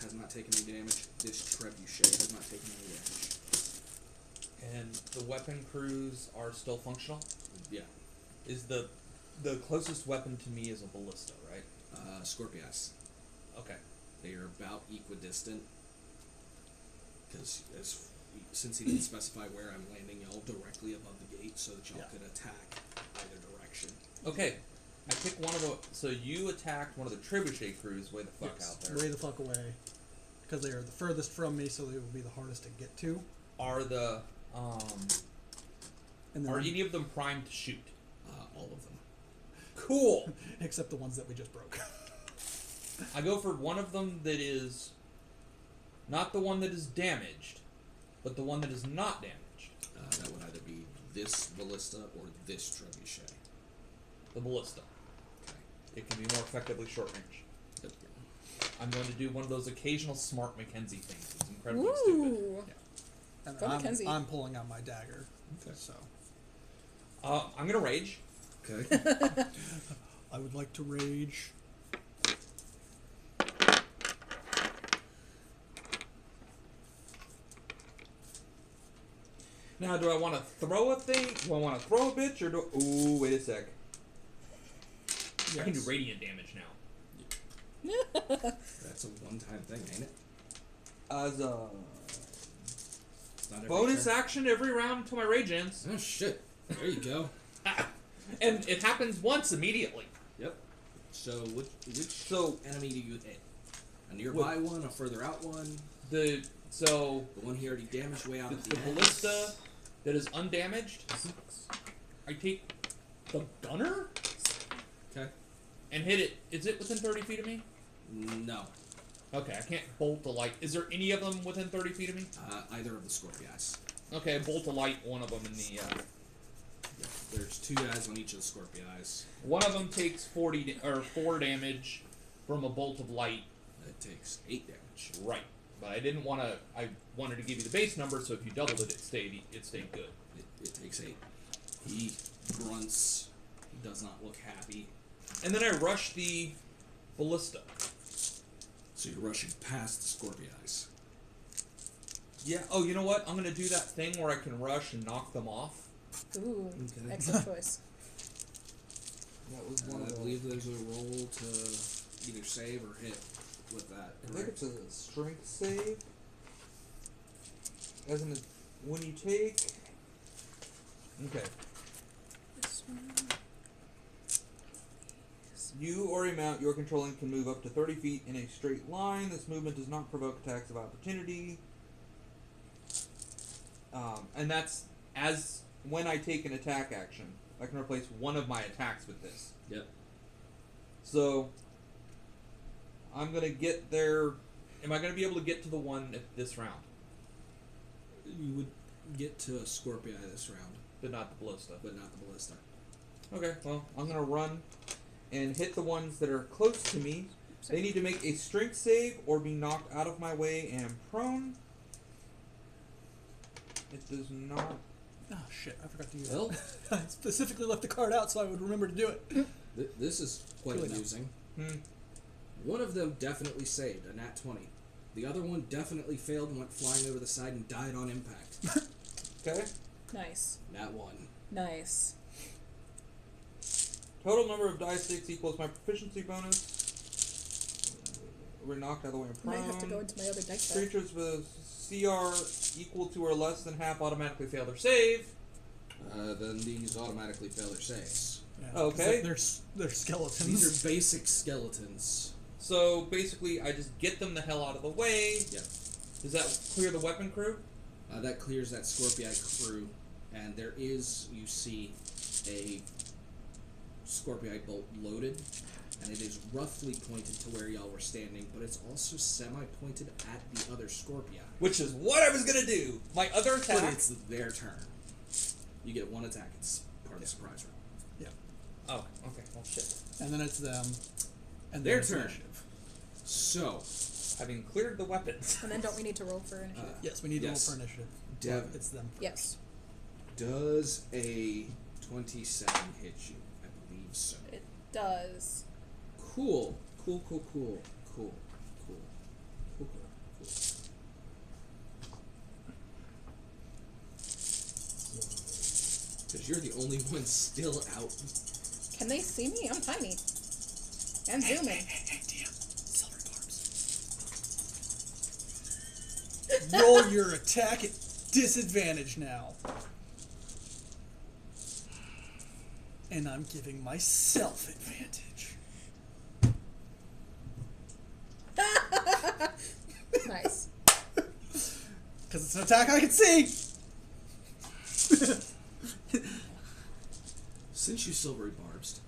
has not taken any damage. This trebuchet has not taken any damage. And the weapon crews are still functional? Yeah. Is the closest weapon to me is a ballista, right? Scorpius. Okay. They are about equidistant. Because since he didn't specify where I'm landing y'all directly above the gate so that y'all could attack either direction. Okay. I pick one of the... So you attacked one of the trebuchet crews way the fuck out there. Way the fuck away. Because they are the furthest from me, so they will be the hardest to get to. Are the... And then are any of them primed to shoot? All of them. Cool! except the ones that we just broke. I go for one of them that is... Not the one that is damaged, but the one that is not damaged. That would either be this ballista or this trebuchet. The ballista. Okay. It can be more effectively short range. Yep. I'm going to do one of those occasional smart Mackenzie things. It's incredibly stupid. Ooh. And Go Mackenzie. I'm pulling out my dagger. Okay. So I'm going to rage. Okay. I would like to rage. Now, do I want to throw a thing? Do I want to throw a bitch, or do... Ooh, wait a sec. I can do radiant damage now. That's a one-time thing, ain't it? As a It's not every bonus turn. action every round until my rage ends. Oh shit! There you go. And it happens once immediately. Yep. So which So enemy do you hit? A nearby one, a further out one, the the one he already damaged way out at the the end? ballista that is undamaged. I take the gunner Okay. and hit it. Is it within 30 feet of me? No. Okay, I can't bolt a light. Is there any of them within 30 feet of me? Either of the Scorpions. Okay, I bolt a light one of them in the. There's 2 guys on each of the Scorpions. One of them takes 4 damage from a bolt of light. That takes 8 damage. Right. But I didn't want to. I wanted to give you the base number, so if you doubled it, it stayed good. It takes 8. He grunts. He does not look happy. And then I rush the ballista. So you're rushing past the Scorpions. Yeah. Oh, you know what? I'm gonna do that thing where I can rush and knock them off. Ooh, Okay. excellent choice. That was I believe there's a roll to either save or hit with that. I think Correct? it's a strength save. As in, when you take. Okay. This one. You or a mount you're controlling can move up to 30 feet in a straight line. This movement does not provoke attacks of opportunity. And that's as when I take an attack action. I can replace one of my attacks with this. Yep. So, I'm going to get there. Am I going to be able to get to the one at this round? You would get to a Scorpii this round, But not the ballista. but not the ballista. Okay, well, I'm going to run and hit the ones that are close to me. They need to make a strength save or be knocked out of my way and prone. It does not. Oh shit! I forgot to use Well, it. I specifically left the card out so I would remember to do it. this is quite Really not. amusing. Hmm. One of them definitely saved, a nat 20. The other one definitely failed and went flying over the side and died on impact. Okay. Nice. Nat 1. Nice. Total number of die sticks equals my proficiency bonus. We're knocked out of the way and I prone. might have to go into my other dice set. Creatures with CR equal to or less than half automatically fail their save. Then these automatically fail their saves. Yeah, Okay. They're skeletons. These are basic skeletons. So basically, I just get them the hell out of the way. Yep. Does that clear the weapon crew? That clears that Scorpii crew, and there is, you see, a Scorpii bolt loaded, and it is roughly pointed to where y'all were standing, but it's also semi-pointed at the other Scorpii. Which is what I was gonna do. My other But attack. it's their turn. You get one attack. It's part of the surprise round. Oh, okay. Well, shit. And then it's them. And Their then it's turn. initiative. So, Having cleared the weapons. And then don't we need to roll for initiative? Yes, we need Yes. to roll for initiative. Devin, It's them. Yes. does a 27 hit you? I believe so. It does. Cool. Cool, cool, cool. Cool, cool. Cool, cool, cool. Because you're the only one still out. Can they see me? I'm tiny. And zooming. Hey, DM. Silver barbs. Roll your attack at disadvantage now. And I'm giving myself advantage. Nice. Because it's an attack I can see! Since you silvery barbs,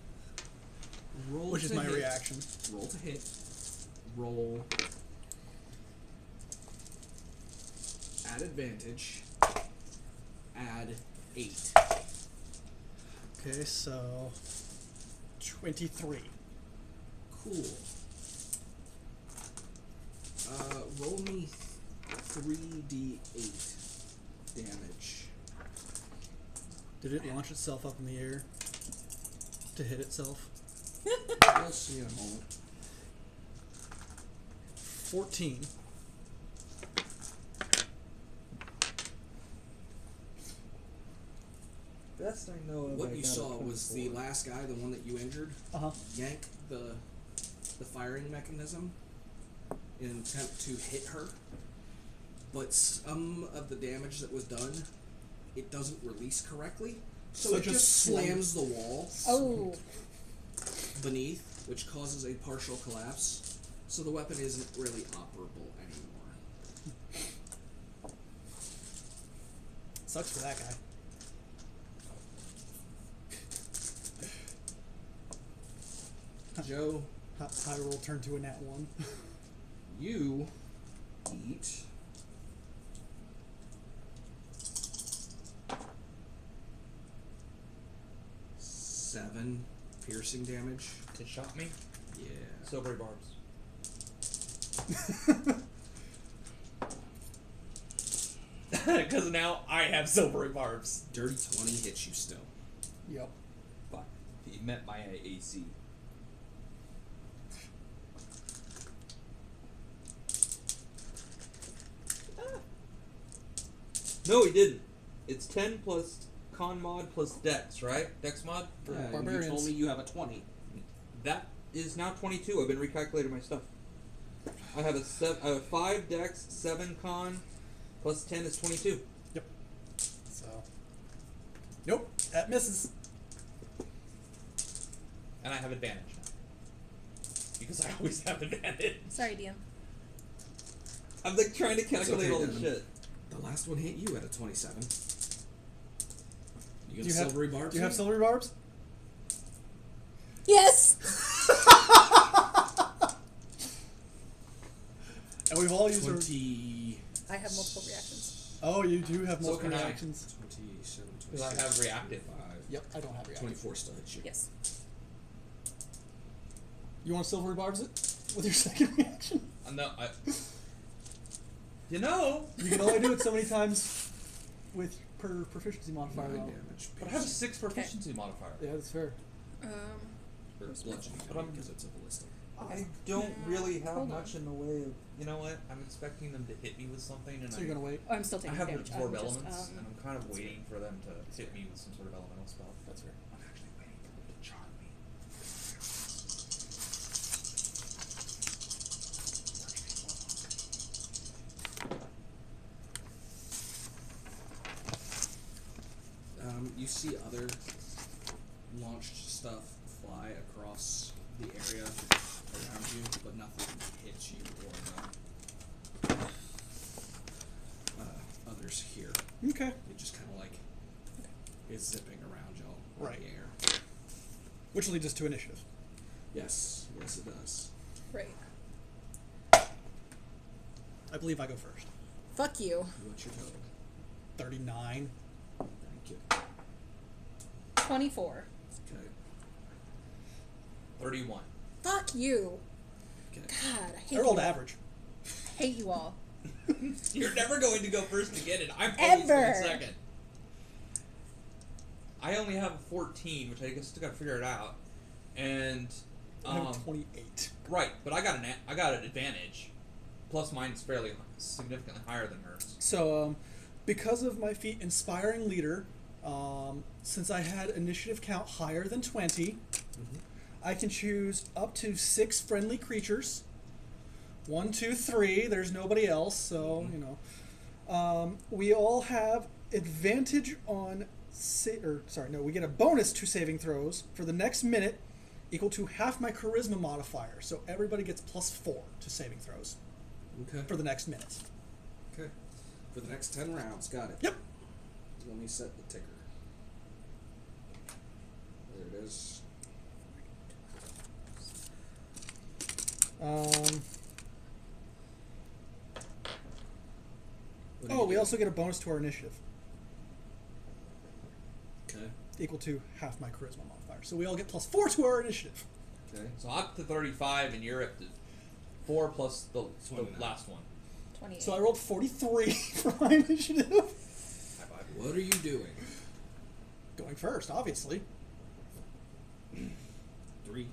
roll Which is to my hit. reaction. Roll to hit. Roll at advantage. Add 8. Okay, so 23. Cool. Roll me 3d8 damage. Did it launch itself up in the air to hit itself? We'll see in a moment. 14. Best I know of. What you saw was the last guy, the one that you injured, Uh-huh. yank the firing mechanism in an attempt to hit her. But some of the damage that was done, it doesn't release correctly. So it just slams the wall Oh. beneath, which causes a partial collapse. So the weapon isn't really operable anymore. Sucks for that guy. Joe, High roll turned to a nat 1. you eat 7 piercing damage. It shot me. Yeah. Silvery barbs. Because now I have silvery barbs. Dirty 20 hits you still. Yep. Fuck. He met my AC. No, he didn't. It's 10 plus con mod plus dex, right? Dex mod? You Barbarians. told me you have a 20. That is now 22. I've been recalculating my stuff. I have a 5 dex, 7 con, plus 10 is 22. So. Nope. That misses. And I have advantage now. Because I always have advantage. Sorry, DM. I'm like trying to It's calculate okay, all the Devin. shit. The last one hit you at a 27. You Do got you have silvery barbs? Do you have yet? silvery barbs? Yes! And we've all used our... 20. I have multiple reactions. Oh, you do have So multiple can I. reactions. 27, Because I have reactive. 25. Yep, I don't have reactions. 24 still hits you. Yes. You want silvery barbs it with your second reaction? No, you know, You can only do it so many times with per proficiency modifier. 9 though. damage. but I have a 6 proficiency modifier. Yeah, that's fair. Or bludgeoning But I'm- because it's a ballistic. I don't really have Hold much on. in the way of. You know what? I'm expecting them to hit me with something, and So you're gonna wait. Oh, I'm still I taking have damage. absorb I'm just, elements, and I'm kind of waiting for them to hit me with some sort of elemental spell. That's fair. I'm actually waiting for them to charm me. You see other launched stuff fly across the area around you, but nothing hits you or others here. Okay. It just kind of like is zipping around y'all Right. in the air. Which leads us to initiative. Yes, yes it does. right. I believe I go first. Fuck you. What's your total? 39. Thank you. 24. Okay. 31. Fuck you. Okay. God, I hate I rolled you. average. I hate you all. You're never going to go first to get it. I'm always going Ever. second. I only have a 14, which I guess still got to figure it out. And I have 28. right, but I got an advantage. Plus mine's fairly significantly higher than hers. So, because of my feat Inspiring Leader, since I had initiative count higher than 20, I can choose up to 6 friendly creatures. 1, 2, 3. There's nobody else, so, you know. We all have advantage on... we get a bonus to saving throws for the next minute equal to half my charisma modifier. So everybody gets +4 to saving throws Okay. for the next minute. Okay. For the next 10 rounds. Got it. Yep. Let me set the ticker. There it is. What do you We do? also get a bonus to our initiative, Okay. equal to half my charisma modifier. So we all get +4 to our initiative. Okay. So I'm up to 35, and you're up to 4 plus the 29. last one. 28. So I rolled 43 for my initiative. High five. What are you doing? Going first, obviously. 3.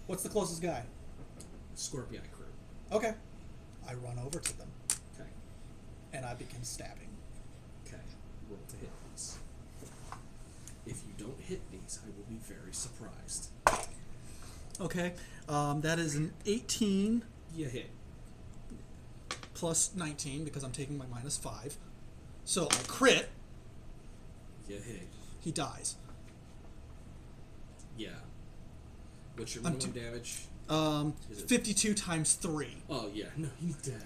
What's the closest guy? Scorpion crew. Okay. I run over to them, Okay. and I begin stabbing. Okay. Roll to hit these. If you don't hit these, I will be very surprised. Okay. That is an 18 You hit. plus 19, because I'm taking my -5. So I crit. You hit. He dies. Yeah. What's your I'm minimum damage? Is it- 52 times 3. Oh, yeah. No, he's dead.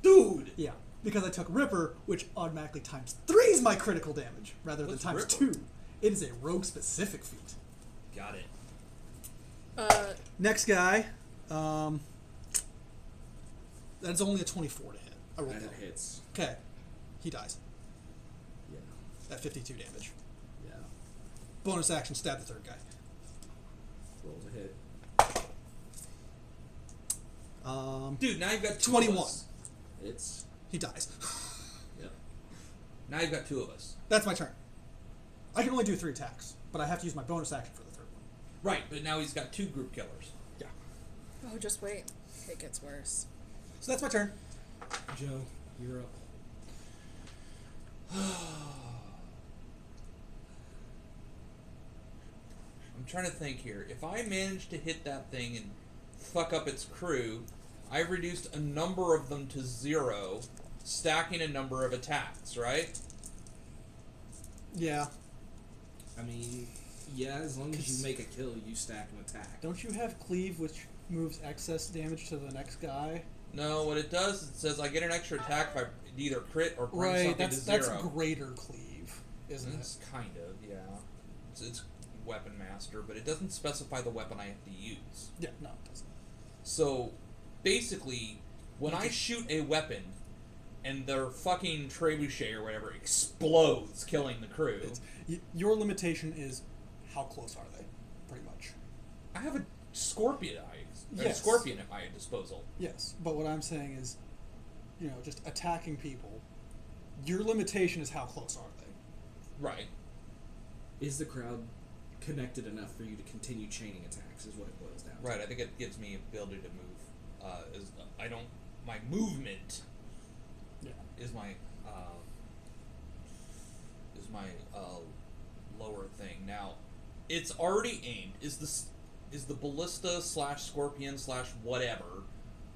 Dude! Yeah, because I took Ripper, which automatically times 3 is my critical damage, rather than What's times Ripper? 2. It is a rogue-specific feat. Got it. Next guy, that's only a 24 to hit. I rolled That that. hits. Okay, he dies Yeah. at 52 damage. Yeah. Bonus action, stab the third guy. Roll to hit. Dude, now you've got 21. two of us. Hits. He dies. Now you've got 2 of us. That's my turn. I can only do 3 attacks, but I have to use my bonus action for the 3rd one. Right, but now he's got 2 group killers. Yeah. Oh, just wait. It gets worse. So that's my turn. Joe, you're up. I'm trying to think here. If I manage to hit that thing and fuck up its crew, I've reduced a number of them to 0, stacking a number of attacks, right? Yeah. I mean, yeah, as long as you make a kill, you stack an attack. Don't you have cleave, which moves excess damage to the next guy? No, what it does, it says I get an extra attack if I either crit or bring Right, something to 0. that's greater cleave, isn't it? It's kind of, yeah. It's weapon master, but it doesn't specify the weapon I have to use. Yeah, no, it doesn't. So, basically, when I shoot a weapon and their fucking trebuchet or whatever explodes, killing the crew, Your limitation is how close are they, pretty much. I have a scorpion Yes. at my disposal. Yes, but what I'm saying is, just attacking people, your limitation is how close are they. Right. Is the crowd connected enough for you to continue chaining attacks, is what it boils down to. Right, I think it gives me ability to move. My movement is my lower thing. Now, it's already aimed. Is the ballista / scorpion / whatever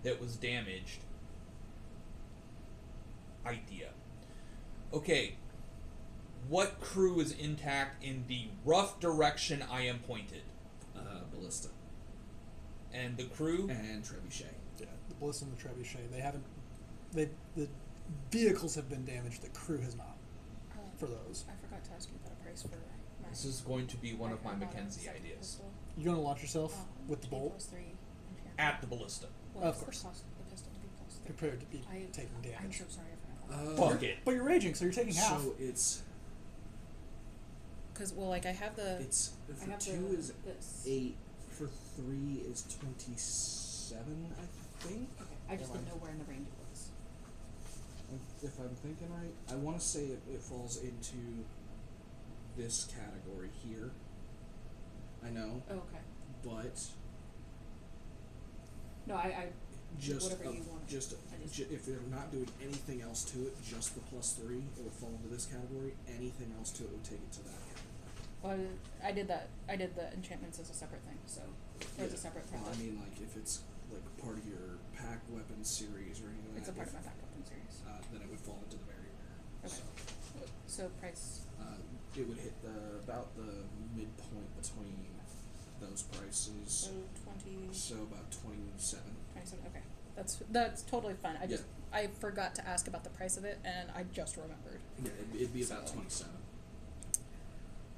that was damaged idea? Okay, what crew is intact in the rough direction I am pointed? Ballista. And the crew? And trebuchet. Yeah, the ballista and the trebuchet. The vehicles have been damaged. The crew has not. For those, I forgot to ask you about a price for my... This is going to be one of my I bought a Mackenzie second ideas. pistol. you going to launch yourself with the to be bolt? +3 enchantment. At the ballista. What Of is the course. cost of the pistol to be +3? Prepared to be I- taking I'm damage. so sorry I forgot. Fuck it. But you're raging, so you're taking half. So it's Because, well, like, I have the... for I have 2 the, is this. 8, for 3 is 27, I think. Okay, I just didn't know where in the range it was. If I'm thinking right, I want to say it falls into this category here. I know, Oh, okay. but No, I just whatever you want. just I just- if they're not doing anything else to it, just the +3, it would fall into this category. Anything else to it would take it to that category. Well, I did that. I did the enchantments as a separate thing, so there's a separate Well, project. I mean, like if it's like part of your pack weapons series or anything like It's a that, part of my backup series. then it would fall into the very rare. Okay. So price. It would hit about the midpoint between those prices. So 20, So about 27. 27. Okay, that's totally fine. I forgot to ask about the price of it, and I just remembered. Yeah, it'd be about So- 27.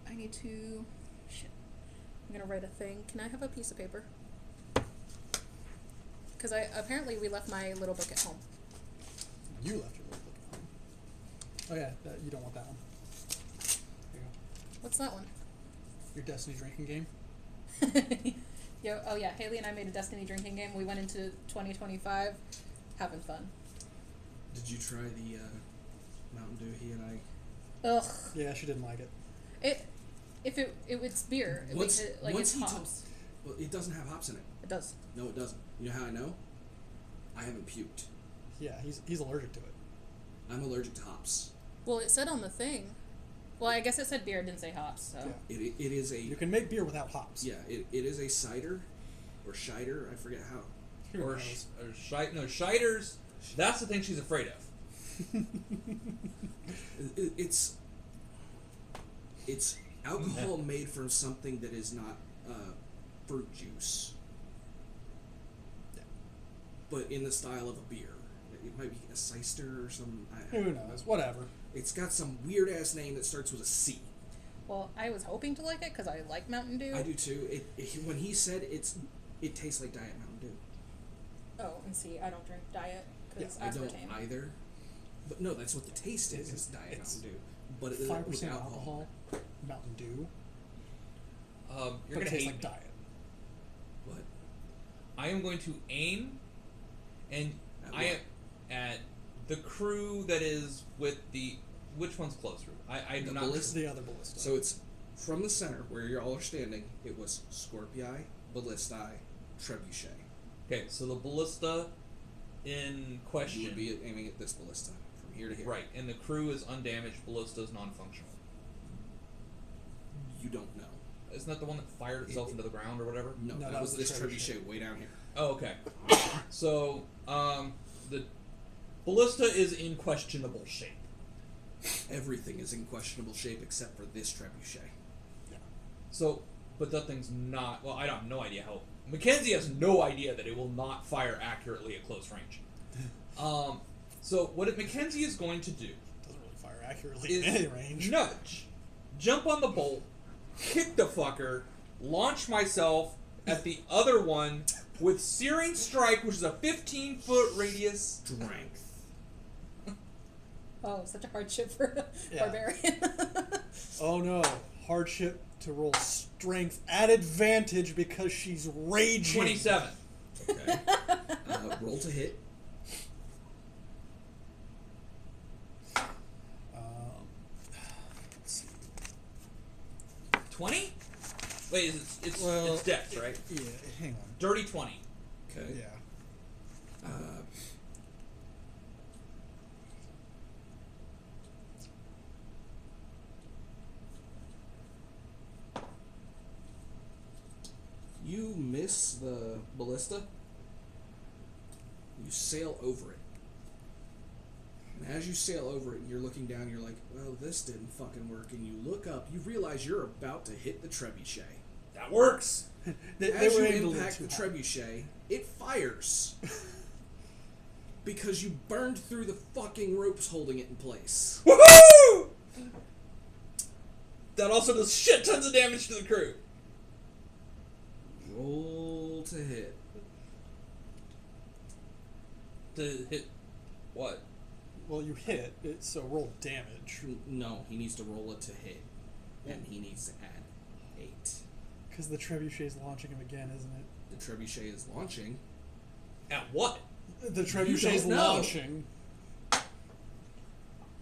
I need to. Shit. I'm gonna write a thing. Can I have a piece of paper? Because apparently we left my little book at home. You left your little book at home. Oh yeah, you don't want that one. There you go. What's that one? Your Destiny drinking game. Oh yeah, Haley and I made a Destiny drinking game. We went into 2025 having fun. Did you try the Mountain Dew he and I? Ugh. Yeah, she didn't like it. It was beer. It Once- makes it like once it's he hops. Well, it doesn't have hops in it. It does. No, it doesn't. You know how I know? I haven't puked. Yeah, he's allergic to it. I'm allergic to hops. Well, it said on the thing. Well, I guess it said beer. It didn't say hops. So. Yeah. It is a You can make beer without hops. yeah. It is a cider or cider. I forget how. Who Or knows? Shiders. That's the thing she's afraid of. It's alcohol made from something that is not fruit juice, but in the style of a beer. It might be a cider or some. Who knows? Whatever. It's got some weird ass name that starts with a C. Well, I was hoping to like it because I like Mountain Dew. I do too. When he said it tastes like Diet Mountain Dew. Oh, and see, I don't drink diet because I don't aspartame. either. But no, that's what the taste is. Is Diet It's Mountain Dew. But it 5% with alcohol. Mountain Dew. You're But gonna it tastes hate like me. diet. What? I am going to aim, and At I am what? at the crew that is with the which one's closer? I'm The not ballista- The other ballista. So it's from the center where you all are standing. It was Scorpii, Ballistae, Trebuchet. Okay, so the ballista in question. You would be aiming at this ballista from here to here. Right, and the crew is undamaged, ballista is non-functional. You don't know. Isn't that the one that fired itself into the ground or whatever? No, that was this trebuchet way down here. Oh, okay. So, the ballista is in questionable shape. Everything is in questionable shape except for this trebuchet. So, but that thing's not. Well, I have no idea how. Mackenzie has no idea that it will not fire accurately at close range. So what Mackenzie is going to do doesn't really fire accurately is in any range. nudge, jump on the bolt, kick the fucker, launch myself at the other one with Searing Strike, which is a 15-foot radius. Strength. Oh, such a hardship for Yeah. barbarian. Oh no. Hardship to roll strength at advantage because she's raging. 27. Okay. Roll to hit. Let's see. 20? Wait, it's Well, it's dex, right? Yeah, hang on. Dirty 20. Okay. Yeah. You miss the ballista. You sail over it. And as you sail over it, you're looking down, you're like, well, this didn't fucking work. And you look up, you realize you're about to hit the trebuchet. That works. They As were you aimed a little impact too the high. trebuchet, it fires. Because you burned through the fucking ropes holding it in place. Woohoo! That also does shit tons of damage to the crew. Roll to hit. To hit what? Well, you hit it, so roll damage. No, he needs to roll it to hit. And he needs to add 8. Because the trebuchet's launching him again, isn't it? The trebuchet is launching. At what? The trebuchet's don't know. launching.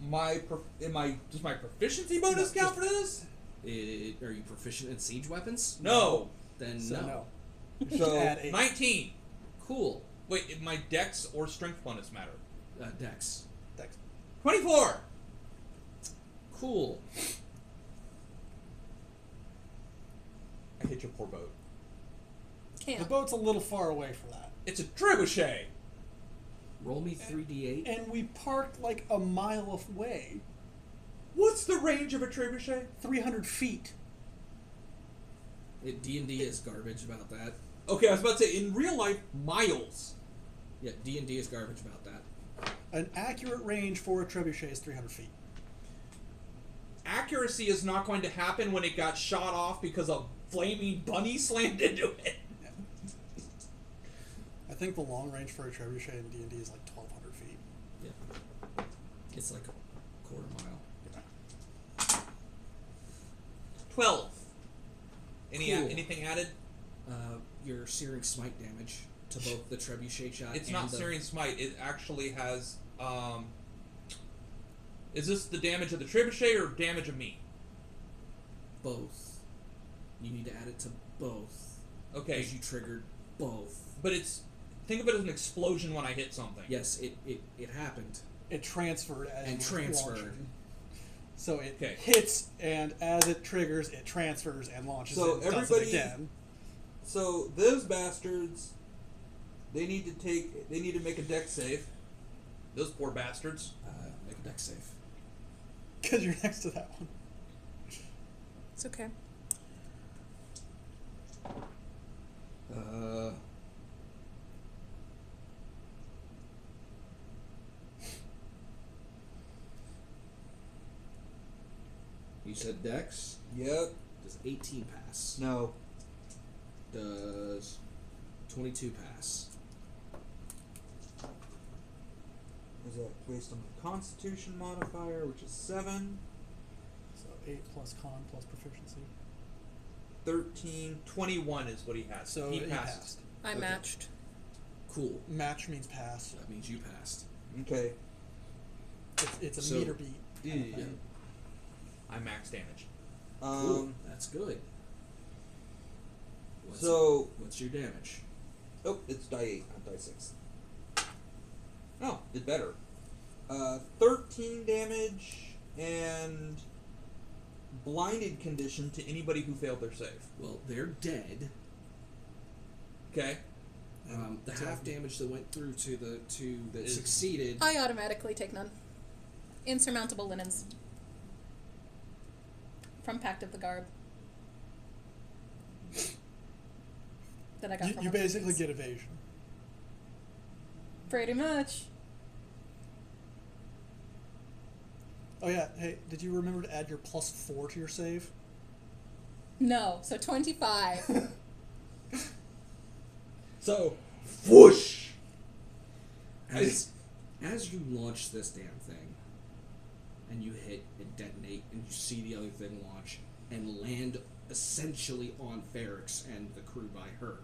Does my proficiency bonus No, count for this? Are you proficient in siege weapons? No. Then So no. no. You should So add 8. 19. Cool. Wait, my dex or strength bonus matter? Dex. Dex. 24. Cool. I hit your poor boat. The Can't. boat's a little far away for that. It's a trebuchet. Roll me 3d8. And we parked like a mile away. What's the range of a trebuchet? 300 feet. D&D is garbage about that. Okay, I was about to say, in real life, miles. Yeah, D&D is garbage about that. An accurate range for a trebuchet is 300 feet. Accuracy is not going to happen when it got shot off because a flaming bunny slammed into it. I think the long range for a trebuchet in D&D is like 1,200 feet. Yeah. It's like a quarter mile. 12. Cool. Anything added? Your searing smite damage to both the trebuchet shot It's and not the... Searing Smite. It actually has. Is this the damage of the trebuchet or damage of me? Both. You need to add it to both. Okay, Because you triggered both. but it's. Think of it as an explosion when I hit something. Yes, it happened. It transferred as And it was transferred. launching. So it Okay. hits, and as it triggers, it transfers and launches So it and does it everybody- again. So those bastards, they need to make a dex save. Those poor bastards. Make a dex save. Because you're next to that one. It's okay. You said dex? Yep. Does 18 pass? No. Does 22 pass? Is that based on the Constitution modifier, which is 7, So 8 plus con plus proficiency. 13, 21 is what he has. So he he passes. passed. I Okay. matched. Cool. Match means pass. That means you passed. Okay. It's a So- meter beat. kind of Yeah. thing. I'm max damage. Cool. That's good. What's your damage? Oh, it's die 8, not die 6. Oh, did better. 13 damage and blinded condition to anybody who failed their save. Well, they're dead. Okay. The half damage that went through to the two that succeeded. I automatically take none. Insurmountable linens. From Pact of the Garb. That I got from You one of basically these. get evasion. Pretty much. Oh yeah, hey, did you remember to add your +4 to your save? No, so 25. So, whoosh! As you launch this damn thing, and you hit and detonate, and you see the other thing launch and land essentially on Ferrix and the crew by her,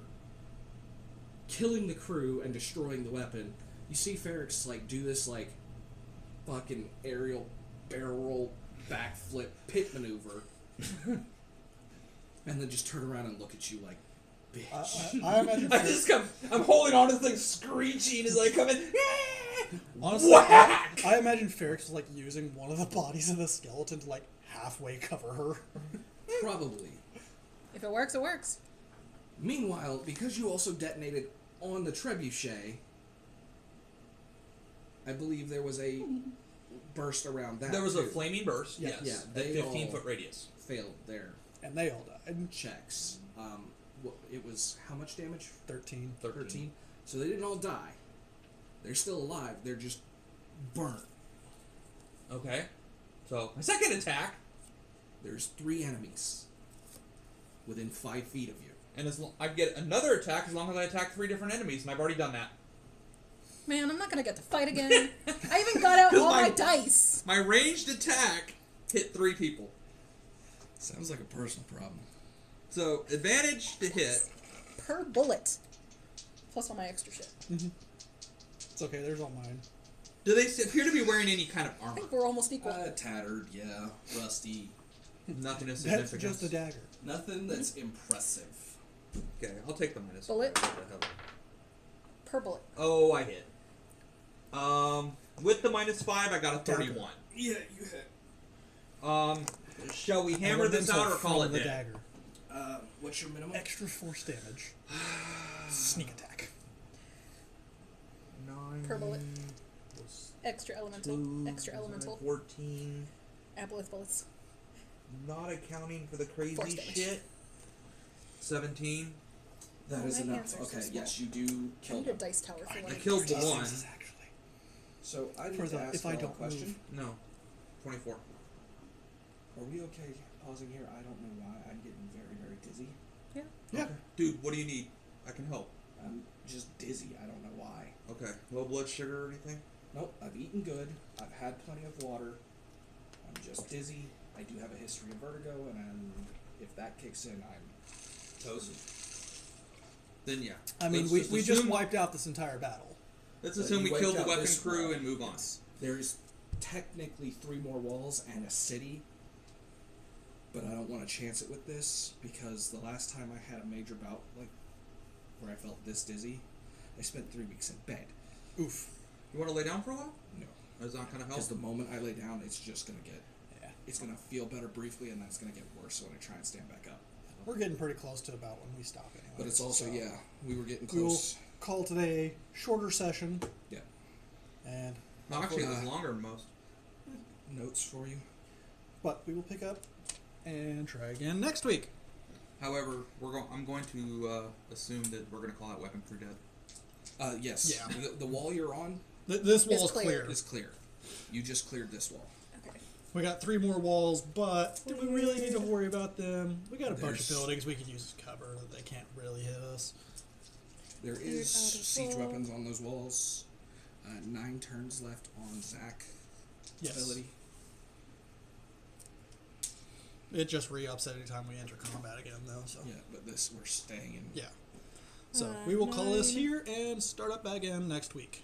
killing the crew and destroying the weapon, you see Ferrix like do this like fucking aerial barrel roll backflip pit maneuver, and then just turn around and look at you like, bitch. I imagine. I just come. I'm holding on to the thing, screeching as I come in. Honestly, Whack! I imagine Ferrix was like using one of the bodies of the skeleton to like halfway cover her. Probably. If it works, it works. Meanwhile, because you also detonated on the trebuchet, I believe there was a burst around that. There was a too. flaming burst. Yeah. Yes. Yeah, At they 15-foot all- radius. Failed their And they all died. checks. It was how much damage? 13. 13. So they didn't all die. They're still alive. They're just burnt. Okay. So my second attack, There's 3 enemies within 5 feet of you. and I get another attack as long as I attack 3 different enemies, and I've already done that. Man, I'm not gonna get to fight again. I even got out 'Cause all my my- dice. My ranged attack hit 3 people. Sounds like a personal problem. So advantage to hit. Per bullet. Plus all my extra shit. It's okay, there's all mine. Do they appear to be wearing any kind of I armor? think we're almost equal. Tattered, yeah. Rusty. Nothing of That's significance. just a dagger. Nothing that's impressive. Okay, I'll take the minus. Bullet? What the hell? Per bullet. Oh, I hit. With the -5, I got a 31. Yeah, you hit. Shall we hammer this out or call it the dead? dagger. What's your minimum? Extra force damage. Sneak attack. 9 Per bullet. plus Extra elemental. 2, Extra elemental. 14. Aboleth bullets. Not accounting for the Force crazy damage. shit. 17. That Oh, is my enough. hands are so Okay, small. yes, you do I kill need a them. dice tower for when I I killed the cast. one. Actually. So I need For to the- ask if I y'all a don't question. No. 24. Are we okay pausing here? I don't know why. I'm getting very, very dizzy. Yeah. Okay. Dude, what do you need? I can help. I'm just dizzy. I don't know why. Okay. Low blood sugar or anything? Nope, I've eaten good. I've had plenty of water. I'm just dizzy. I do have a history of vertigo, and if that kicks in, I'm toast. Then yeah. I mean, Let's we just assume- wiped out this entire battle. Let's But assume you we killed wiped the out weapon this crew wall. and move on. There's technically 3 more walls and a city, but I don't want to chance it with this because the last time I had a major bout like where I felt this dizzy, I spent 3 weeks in bed. Oof. You want to lay down for a while? No, Or is that kind of help? because the moment I lay down, it's just gonna get. Yeah. It's gonna feel better briefly, and then it's gonna get worse when I try and stand back up. We're getting pretty close to about when we stop anyway. But it's also so we were getting We will close. call today a shorter session. Yeah. And No, actually, it was Uh, longer than most. Notes for you. but we will pick up and try again next week. However, I'm going to assume that we're going to call that weapon crew dead. Yes. Yeah. The wall you're on This wall It's is clear. clear. is clear. You just cleared this wall. Okay. We got 3 more walls, but do we really need to worry about them? We got a bunch of There's- buildings we could use as cover. They can't really hit us. There Cleared is out of siege wall. weapons on those walls. 9 turns left on Zach Yes. ability. It just re-ups anytime we enter combat again, though. So Yeah, but this we're staying in. yeah. So we will call this here and start up again next week.